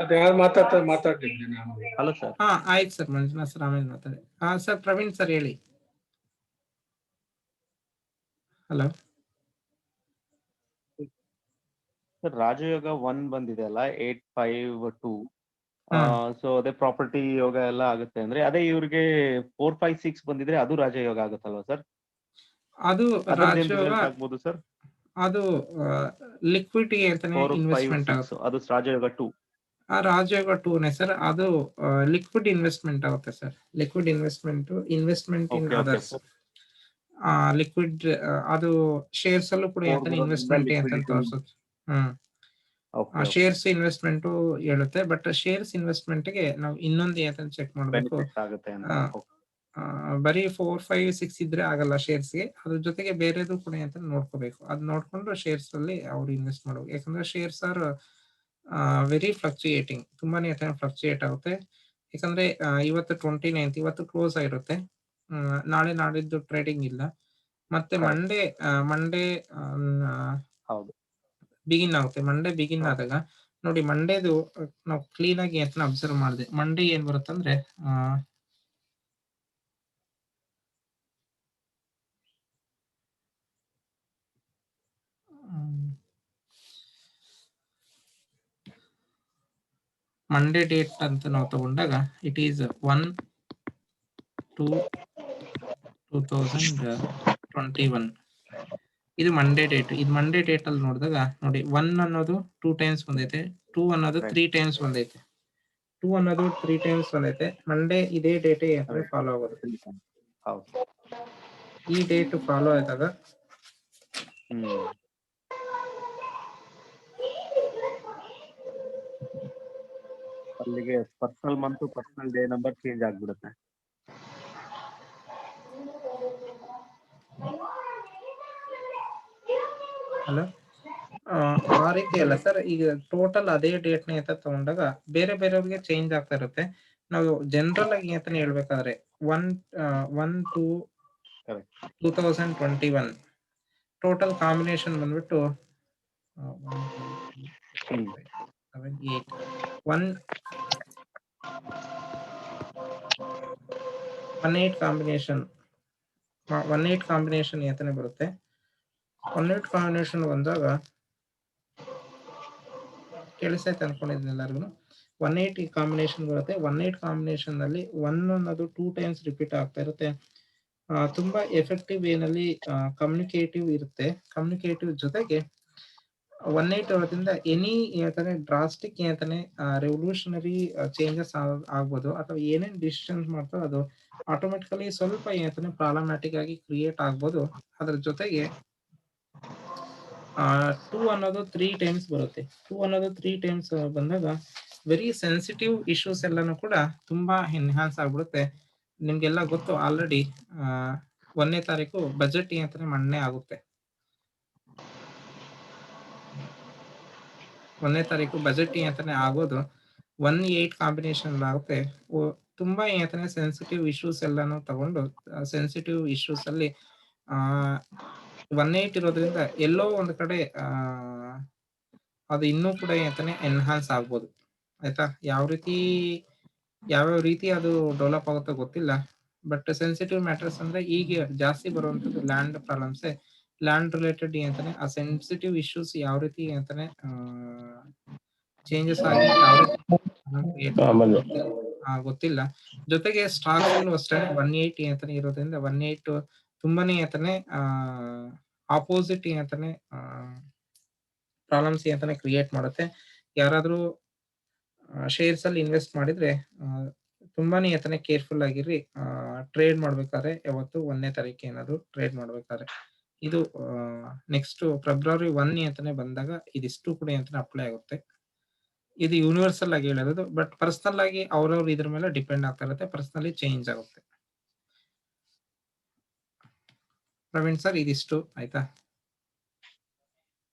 ಅದ್ ಯಾರು ಮಾತಾಡ್ತಿದ್ದೆ ನಾನು. Hello sir. ಆಯ್ತು ಸರ್, ಮಂಜುನಾಥ್ ಸರ್ ಆಮೇಲೆ ಮಾತಾಡಿ. ಸರ್ ಪ್ರವೀಣ್ ಸರ್ ಹೇಳಿ. ಹಲೋ ಸರ್, ರಾಜಯೋಗ 1 ಬಂದಿದೆ ಅಲ್ಲ, 852. ಸೊ ಅದೇ ಪ್ರಾಪರ್ಟಿ ಯೋಗ ಎಲ್ಲ ಆಗುತ್ತೆ ಅಂದ್ರೆ, ಅದೇ ಇವ್ರಿಗೆ 456 ಬಂದಿದ್ರೆ ಅದು ರಾಜಯೋಗ ಆಗುತ್ತಲ್ವಾ ಸರ್? ಅದು ರಾಜಯೋಗ ಆಗ್ಬೋದು ಸರ್. ಅದು ಲಿಕ್ವಿಡಿಟಿ ಅಂತಾನೆ ಇನ್ವೆಸ್ಟ್ಮೆಂಟ್ ಆಗುತ್ತೆ. ಅದು ರಾಜಯೋಗ 2. ಆ ರಾಜಯೋಗ 2ನೇ ಸರ್. ಅದು ಲಿಕ್ವಿಡ್ ಇನ್ವೆಸ್ಟ್ಮೆಂಟ್ ಆಗುತ್ತೆ sir. Liquid investment in others. Liquid ಅದು ಶೇರ್ಸ್ ಅಲ್ಲೂ ಕೂಡ ಇನ್ವೆಸ್ಟ್ಮೆಂಟ್ ಅಂತ ತೋರಿಸುತ್ತೆ. ಶೇರ್ಸ್ ಇನ್ವೆಸ್ಟ್ಮೆಂಟ್ ಹೇಳುತ್ತೆ. ಬಟ್ ಶೇರ್ಸ್ ಇನ್ವೆಸ್ಟ್ಮೆಂಟ್ ಗೆ ನಾವು ಇನ್ನೊಂದು ಏನಂತ ಚೆಕ್ ಮಾಡಬೇಕು. ಬರೀ 4, 5, 6 ಇದ್ರೆ ಆಗಲ್ಲ ಶೇರ್ಸ್ಗೆ. ಅದ್ರ ಜೊತೆಗೆ ಬೇರೆದು ಕೂಡ ಅಂತ ನೋಡ್ಕೋಬೇಕು. ಅದ್ ನೋಡ್ಕೊಂಡು ಶೇರ್ಸ್ ಅಲ್ಲಿ ಅವ್ರು ಇನ್ವೆಸ್ಟ್ ಮಾಡಬೇಕು. ಯಾಕಂದ್ರೆ ಶೇರ್ಸ್ ಆರ್ ವೆರಿ ಫ್ಲಕ್ಚುಯೇಟಿಂಗ್, ತುಂಬಾನೇ ಫ್ಲಕ್ಚುಯೇಟ್ ಆಗುತ್ತೆ. ಯಾಕಂದ್ರೆ ಇವತ್ತು 29th, ಇವತ್ತು ಕ್ಲೋಸ್ ಆಗಿರುತ್ತೆ. ನಾಳೆ ನಾಡಿದ್ದು ಟ್ರೇಡಿಂಗ್ ಇಲ್ಲ. ಮತ್ತೆ ಮಂಡೇ ಬಿಗಿನ್ ಆಗುತ್ತೆ. ಮಂಡೇ ಬಿಗಿನ್ ಆದಾಗ ನೋಡಿ, ಮಂಡೇದು ನಾವು ಕ್ಲೀನ್ ಆಗಿ ಅಂತ ಅಬ್ಸರ್ವ್ ಮಾಡಿದೆ. ಮಂಡೇ ಏನ್ ಬರುತ್ತಂದ್ರೆ ಮಂಡೇ ಡೇಟ್ ಅಂತ ನಾವು ತಗೊಂಡಾಗ ಇಟ್ ಈಸ್ 1/2/2021. ಇದು ಮಂಡೇ ಡೇಟ್. ಇದು ಮಂಡೇ ಡೇಟ್ ಅಲ್ಲಿ ನೋಡಿದಾಗ ನೋಡಿ, 1 ಅನ್ನೋದು 2 ಟೈಮ್ಸ್ ಬಂದೈತೆ, 2 ಅನ್ನೋದು 3 ಟೈಮ್ಸ್ ಬಂದೈತೆ, 2 ಅನ್ನೋದು 3 ಟೈಮ್ಸ್ ಬಂದೈತೆ. ಮಂಡೇ ಇದೇ ಡೇಟ್ ಫಾಲೋ ಆಗೋದು. ಈ ಡೇಟ್ ಫಾಲೋ ಆದಾಗ ಅಲ್ಲಿಗೆ personal month personal day number change ಆಗ್ಬಿಡುತ್ತೆ. ಹಲೋ, ಆ ರೀತಿ ಅಲ್ಲ ಸರ್. ಈಗ ಟೋಟಲ್ ಅದೇ ಡೇಟ್ನ ಅಂತ ತಗೊಂಡಾಗ ಬೇರೆ ಬೇರೆಯವ್ರಿಗೆ ಚೇಂಜ್ ಆಗ್ತಾ ಇರುತ್ತೆ. ನಾವು ಜನರಲ್ ಆಗಿ ಅಂತಾನೆ ಹೇಳ್ಬೇಕಾದ್ರೆ 1/2/2021 ಟೋಟಲ್ ಕಾಂಬಿನೇಷನ್ ಬಂದ್ಬಿಟ್ಟು 1 2 3 4 5 7 8 18 ಕಾಂಬಿನೇಷನ್ 18 ಕಾಂಬಿನೇಷನ್ ಅಂತಾನೆ ಬರುತ್ತೆ. 18 ಕಾಂಬಿನೇಷನ್ ಬಂದಾಗ ಕೇಳಿಸೈತೆ ಅನ್ಕೊಂಡಿದ್ದೀನಿ ಎಲ್ಲರಿಗೂ. 180 ಕಾಂಬಿನೇಷನ್ ಬರುತ್ತೆ. 180 ಕಾಂಬಿನೇಷನ್ ನಲ್ಲಿ 1 ಅನ್ನೋದು 2 ಟೈಮ್ಸ್ ರಿಪೀಟ್ ಆಗ್ತಾ ಇರುತ್ತೆ. ತುಂಬಾ ಎಫೆಕ್ಟಿವ್ ವೇನಲ್ಲಿ ಕಮ್ಯುನಿಕೇಟಿವ್ ಇರುತ್ತೆ. ಕಮ್ಯುನಿಕೇಟಿವ್ ಜೊತೆಗೆ 180 ಅವರಿಂದ ಎನಿ ಅಂತಾನೆ ಡ್ರಾಸ್ಟಿಕ್ ಅಂತಾನೆ ರೆವಲ್ಯೂಷನರಿ ಚೇಂಜಸ್ ಆಗ್ಬೋದು, ಅಥವಾ ಏನೇನ್ ಡಿಸಿಷನ್ಸ್ ಮಾಡ್ತಾರೋ ಅದು ಆಟೋಮೆಟಿಕಲಿ ಸ್ವಲ್ಪ ಅಂತಾನೆ ಪ್ರಾಬ್ಲಮ್ಯಾಟಿಕ್ ಆಗಿ ಕ್ರಿಯೇಟ್ ಆಗ್ಬೋದು. ಅದ್ರ ಜೊತೆಗೆ 2 ಅನ್ನೋದು 3 ಟೈಮ್ಸ್ ಬರುತ್ತೆ. 2 ಅನ್ನೋದು 3 ಟೈಮ್ಸ್ ಬಂದಾಗ ವೆರಿ ಸೆನ್ಸಿಟಿವ್ ಇಶ್ಯೂಸ್ ಎಲ್ಲಾನು ಕೂಡ ತುಂಬಾ ಎನ್ಹಾನ್ಸ್ ಆಗ್ಬಿಡುತ್ತೆ. ನಿಮ್ಗೆಲ್ಲ ಗೊತ್ತು ಆಲ್ರೆಡಿ 1ನೇ ತಾರೀಕು ಬಜೆಟ್ ಅಂತಾನೆ ಮಂಡನೆ ಆಗುತ್ತೆ. 1ನೇ ತಾರೀಕು ಬಜೆಟ್ ಅಂತಾನೆ ಆಗೋದು 1/8 ಕಾಂಬಿನೇಷನ್ ಆಗುತ್ತೆ. ತುಂಬಾ ಅಂತಾನೆ ಸೆನ್ಸಿಟಿವ್ ಇಶ್ಯೂಸ್ ಎಲ್ಲಾನು ತಗೊಂಡು ಸೆನ್ಸಿಟಿವ್ ಇಶ್ಯೂಸ್ ಅಲ್ಲಿ 1/8 ಇರೋದ್ರಿಂದ ಎಲ್ಲೋ ಒಂದ್ ಕಡೆ ಅದು ಇನ್ನೂ ಕೂಡ ಅಂತಾನೆ ಎನ್ಹಾನ್ಸ್ ಆಗ್ಬೋದು. ಆಯ್ತಾ, ಯಾವ್ಯಾವ ರೀತಿ ಅದು ಡೆವಲಪ್ ಆಗುತ್ತೋ ಗೊತ್ತಿಲ್ಲ. ಬಟ್ ಸೆನ್ಸಿಟಿವ್ ಮ್ಯಾಟರ್ಸ್ ಅಂದ್ರೆ ಈಗ ಜಾಸ್ತಿ ಬರುವಂತದ್ದು ಲ್ಯಾಂಡ್ ಪ್ರಾಬ್ಲಮ್ಸ್, ಲ್ಯಾಂಡ್ ರಿಲೇಟೆಡ್ ಅಂತಾನೆ ಆ ಸೆನ್ಸಿಟಿವ್ ಇಶ್ಯೂಸ್ ಯಾವ ರೀತಿ ಅಂತಾನೆ ಚೇಂಜಸ್ ಆಗಿ ಯಾವ ರೀತಿ ಗೊತ್ತಿಲ್ಲ. ಜೊತೆಗೆ ಸ್ಟಾಕ್ಸ್ ಅಲ್ಲೂ ಅಷ್ಟೇ 180 ಅಂತಾನೆ ಇರೋದ್ರಿಂದ 180 ತುಂಬಾನೇ ಅಂತಾನೆ ಆಪೋಸಿಟ್ ಅಂತಾನೆ ಪ್ರಾಬ್ಲಮ್ಸ್ ಅಂತಾನೆ ಕ್ರಿಯೇಟ್ ಮಾಡುತ್ತೆ. ಯಾರಾದ್ರೂ ಶೇರ್ಸ್ ಅಲ್ಲಿ ಇನ್ವೆಸ್ಟ್ ಮಾಡಿದ್ರೆ ತುಂಬಾನೇ ಅಂತಾನೆ ಕೇರ್ಫುಲ್ ಆಗಿರ್ರಿ. ಟ್ರೇಡ್ ಮಾಡ್ಬೇಕಾದ್ರೆ ಯಾವತ್ತು 1ನೇ ತಾರೀಕು ಏನಾದ್ರು ಟ್ರೇಡ್ ಮಾಡ್ಬೇಕಾದ್ರೆ ಇದು ನೆಕ್ಸ್ಟ್ ಫೆಬ್ರವರಿ 1 ಅಂತಾನೆ ಬಂದಾಗ ಇದಿಷ್ಟು ಕೂಡ ಅಂತಾನೆ ಅಪ್ಲೈ ಆಗುತ್ತೆ. ಇದು ಯೂನಿವರ್ಸಲ್ ಆಗಿ ಹೇಳಿರೋದು, ಬಟ್ ಪರ್ಸನಲ್ ಆಗಿ ಅವ್ರವ್ರು ಇದ್ರ ಮೇಲೆ ಡಿಪೆಂಡ್ ಆಗ್ತಾ ಇರುತ್ತೆ. ಪರ್ಸನಲಿ ಚೇಂಜ್ ಆಗುತ್ತೆ. ಪ್ರವೀಣ್ ಸರ್, ಇದಿಷ್ಟು ಆಯ್ತಾ?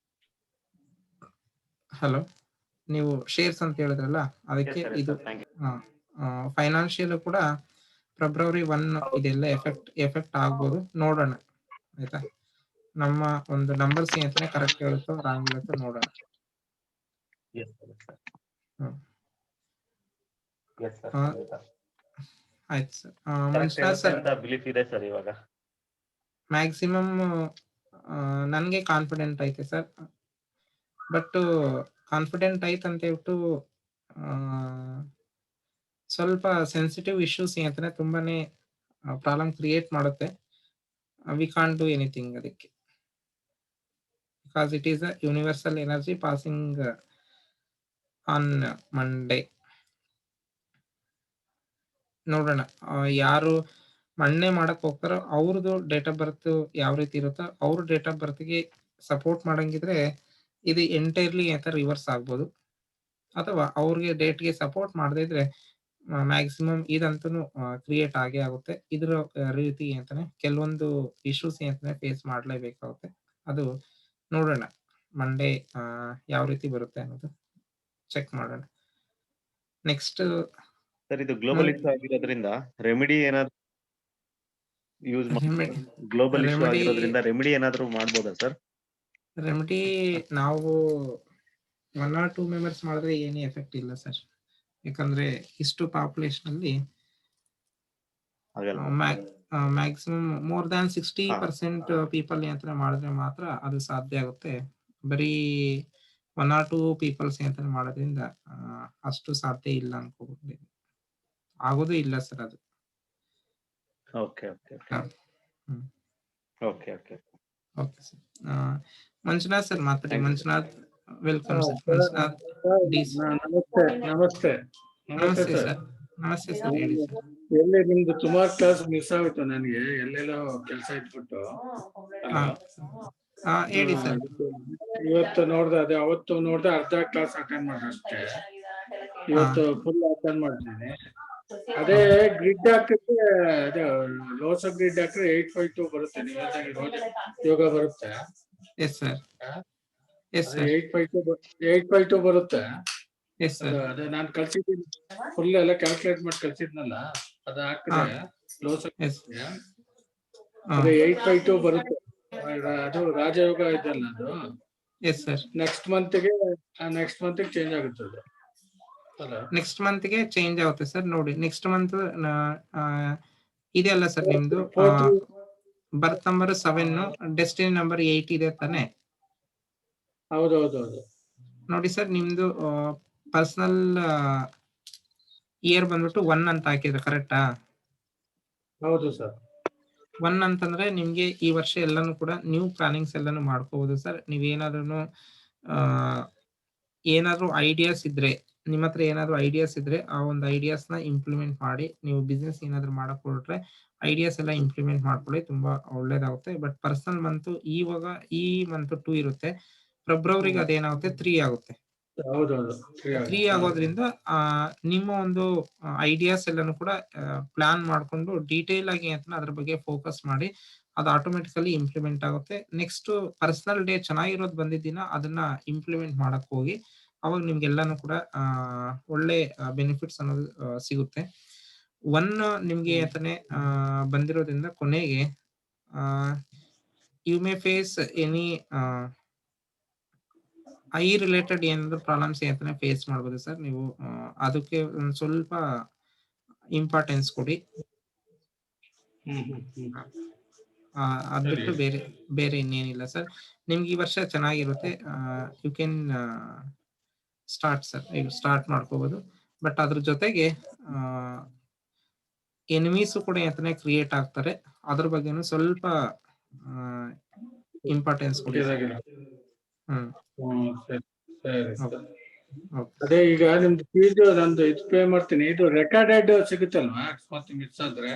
ಹಲೋ, ನೀವು ಶೇರ್ಸ್ ಅಂತ ಹೇಳಿದ್ರಲ್ಲ, ಅದಕ್ಕೆ ಇದು ಫೈನಾನ್ಷಿಯಲ್ ಕೂಡ ಫೆಬ್ರವರಿ 1 ಇದೆಲ್ಲ ಎಫೆಕ್ಟ್ ಆಗ್ಬೋದು. ನೋಡೋಣ ಆಯ್ತಾ. ನಮ್ಮ ಒಂದು ನಂಬರ್ಸ್ ಅಂತಾನೆ ಕರೆಕ್ಟ್ ಹೇಳುತ್ತೋ ರಾಂಗ್ ಹೇಳುತ್ತೋ ನೋಡೋಣ. ಆಯ್ತು ಸರ್. ಮಂಜುನಾಥ್ ಸರ್, ಬಿಲೀಫ್ ಇದೆ ಸರ್ ಇವಾಗ ಮ್ಯಾಕ್ಸಿಮಮ್ ನನ್ಗೆ ಕಾನ್ಫಿಡೆಂಟ್ ಐತೆ ಸರ್. ಬಟ್ ಕಾನ್ಫಿಡೆಂಟ್ ಐತೆ ಅಂತ ಹೇಳ್ಬಿಟ್ಟು ಸ್ವಲ್ಪ ಸೆನ್ಸಿಟಿವ್ ಇಶ್ಯೂಸ್ ಅಂತಾನೆ ತುಂಬಾನೇ ಪ್ರಾಬ್ಲಮ್ ಕ್ರಿಯೇಟ್ ಮಾಡುತ್ತೆ. ವಿ ಕಾಂಟ್ ಡೂ ಎನಿಥಿಂಗ್ ಅದಕ್ಕೆ, because it is a universal energy passing on Monday. ನೋಡೋಣ ಯಾರು ಮಂಡನೆ ಮಾಡಕ್ ಹೋಗ್ತಾರೋ ಅವ್ರದ್ದು ಡೇಟ್ ಆಫ್ ಬರ್ತ್ ಯಾವ ರೀತಿ ಇರುತ್ತೋ ಅವ್ರ ಡೇಟ್ ಆಫ್ ಬರ್ತ್ಗೆ ಸಪೋರ್ಟ್ ಮಾಡಂಗಿದ್ರೆ ಇದು ಎಂಟೈರ್ಲಿ ಅಂತ ರಿವರ್ಸ್ ಆಗ್ಬೋದು. ಅಥವಾ ಅವ್ರಿಗೆ ಡೇಟ್ಗೆ ಸಪೋರ್ಟ್ ಮಾಡದೇ ಇದ್ರೆ ಮ್ಯಾಕ್ಸಿಮಮ್ ಇದಂತೂ ಕ್ರಿಯೇಟ್ ಆಗೇ ಆಗುತ್ತೆ. ಇದ್ರ ರೀತಿ ಅಂತಾನೆ ಕೆಲವೊಂದು ಇಶ್ಯೂಸ್ ಅಂತಾನೆ ಫೇಸ್ ಮಾಡ್ಲೇಬೇಕಾಗುತ್ತೆ. ಅದು ನೋಡೋಣ ಮಂಡೇ ಯಾವ ರೀತಿ ಬರುತ್ತೆ ಅನ್ನೋದು ಚೆಕ್ ಮಾಡೋಣ. ನೆಕ್ಸ್ಟ್ ಸರ್, ಇದು ಗ್ಲೋಬಲ್ ಇಶ್ಯೂ ಆಗಿರೋದ್ರಿಂದ ರೆಮಿಡಿ ಏನಾದ್ರು ಯೂಸ್ ಗ್ಲೋಬಲ್ ಇಶ್ಯೂ ಆಗಿರೋದ್ರಿಂದ ರೆಮಿಡಿ ಏನಾದ್ರು ಮಾಡ್ಬೋದಾ ಸರ್? ರೆಮಿಡಿ ನಾವು 1 or 2 ಮೆಂಬರ್ಸ್ ಮಾಡಿದ್ರೆ ಏನೇ ಎಫೆಕ್ಟ್ ಇಲ್ಲ ಸರ್. ಯಾಕಂದ್ರೆ ಇಷ್ಟು ಪಾಪ್ಯುಲೇಷನ್ ಅಲ್ಲಿ ಮ್ಯಾಕ್ಸಿಮಮ್ ಮೋರ್ ದ್ಯಾನ್ 60% ಪೀಪಲ್ ಅಂತ ಮಾಡಿದ್ರೆ ಮಾತ್ರ ಅದು ಸಾಧ್ಯ ಆಗುತ್ತೆ. ಬರೀ 1 or 2 ಪೀಪಲ್ಸ್ ಅಂತ ಮಾಡೋದ್ರಿಂದ ಅಷ್ಟು ಸಾಧ್ಯ ಇಲ್ಲ ಅನ್ಕೋಬಹುದು. ಆಗೋದು ಇಲ್ಲ ಸರ್ ಅದು. Okay sir. ಮಂಜುನಾಥ್ ಸರ್ ಮಾತಾಡಿ. Manjunath, welcome sir. ಮಂಜುನಾಥ್ ನಮಸ್ತೆ ಸರ್. ನಮಸ್ತೆ ಸರ್, ಹೇಳಿ ಸರ್. ಎಲ್ಲಿ ನಿಮ್ದು ಸುಮಾರು ಕ್ಲಾಸ್ ಮಿಸ್ ಆಗುತ್ತೆ ನನಗೆ, ಎಲ್ಲೆಲ್ಲೋ ಕೆಲಸ ಇಟ್ಬಿಟ್ಟು. ಹೇಳಿ ಸರ್. ಇವತ್ತು ನೋಡ್ದೆ, ಅದೇ ಅವತ್ತು ನೋಡ್ದೆ, ಅರ್ಧ ಕ್ಲಾಸ್ ಅಟೆಂಡ್ ಮಾಡಿದೆ ಅಷ್ಟೇ. ಇವತ್ತು ಫುಲ್ ಅಟೆಂಡ್ ಮಾಡ್ತೀನಿ. ಅದೇ ಗ್ರಿಡ್ ಹಾಕಿದ್ರೆ ಅದೇ ಲೋಸ ಗ್ರಿಡ್ ಹಾಕಿದ್ರೆ 852 ಬರುತ್ತೆ. ನೀವು ಯೋಗ ಬರುತ್ತೆ. ಎಸ್ ಸರ್, ಎಸ್ ಸರ್, 852 ಬರುತ್ತೆ. Yes sir. ಅದೇ ನಾನು ಕಳ್ಸಿದ್ದೀನಿ, ಫುಲ್ ಎಲ್ಲ ಕ್ಯಾಲ್ಕುಲೇಟ್ ಮಾಡಿ ಕಳ್ಸಿದ್ನಲ್ಲ, ಅದ ಹಾಕಿದ್ರೆ ಲೋಸ ಎಸ್ ಅದೇ 852 ಬರುತ್ತೆ. ಅದು ರಾಜಯೋಗ ಇದೆಲ್ಲ ಅದು. Yes sir. ನೆಕ್ಸ್ಟ್ ಮಂತ್ಗೆ ಚೇಂಜ್ ಆಗುತ್ತೆ ಅದು. ನೆಕ್ಸ್ಟ್ ಮಂತ್ಗೆ ಚೇಂಜ್ ಆಗುತ್ತೆ ಸರ್. ನೋಡಿ ನೆಕ್ಸ್ಟ್ ಮಂತ್ ಇದೆಯಲ್ಲ ಸರ್ ನಿಮ್ದು ಬರ್ತ್ ನಂಬರ್ 7, ಡೆಸ್ಟಿನಿ ನಂಬರ್ 8 ಇದೆ ತಾನೆ? ಹೌದೌದು. ನೋಡಿ ಸರ್, ನಿಮ್ದು ಪರ್ಸನಲ್ ಇಯರ್ ಬಂದ್ಬಿಟ್ಟು 1 ಅಂತ ಹಾಕಿದ್ರೆ ಕರೆಕ್ಟಾ? ಹೌದು ಸರ್. 1 ಅಂತಂದ್ರೆ ನಿಮ್ಗೆ ಈ ವರ್ಷ ಎಲ್ಲಾನು ಕೂಡ ನ್ಯೂ ಪ್ಲಾನಿಂಗ್ಸ್ ಎಲ್ಲಾನು ಮಾಡ್ಕೋಬಹುದು ಸರ್. ನೀವೇನಾದ್ರೂ ಐಡಿಯಾಸ್ ಇದ್ರೆ, ನಿಮ್ಮ ಹತ್ರ ಏನಾದ್ರು ಐಡಿಯಾಸ್ ಇದ್ರೆ ಆ ಒಂದು ಐಡಿಯಾಸ್ ನ ಇಂಪ್ಲಿಮೆಂಟ್ ಮಾಡಿ. ನೀವು ಬಿಸ್ನೆಸ್ ಏನಾದ್ರು ಮಾಡಕ್ ಹೊರಟ್ರೆ ಐಡಿಯಾಸ್ ಎಲ್ಲ ಇಂಪ್ಲಿಮೆಂಟ್ ಮಾಡ್ಕೊಳ್ಳಿ, ತುಂಬಾ ಒಳ್ಳೇದಾಗುತ್ತೆ. ಬಟ್ ಪರ್ಸನಲ್ ಮಂತ್ ಇವಾಗ ಈ ಮಂತ್ 2 ಇರುತ್ತೆ, ಫೆಬ್ರವರಿಗೆ ಅದೇನಾಗುತ್ತೆ 3 ಆಗುತ್ತೆ. 3 ಆಗೋದ್ರಿಂದ ನಿಮ್ಮ ಒಂದು ಐಡಿಯಾಸ್ ಎಲ್ಲಾನು ಕೂಡ ಪ್ಲಾನ್ ಮಾಡ್ಕೊಂಡು ಡೀಟೇಲ್ ಆಗಿ ಅಂತ ಅದ್ರ ಬಗ್ಗೆ ಫೋಕಸ್ ಮಾಡಿ, ಅದು ಆಟೋಮೆಟಿಕಲಿ ಇಂಪ್ಲಿಮೆಂಟ್ ಆಗುತ್ತೆ. ನೆಕ್ಸ್ಟ್ ಪರ್ಸನಲ್ ಡೇ ಚೆನ್ನಾಗಿರೋದು ಬಂದಿದ್ದೀನ ಅದನ್ನ ಇಂಪ್ಲಿಮೆಂಟ್ ಮಾಡಕ್ ಹೋಗಿ, ಅವಾಗ ನಿಮ್ಗೆಲ್ಲಾನು ಕೂಡ ಒಳ್ಳೆ ಬೆನಿಫಿಟ್ಸ್ ಅನ್ನೋದು ಸಿಗುತ್ತೆ. 1 ನಿಮ್ಗೆ ಅಂತಾನೆ ಬಂದಿರೋದ್ರಿಂದ ಕೊನೆಗೆ you may face any eye related ಏನಾದ್ರು ಪ್ರಾಬ್ಲಮ್ಸ್ ಅಂತಾನೆ ಫೇಸ್ ಮಾಡ್ಬೋದು ಸರ್. ನೀವು ಅದಕ್ಕೆ ಒಂದ್ ಸ್ವಲ್ಪ ಇಂಪಾರ್ಟೆನ್ಸ್ ಕೊಡಿ. ಅದ್ಬಿಟ್ಟು ಬೇರೆ ಇನ್ನೇನಿಲ್ಲ ಸರ್. ನಿಮ್ಗೆ ಈ ವರ್ಷ ಚೆನ್ನಾಗಿರುತ್ತೆ. ಯು ಕ್ಯಾನ್ ಸ್ಟಾರ್ಟ್ ಸರ್, ಈಗ ಸ್ಟಾರ್ಟ್ ಮಾಡ್ಕೋಬಹುದು. ಬಟ್ ಅದ್ರ ಜೊತೆಗೆ ಎನಿಮೀಸ್ ಕೂಡ ಅಂತಾನೆ ಕ್ರಿಯೇಟ್ ಆಗ್ತಾರೆ, ಅದ್ರ ಬಗ್ಗೆನು ಸ್ವಲ್ಪ ಇಂಪಾರ್ಟೆನ್ಸ್ ಕೊಡಿ. ಅದೇ ಈಗ ನಿಮ್ದು ಫೀಸ್ ನಂದು ಇದು ಪೇ ಮಾಡ್ತೀನಿ. ಇದು ರೆಕಾರ್ಡೆಡ್ ಸಿಗುತ್ತಲ್ವಾ ಅಕಸ್ಮಾತ್ ಮಿಸ್ ಆದ್ರೆ?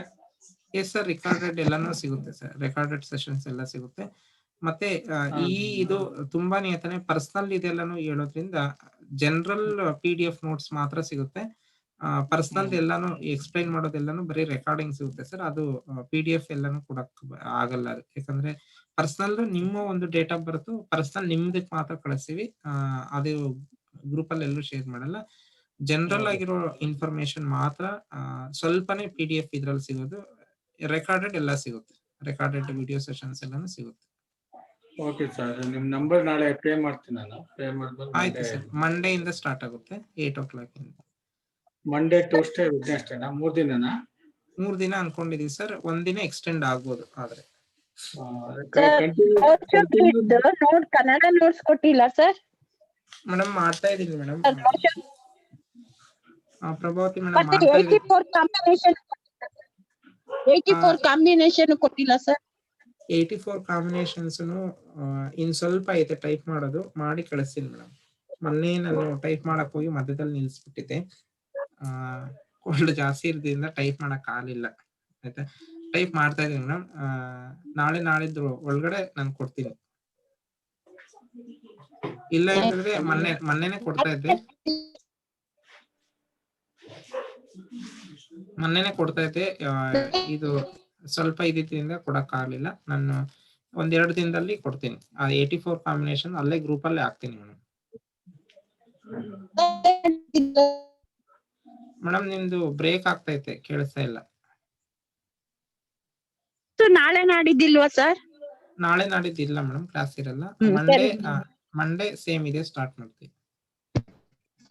ಎಸ್ ಸರ್, ರೆಕಾರ್ಡೆಡ್ ಎಲ್ಲಾನು ಸಿಗುತ್ತೆ ಸರ್. ರೆಕಾರ್ಡೆಡ್ ಸೆಷನ್ಸ್ ಎಲ್ಲ ಸಿಗುತ್ತೆ. ಮತ್ತೆ ಇದು ತುಂಬಾನೇ ಅಂತಾನೆ ಪರ್ಸನಲ್ ಇದೆಲ್ಲಾನು ಹೇಳೋದ್ರಿಂದ ಜನರಲ್ PDF ನೋಟ್ಸ್ ಮಾತ್ರ ಸಿಗುತ್ತೆ. ಪರ್ಸನಲ್ ಎಲ್ಲಾನು ಎಕ್ಸ್ಪ್ಲೈನ್ ಮಾಡೋದೆಲ್ಲಾನು ಬರೀ ರೆಕಾರ್ಡಿಂಗ್ ಸಿಗುತ್ತೆ ಸರ್. ಅದು PDF ಎಲ್ಲಾನು ಕೊಡಕ್ ಆಗಲ್ಲ. ಯಾಕಂದ್ರೆ ಪರ್ಸನಲ್ ನಿಮ್ಮ ಒಂದು ಡೇಟ್ ಆಫ್ ಬರ್ತ್ ಪರ್ಸನಲ್ ನಿಮ್ದಕ್ ಮಾತ್ರ ಕಳಿಸ್ತೀವಿ. ಅದು ಗ್ರೂಪ್ ಅಲ್ಲಿ ಎಲ್ಲೂ ಶೇರ್ ಮಾಡಲ್ಲ. ಜನರಲ್ ಆಗಿರೋ ಇನ್ಫಾರ್ಮೇಶನ್ ಮಾತ್ರ ಸ್ವಲ್ಪನೇ PDF ಇದ್ರಲ್ಲಿ ಸಿಗೋದು. ರೆಕಾರ್ಡೆಡ್ ಎಲ್ಲ ಸಿಗುತ್ತೆ, ರೆಕಾರ್ಡೆಡ್ ವಿಡಿಯೋ ಸೆಷನ್ಸ್ ಎಲ್ಲಾನು ಸಿಗುತ್ತೆ. ಓಕೆ ಸರ್, ನಿಮ್ ನಂಬರ್ ನಾಳೆ ಪೇ ಮಾಡ್ತೀನಿ ನಾನು. ಪೇ ಮಾಡ್ಬೋದು. ಆಯ್ತು ಸರ್, ಮಂಡೇ ಇಂದ ಸ್ಟಾರ್ಟ್ ಆಗುತ್ತೆ 8 o'clock ಇಂದ. Monday Tuesday ವೆಡ್ನೆಸ್ಡೇನಾ? 3 ದಿನನಾ? 3 ದಿನ ಅನ್ಕೊಂಡಿದೀವಿ ಸರ್. 1 ದಿನ ಎಕ್ಸ್ಟೆಂಡ್ ಆಗ್ಬೋದು ಆದ್ರೆ. ನೋಟ್ ಕನ್ನಡ ನೋಟ್ಸ್ ಕೊಟ್ಟಿಲ್ಲ ಸರ್. ಮೇಡಮ್ ಮಾಡ್ತಾ ಇದೀನಿ ಮೇಡಮ್. ಪ್ರಭಾವತಿ ಮೇಡಮ್ ಮತ್ತೆ ಮಾಡ್ತಾ ಇದೀನಿ. 84 ಕಾಂಬಿನೇಷನ್ ಕೊಟ್ಟಿಲ್ಲ ಸರ್. 84 ಕಾಂಬಿನೇಷನ್ಸ್ ಇನ್ ಸ್ವಲ್ಪ ಐತೆ ಟೈಪ್ ಮಾಡೋದು, ಮಾಡಿ ಕಳಿಸ್ತೀನಿ ಮೇಡಮ್. ಮೊನ್ನೆ ನಾನು ಟೈಪ್ ಮಾಡಕ್ ಹೋಗಿ ಮಧ್ಯದಲ್ಲಿ ನಿಲ್ಸ್ಬಿಟ್ಟಿದ್ದೆ. ಕೋಲ್ಡ್ ಜಾಸ್ತಿ ಇರೋದ್ರಿಂದ ಟೈಪ್ ಮಾಡಕ್ ಆಗ್ಲಿಲ್ಲ. ಆಯ್ತಾ, ಟೈಪ್ ಮಾಡ್ತಾ ಇದೀನಿ ಮೇಡಮ್. ನಾಳಿದ್ದು ಒಳಗಡೆ ನಾನು ಕೊಡ್ತೀನಿ. ಇಲ್ಲ ಅಂತಂದ್ರೆ ಮೊನ್ನೆನೆ ಕೊಡ್ತಾ ಇದ್ದೆ. ಇದು ಸ್ವಲ್ಪ ಇದ್ದಿದ್ದರಿಂದ ಕೊಡಕ್ ಆಗ್ಲಿಲ್ಲ. ನಾನು 1-2 ದಿನದಲ್ಲಿ ಕೊಡ್ತೀನಿ. 84 ಕಾಂಬಿನೇಷನ್ ಅಲ್ಲೇ ಗ್ರೂಪ್ ಅಲ್ಲೇ ಹಾಕ್ತೀನಿ ಮೇಡಮ್. ಮೇಡಮ್ ನಿಮ್ದು ಬ್ರೇಕ್ ಆಗ್ತೈತೆ, ಕೇಳಿಸ್ತಾ ಇಲ್ಲ. ನಾಳೆ ನಾಡಿದ್ದಿಲ್ವಾ ಸರ್? ನಾಳೆ ನಾಡಿದ್ದಿಲ್ಲ ಮೇಡಮ್, ಕ್ಲಾಸ್ ಇರಲ್ಲ. ಮಂಡೇ ಸೇಮ್ ಇದೆ, ಸ್ಟಾರ್ಟ್ ಮಾಡ್ತೀವಿ.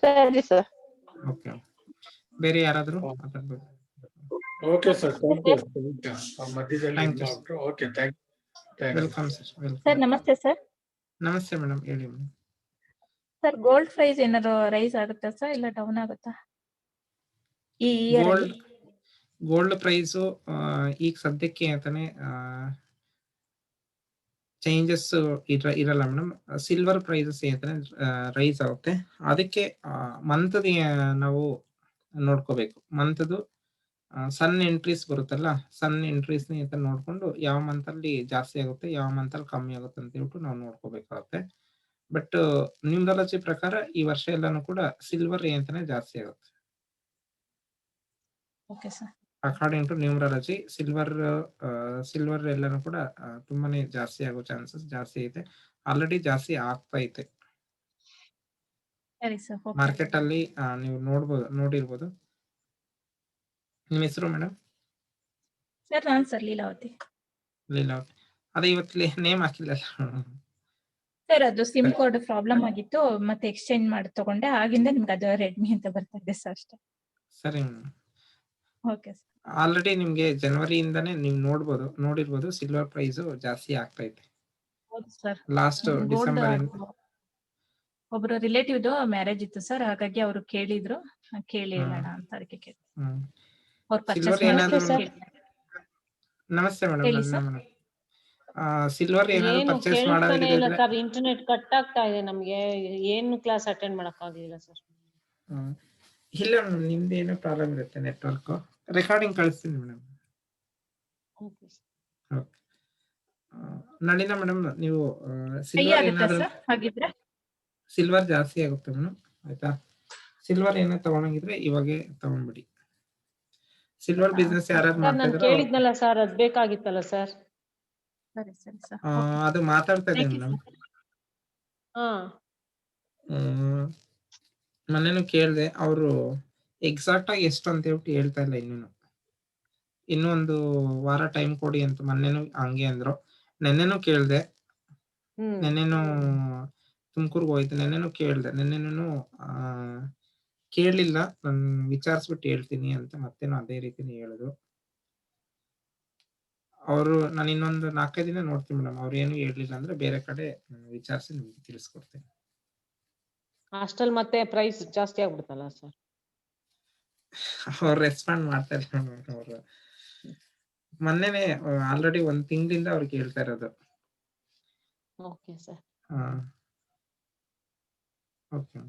ಸರಿ ಸರ್. ಓಕೆ, ಬೇರೆ ಯಾರಾದ್ರೂ ಮಾತಾಡ್ಬೇಕು? Okay sir, thank you. ಮಧ್ಯದಲ್ಲಿ okay, thank you. Welcome sir. Sir ನಮಸ್ತೆ ಸರ್. ನಮಸ್ತೆ ಮೇಡಮ್, ಹೇಳಿ ಮೇಡಮ್. ಸರ್ ಗೋಲ್ಡ್ ಪ್ರೈಸ್ ಏನಾದ್ರು ರೈಸ್ ಆಗುತ್ತಾ ಸರ್, ಇಲ್ಲ ಡೌನ್ ಆಗುತ್ತಾ ಈ ಇಯರ್? ಗೋಲ್ಡ್ ಪ್ರೈಸ್ ಈಗ ಸದ್ಯಕ್ಕೆ ಅಂತಾನೆ ಚೇಂಜಸ್ ಇರಲ್ಲ ಮೇಡಮ್. ಸಿಲ್ವರ್ ಪ್ರೈಸಸ್ ಅಂತಾನೆ ರೈಸ್ ಆಗುತ್ತೆ. ಅದಕ್ಕೆ ಮಂತ್ ನಾವು ನೋಡ್ಕೋಬೇಕು. ಮಂತ್ದು ಸನ್ ಎಂಟ್ರೀಸ್ ಬರುತ್ತಲ್ಲ, ಸನ್ ಎಂಟ್ರೀಸ್ ಅಂತ ನೋಡ್ಕೊಂಡು ಯಾವ ಮಂತ್ ಅಲ್ಲಿ ಜಾಸ್ತಿ ಆಗುತ್ತೆ, ಯಾವ ಮಂತ್ ಅಲ್ಲಿ ಕಮ್ಮಿ ಆಗುತ್ತೆ ಅಂತ ಹೇಳ್ಬಿಟ್ಟು ನಾವು ನೋಡ್ಕೋಬೇಕಾಗುತ್ತೆ. ಬಟ್ ನ್ಯೂಮರಾಲಜಿ ಪ್ರಕಾರ ಈ ವರ್ಷ ಎಲ್ಲಾನು ಕೂಡ ಸಿಲ್ವರ್ ಅಂತಾನೆ ಜಾಸ್ತಿ ಆಗುತ್ತೆ. Okay sir. According to numerology silver ಎಲ್ಲಾನು ಕೂಡ ತುಂಬಾನೇ ಜಾಸ್ತಿ ಆಗೋ ಚಾನ್ಸಸ್ ಜಾಸ್ತಿ ಐತೆ. ಆಲ್ರೆಡಿ ಜಾಸ್ತಿ ಆಗ್ತಾ ಐತೆ ಸರಿ ಸರ್. ಮಾರ್ಕೆಟ್ ಅಲ್ಲಿ. ನೀವು ನೋಡಿರ್ಬೋದು. ನಿಮ್ಮ ಹೆಸರು ಮೇಡಮ್? ಸರ್ ನಾನ್ ಸರ್ ಲೀಲಾವತಿ. ಲೀಲಾವತಿ. ಅದೇ ಇವತ್ತು ನೇಮ್ ಹಾಕಿಲ್ಲ ಸರ್ ಅದು ಸಿಮ್ ಕೋಡ್ ಪ್ರಾಬ್ಲಮ್ ಆಗಿತ್ತು, ಮತ್ತೆ ಎಕ್ಸ್ಚೇಂಜ್ ಮಾಡಿ ತಗೊಂಡೆ, ಆಗಿಂದ ನಿಮ್ಗೆ ಅದು ರೆಡ್ಮಿ ಅಂತ ಬರ್ತಾ ಇದೆ ಸರ್ ಅಷ್ಟೇ. ಸರಿ ಮೇಡಮ್. Okay sir. ಆಲ್ರೆಡಿ ನಿಮ್ಗೆ ಜನವರಿಯಿಂದಾನೇ ನೀವು ನೋಡಿರ್ಬೋದು ಸಿಲ್ವರ್ ಪ್ರೈಸ್ ಜಾಸ್ತಿ ಆಗ್ತಾ ಐತೆ. ಹೌದು ಸರ್. ಲಾಸ್ಟ್ ಡಿಸೆಂಬರ್ ಒಬ್ರು ರಿಲೇಟಿವ್ದು ಮ್ಯಾರೇಜ್ ಇತ್ತು ಸರ್, ಹಾಗಾಗಿ ಅವರು ಕೇಳಿದ್ರು, ಕೇಳಿ ಹೇಳೋಣ ಅಂತ ಅದಕ್ಕೆ ಕೇಳಿ. ಅವ್ರು ಪರ್ಚೇಸ್ ನಮಸ್ತೆ ಹೇಳಿ ಮೇಡಮ್. ಸರ್. ಸಿಲ್ವರ್ ಏನಾದ್ರು ಪರ್ಚೇಸ್ ಮಾಡೋದಿದ್ರೆ ಇಂಟರ್ನೆಟ್ ಕಟ್ ಆಗ್ತಾ ಇದೆ ನಮ್ಗೆ, ಏನು ಕ್ಲಾಸ್ ಅಟೆಂಡ್ ಮಾಡಕ್ ಆಗಿಲ್ಲ ಸರ್. ಇಲ್ಲ ಮೇಡಮ್, ನಿಮ್ದು ಏನೋ ಪ್ರಾಬ್ಲಮ್ ಇರುತ್ತೆ ನೆಟ್ವರ್ಕ್. ರೆಕಾರ್ಡಿಂಗ್ ಕಳಿಸ್ತೀನಿ ಮೇಡಮ್. ನಳಿನ ಮೇಡಮ್, ನೀವು ಸಿಲ್ವರ್ ಏನಾದ್ರು ಹಾಗಿದ್ರೆ ಸಿಲ್ವರ್ ಜಾಸ್ತಿ ಆಗುತ್ತೆ ಮೇಡಮ್, ಆಯ್ತಾ? ಸಿಲ್ವರ್ ಏನೋ ತಗೊಂಡಿದ್ರೆ ಇವಾಗೆ ತಗೊಂಡ್ಬಿಡಿ. ಸಿಲ್ವರ್ ಬಿಸ್ನೆಸ್ ಯಾರು ಮಾಡ್ತಾ ಇದ್ರು ಕೇಳಿದ್ನಲ್ಲ ಸರ್, ಅದ್ ಬೇಕಾಗಿತ್ತಲ್ಲ ಸರ್. ಸರಿ ಸರಿ ಸರ್. ಅದು ಮಾತಾಡ್ತಾ ಇದೆ ಮೇಡಮ್. ಮೊನ್ನೆನು ಕೇಳ್ದೆ, ಅವರು ಎಕ್ಸಾಕ್ಟ್ ಆಗಿ ಎಷ್ಟು ಅಂತ ಹೇಳ್ಬಿಟ್ಟು ಹೇಳ್ತಾ ಇಲ್ಲ. ಇನ್ನೂ ಒಂದು ವಾರ ಟೈಮ್ ಕೊಡಿ ಅಂತ ಮೊನ್ನೆನು ಹಂಗೆ ಅಂದ್ರು. ನೆನ್ನೆನು ಕೇಳ್ದೆ, ನೆನ್ನೆನು ತುಮಕೂರ್ಗೆ ಹೋಯ್ತು, ನೆನ್ನೆನು ಕೇಳ್ದೆ. ನೆನ್ನೆನು ಕೇಳಲಿಲ್ಲ, ನಾನು ವಿಚಾರಿಸ್ಬಿಟ್ಟು ಹೇಳ್ತೀನಿ ಅಂತ ಮತ್ತೇನು ಅದೇ ರೀತಿನೇ ಹೇಳಿದ್ರು ಅವರು. ನಾನು ಇನ್ನೊಂದು 4-5 ದಿನ ನೋಡ್ತೀನಿ ಮೇಡಮ್. ಅವ್ರು ಏನು ಹೇಳ್ಲಿಲ್ಲ ಅಂದ್ರೆ ಬೇರೆ ಕಡೆ ವಿಚಾರಿಸಿ ನಿಮ್ಗೆ ತಿಳಿಸ್ಕೊಡ್ತೀನಿ. ಹಾಸ್ಟೆಲ್ ಮತ್ತೆ ಪ್ರೈಸ್ ಜಾಸ್ತಿ ಆಗ್ಬಿಡುತ್ತಲ್ಲ ಸರ್. ಅವ್ರು ರೆಸ್ಪಾಂಡ್ ಮಾಡ್ತಾ ಇಲ್ಲ ಮೇಡಮ್. ಅವರು ಮೊನ್ನೆನೆ ಆಲ್ರೆಡಿ 1 ತಿಂಗಳಿಂದ ಅವ್ರಿಗೆ ಹೇಳ್ತಾ ಇರೋದು. Okay sir. Okay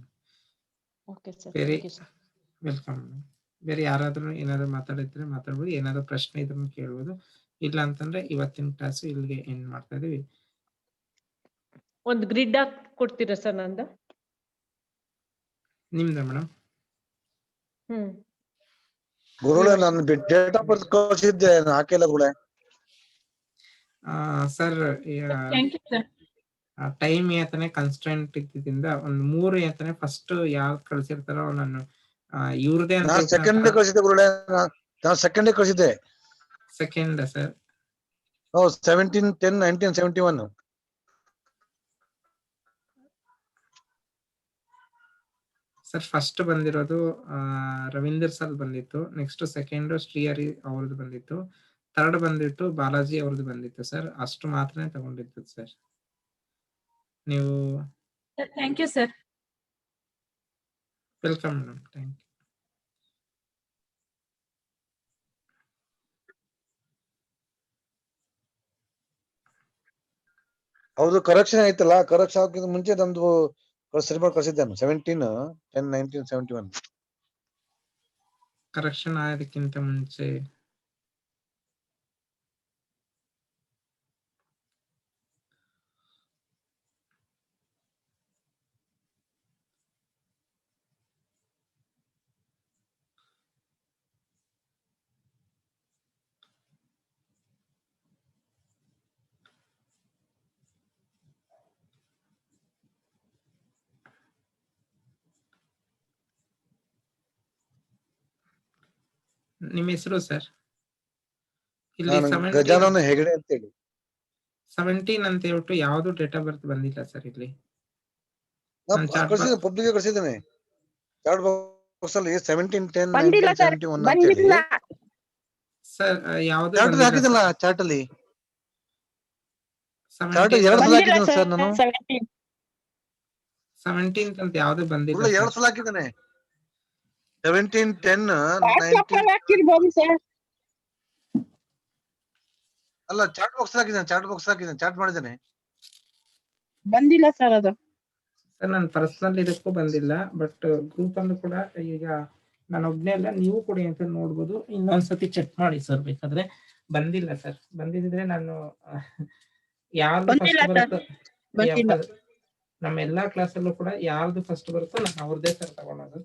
sir. Very welcome. ಬೇರೆ ಯಾರಾದ್ರೂ ಏನಾದ್ರು ಮಾತಾಡಿದ್ರೆ ಮಾತಾಡ್ಬೋದು, ಏನಾದ್ರು ಪ್ರಶ್ನೆ ಇದ್ರೂ ಕೇಳ್ಬೋದು. ಇಲ್ಲ ಅಂತಂದ್ರೆ ಇವತ್ತಿನ ಕ್ಲಾಸ್ ಇಲ್ಲಿಗೆ ಎಂಡ್ ಮಾಡ್ತಾ ಇದೀವಿ. ಒಂದು ಗ್ರಿಡ್ ಹಾಕಿ ಕೊಡ್ತೀರಾ ಸರ್ ನಂದು? ನಿಮ್ದ ಮೇಡಮ್? ಗುರುಗಳೇ, ನಾನು ಡೇಟ್ ಆಫ್ ಬರ್ತ್ ಕಳಿಸಿದ್ದೆ, ಹಾಕಿಲ್ಲ ಗುರುಗಳೇ. ಸರ್, ಟೈಮ್ ಯಾತನೆ ಕನ್ಸ್ಟೆಂಟ್ ಇದ್ದಿದ್ದರಿಂದ ಒಂದು 3 ಯಾತನೆ ಫಸ್ಟ್ ಯಾರು ಕಳ್ಸಿರ್ತಾರೋ ನಾನು ಇವ್ರದೇ ಅಂತ ಸೆಕೆಂಡ್ ಕಳಿಸಿದ್ದೆ ಗುರುಗಳೇ. ನಾನು ಸೆಕೆಂಡ್ ಕಳಿಸಿದ್ದೆ. Second sir? ಹೌದು, 17/10/1971. ಸರ್ ಫಸ್ಟ್ ಬಂದಿರೋದು ರವೀಂದರ್ ಸರ್ ಬಂದಿತ್ತು. ನೆಕ್ಸ್ಟ್ ಸೆಕೆಂಡ್ ಶ್ರೀಹರಿ ಅವ್ರದ್ದು ಬಂದಿತ್ತು. ಥರ್ಡ್ ಬಂದಿಟ್ಟು ಬಾಲಾಜಿ ಅವ್ರದ್ದು ಬಂದಿತ್ತು ಸರ್. ಅಷ್ಟು ಮಾತ್ರನೇ ತಗೊಂಡಿದ್ದು ಸರ್. ನೀವು thank you sir. Welcome madam. Thank you. ಹೌದು, ಕರೆಕ್ಷನ್ ಆಯ್ತಲ್ಲ. ಕರೆಕ್ಷನ್ ಹಾಕಿದ ಮುಂಚೆ ನಮ್ದು ಕಳಿಸಿದ್ದೆ 17/10/1971. ಕರೆಕ್ಷನ್ ಆಗೋದಕ್ಕಿಂತ ಮುಂಚೆ ನಿಮ್ಮ ಹೆಸರು ಸರ್? ಇಲ್ಲಿ ಗಜಾನನ ಹೆಗಡೆ ಅಂತ ಹೇಳಿ 17 ಅಂತ ಹೇಳ್ಬಿಟ್ಟು ಯಾವ್ದು ಡೇಟ್ ಆಫ್ ಬರ್ತ್ ಬಂದಿಲ್ಲ ಸರ್ ಇಲ್ಲಿ. ಪಬ್ಲಿಕ್ ಕಳಿಸಿದ್ದೇನೆ ಚಾಟ್ ಬಾಕ್ಸ್ ಅಲ್ಲಿ 17/10/1971 ಅಂತ ಹೇಳಿ. ಸರ್ ಯಾವ್ದು ಹಾಕಿದಲ್ಲ ಚಾಟ್ ಅಲ್ಲಿ? ಚಾಟ್ 2 ಸಲ ಹಾಕಿದ್ದೇನೆ ಸರ್ ನಾನು. 17th ಅಂತ ಯಾವ್ದು ಬಂದಿಲ್ಲ. 2 ಸಲ ಹಾಕಿದ್ದೇನೆ. 17/10/19 ಅಲ್ಲ, ಚಾಟ್ ಬಾಕ್ಸ್ ಹಾಕಿದ್ದೇನೆ, ಚಾಟ್ ಮಾಡಿದ್ದೇನೆ. ಬಂದಿಲ್ಲ ಸರ್ ಅದು. ಸರ್ ನನ್ನ ಪರ್ಸನಲ್ ಇದಕ್ಕೂ ಬಂದಿಲ್ಲ, ಬಟ್ ಗ್ರೂಪ್ ಅಲ್ಲೂ ಕೂಡ ಈಗ ನಾನು ಒಬ್ನೇ ಅಲ್ಲ, ನೀವು ಕೂಡ ಅಂತ ನೋಡ್ಬೋದು. ಇನ್ನೊಂದ್ಸತಿ ಚೆಕ್ ಮಾಡಿ ಸರ್ ಬೇಕಾದ್ರೆ. ಬಂದಿಲ್ಲ ಸರ್. ಬಂದಿದ್ರೆ ನಾನು ಯಾವ್ದು ಫಸ್ಟ್ ಬರುತ್ತೋ ನಮ್ಮ ಎಲ್ಲಾ ಕ್ಲಾಸಲ್ಲೂ ಕೂಡ ಯಾರ್ದು ಫಸ್ಟ್ ಬರುತ್ತೋ ನಾನು ಅವ್ರದ್ದೇ ಸರ್ ತಗೊಳೋದು.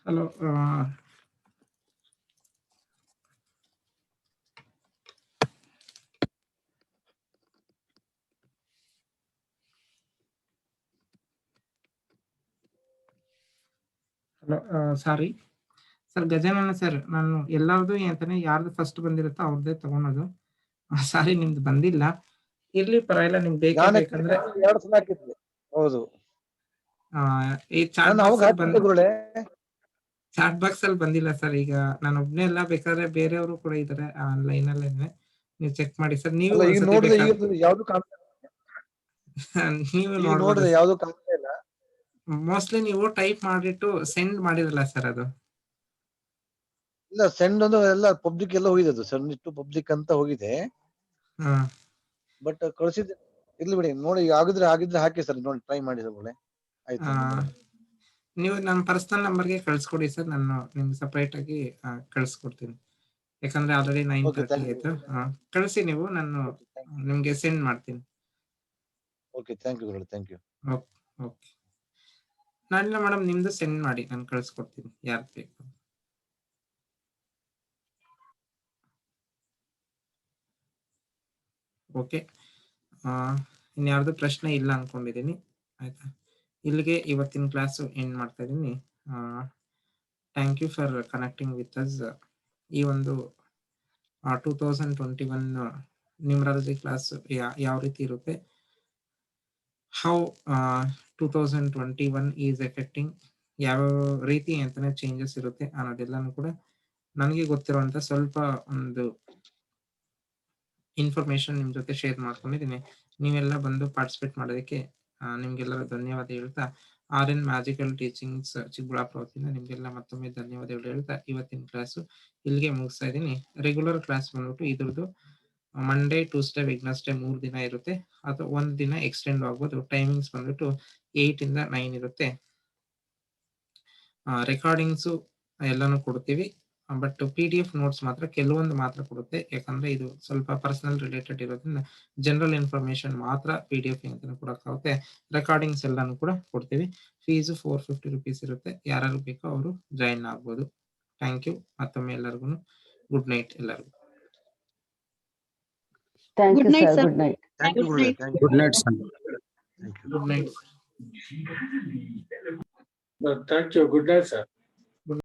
Hello, hello, sorry sir, Gajanana sir, ನಾನು ಎಲ್ಲಾರ್ದು ಅಂತಾನೆ ಯಾರ್ದು ಫಸ್ಟ್ ಬಂದಿರುತ್ತೋ ಅವ್ರದ್ದೇ ತಗೊಳೋದು. ಸಾರಿ, ನಿಮ್ದು ಬಂದಿಲ್ಲ, ಇರ್ಲಿ ಪರವಾಗಿಲ್ಲ. ನಿಮ್ಗೆ ಬೇಕೇ ಬೇಕಂದ್ರೆ 2 ಸಲ ಹಾಕಿದ್ವಿ. ಹೌದು, ಈ ಚಾಟ್ ನಾನು ಅವಾಗ ಬಾಕ್ಸ್ ಹಾಕಿದ್ದೆ ಗುರುಗಳೇ. ಚಾಟ್ ಬಾಕ್ಸ್ ಅಲ್ಲಿ ಬಂದಿಲ್ಲ ಸರ್. ಈಗ ನಾನು ಒಬ್ನೇ ಎಲ್ಲ, ಬೇಕಾದ್ರೆ ಬೇರೆಯವರು ಕೂಡ ಇದಾರೆ ಆನ್ಲೈನ್ ಅಲ್ಲೇನೆ, ನೀವು ಚೆಕ್ ಮಾಡಿ ಸರ್. ನೀವು ಅಲ್ಲ, ಈಗ ಒಂದ್ಸತಿ ನೋಡಿದ್ರೆ ಬೇಕಾದ್ರೆ ಈಗ ಯಾವ್ದು ಕಾಣ್ತಾ ನೀವು ಈಗ ನೋಡ್ಬೋದು. ನೋಡಿದ್ರೆ ಯಾವ್ದು ಕಾಣ್ತಾ ಇಲ್ಲ. ಮೋಸ್ಟ್ಲಿ ನೀವು ಟೈಪ್ ಮಾಡಿಟ್ಟು ಸೆಂಡ್ ಮಾಡಿರಲ್ಲ ಸರ್ ಅದು. ಇಲ್ಲ, ಸೆಂಡ್ ಒಂದು ಎಲ್ಲ ಪಬ್ಲಿಕ್ ಎಲ್ಲ ಹೋಗಿದೆ, ಅದು ಸೆಂಡ್ ಟು ಪಬ್ಲಿಕ್ ಅಂತ ಹೋಗಿದೆ. ಬಟ್ ಕಳ್ಸಿದ್ದೆ, ಇರ್ಲಿ ಬಿಡಿ, ನೋಡಿ ಆಗಿದ್ರೆ ಹಾಕಿ ಸರ್, ನೋಡಿ ಟ್ರೈ ಮಾಡಿ ಸರ್. ಆಯ್ತು, ನೀವು ನಮ್ಮ ಪರ್ಸನಲ್ ನಂಬರ್ಗೆ ಕಳ್ಸ್ಕೊಡಿ ಸರ್, ನಾನು ನಿಮ್ಗೆ ಸಪರೇಟ್ ಆಗಿ ಕಳ್ಸ್ಕೊಡ್ತೀನಿ. ಯಾಕಂದ್ರೆ ಆಲ್ರೆಡಿ 9:30 ಆಯ್ತು. ಕಳಿಸಿ ನೀವು, ನಾನು ನಿಮ್ಗೆ ಸೆಂಡ್ ಮಾಡ್ತೀನಿ. ಓಕೆ, ಥ್ಯಾಂಕ್ ಯು ಗುರುಗಳೇ, ಥ್ಯಾಂಕ್ ಯು. ಓಕೆ, ನಾನಿಲ್ಲ ಮೇಡಮ್, ನಿಮ್ದು ಸೆಂಡ್ ಮಾಡಿ, ನಾನು ಕಳ್ಸ್ಕೊಡ್ತೀನಿ ಯಾರು ಬೇಕು. ಓಕೆ, ಇನ್ಯಾರ್ದು ಪ್ರಶ್ನೆ ಇಲ್ಲ ಅನ್ಕೊಂಡಿದ್ದೀನಿ. ಆಯ್ತಾ, ಇಲ್ಲಿಗೆ ಇವತ್ತಿನ ಕ್ಲಾಸು ಎಂಡ್ ಮಾಡ್ತಾ ಇದ್ದೀನಿ. Thank you for connecting with us. ಈ ಒಂದು 2021 ನ್ಯೂಮರಾಲಜಿ ಕ್ಲಾಸ್ ಯಾವ ರೀತಿ ಇರುತ್ತೆ, ಹೌ 2021 ಈಸ್ ಎಫೆಕ್ಟಿಂಗ್, ಯಾವ ರೀತಿ ಅಂತಾನೆ ಚೇಂಜಸ್ ಇರುತ್ತೆ ಅನ್ನೋದೆಲ್ಲಾನು ಕೂಡ ನನಗೆ ಗೊತ್ತಿರುವಂತ ಸ್ವಲ್ಪ ಒಂದು ಇನ್ಫಾರ್ಮೇಶನ್ ನಿಮ್ ಜೊತೆ ಶೇರ್ ಮಾಡ್ಕೊಂಡಿದ್ದೀನಿ. ನೀವೆಲ್ಲ ಬಂದು ಪಾರ್ಟಿಸಿಪೇಟ್ ಮಾಡೋದಕ್ಕೆ ನಿಮ್ಗೆಲ್ಲರ ಧನ್ಯವಾದ ಹೇಳ್ತಾ, RN ಮ್ಯಾಜಿಕಲ್ ಟೀಚಿಂಗ್ಸ್ ಚಿಕ್ಕಬಳ್ಳಾಪುರ ವತಿಯಿಂದ ನಿಮ್ಗೆಲ್ಲ ಮತ್ತೊಮ್ಮೆ ಧನ್ಯವಾದಗಳು ಹೇಳ್ತಾ ಇವತ್ತಿನ ಕ್ಲಾಸು ಇಲ್ಲಿಗೆ ಮುಗಿಸ್ತಾ ಇದ್ದೀನಿ. ರೆಗ್ಯುಲರ್ ಕ್ಲಾಸ್ ಬಂದ್ಬಿಟ್ಟು ಇದ್ರದ್ದು ಮಂಡೇ, ಟ್ಯೂಸ್ಡೇ, ವೆಡ್ನೆಸ್ಡೇ 3 ದಿನ ಇರುತ್ತೆ. ಅದು 1 ದಿನ ಎಕ್ಸ್ಟೆಂಡ್ ಆಗ್ಬೋದು. ಟೈಮಿಂಗ್ಸ್ ಬಂದ್ಬಿಟ್ಟು 8 ಇಂದ 9 ಇರುತ್ತೆ. ರೆಕಾರ್ಡಿಂಗ್ಸು ಎಲ್ಲಾನು ಕೊಡ್ತೀವಿ. ಬಟ್ PDF ನೋಟ್ಸ್ ಮಾತ್ರ ಕೆಲವೊಂದು ಮಾತ್ರ ಕೊಡುತ್ತೆ. ಯಾಕಂದ್ರೆ ಇದು ಸ್ವಲ್ಪ ಪರ್ಸನಲ್ ರಿಲೇಟೆಡ್ ಇರೋದ್ರಿಂದ ಜನರಲ್ ಇನ್ಫಾರ್ಮೇಶನ್ ಮಾತ್ರ PDF ಅಂತ ಕೊಡಕ್ಕಾಗುತ್ತೆ. ರೆಕಾರ್ಡಿಂಗ್ಸ್ ಎಲ್ಲಾನು ಕೂಡ ಕೊಡ್ತೀವಿ. ಫೀಸು 450 rupees ಇರುತ್ತೆ. ಯಾರು ಬೇಕೋ ಅವರು ಜಾಯಿನ್ ಆಗ್ಬೋದು. Thank you. ಮತ್ತೊಮ್ಮೆ ಎಲ್ಲರಿಗೂ ಗುಡ್ ನೈಟ್ ಎಲ್ಲರಿಗೂ. Thank you Good night, sir. sir. Good night. Thank you ಗುರುಗಳೇ, thank you. Good night sir. Good night. Thank you, good night sir.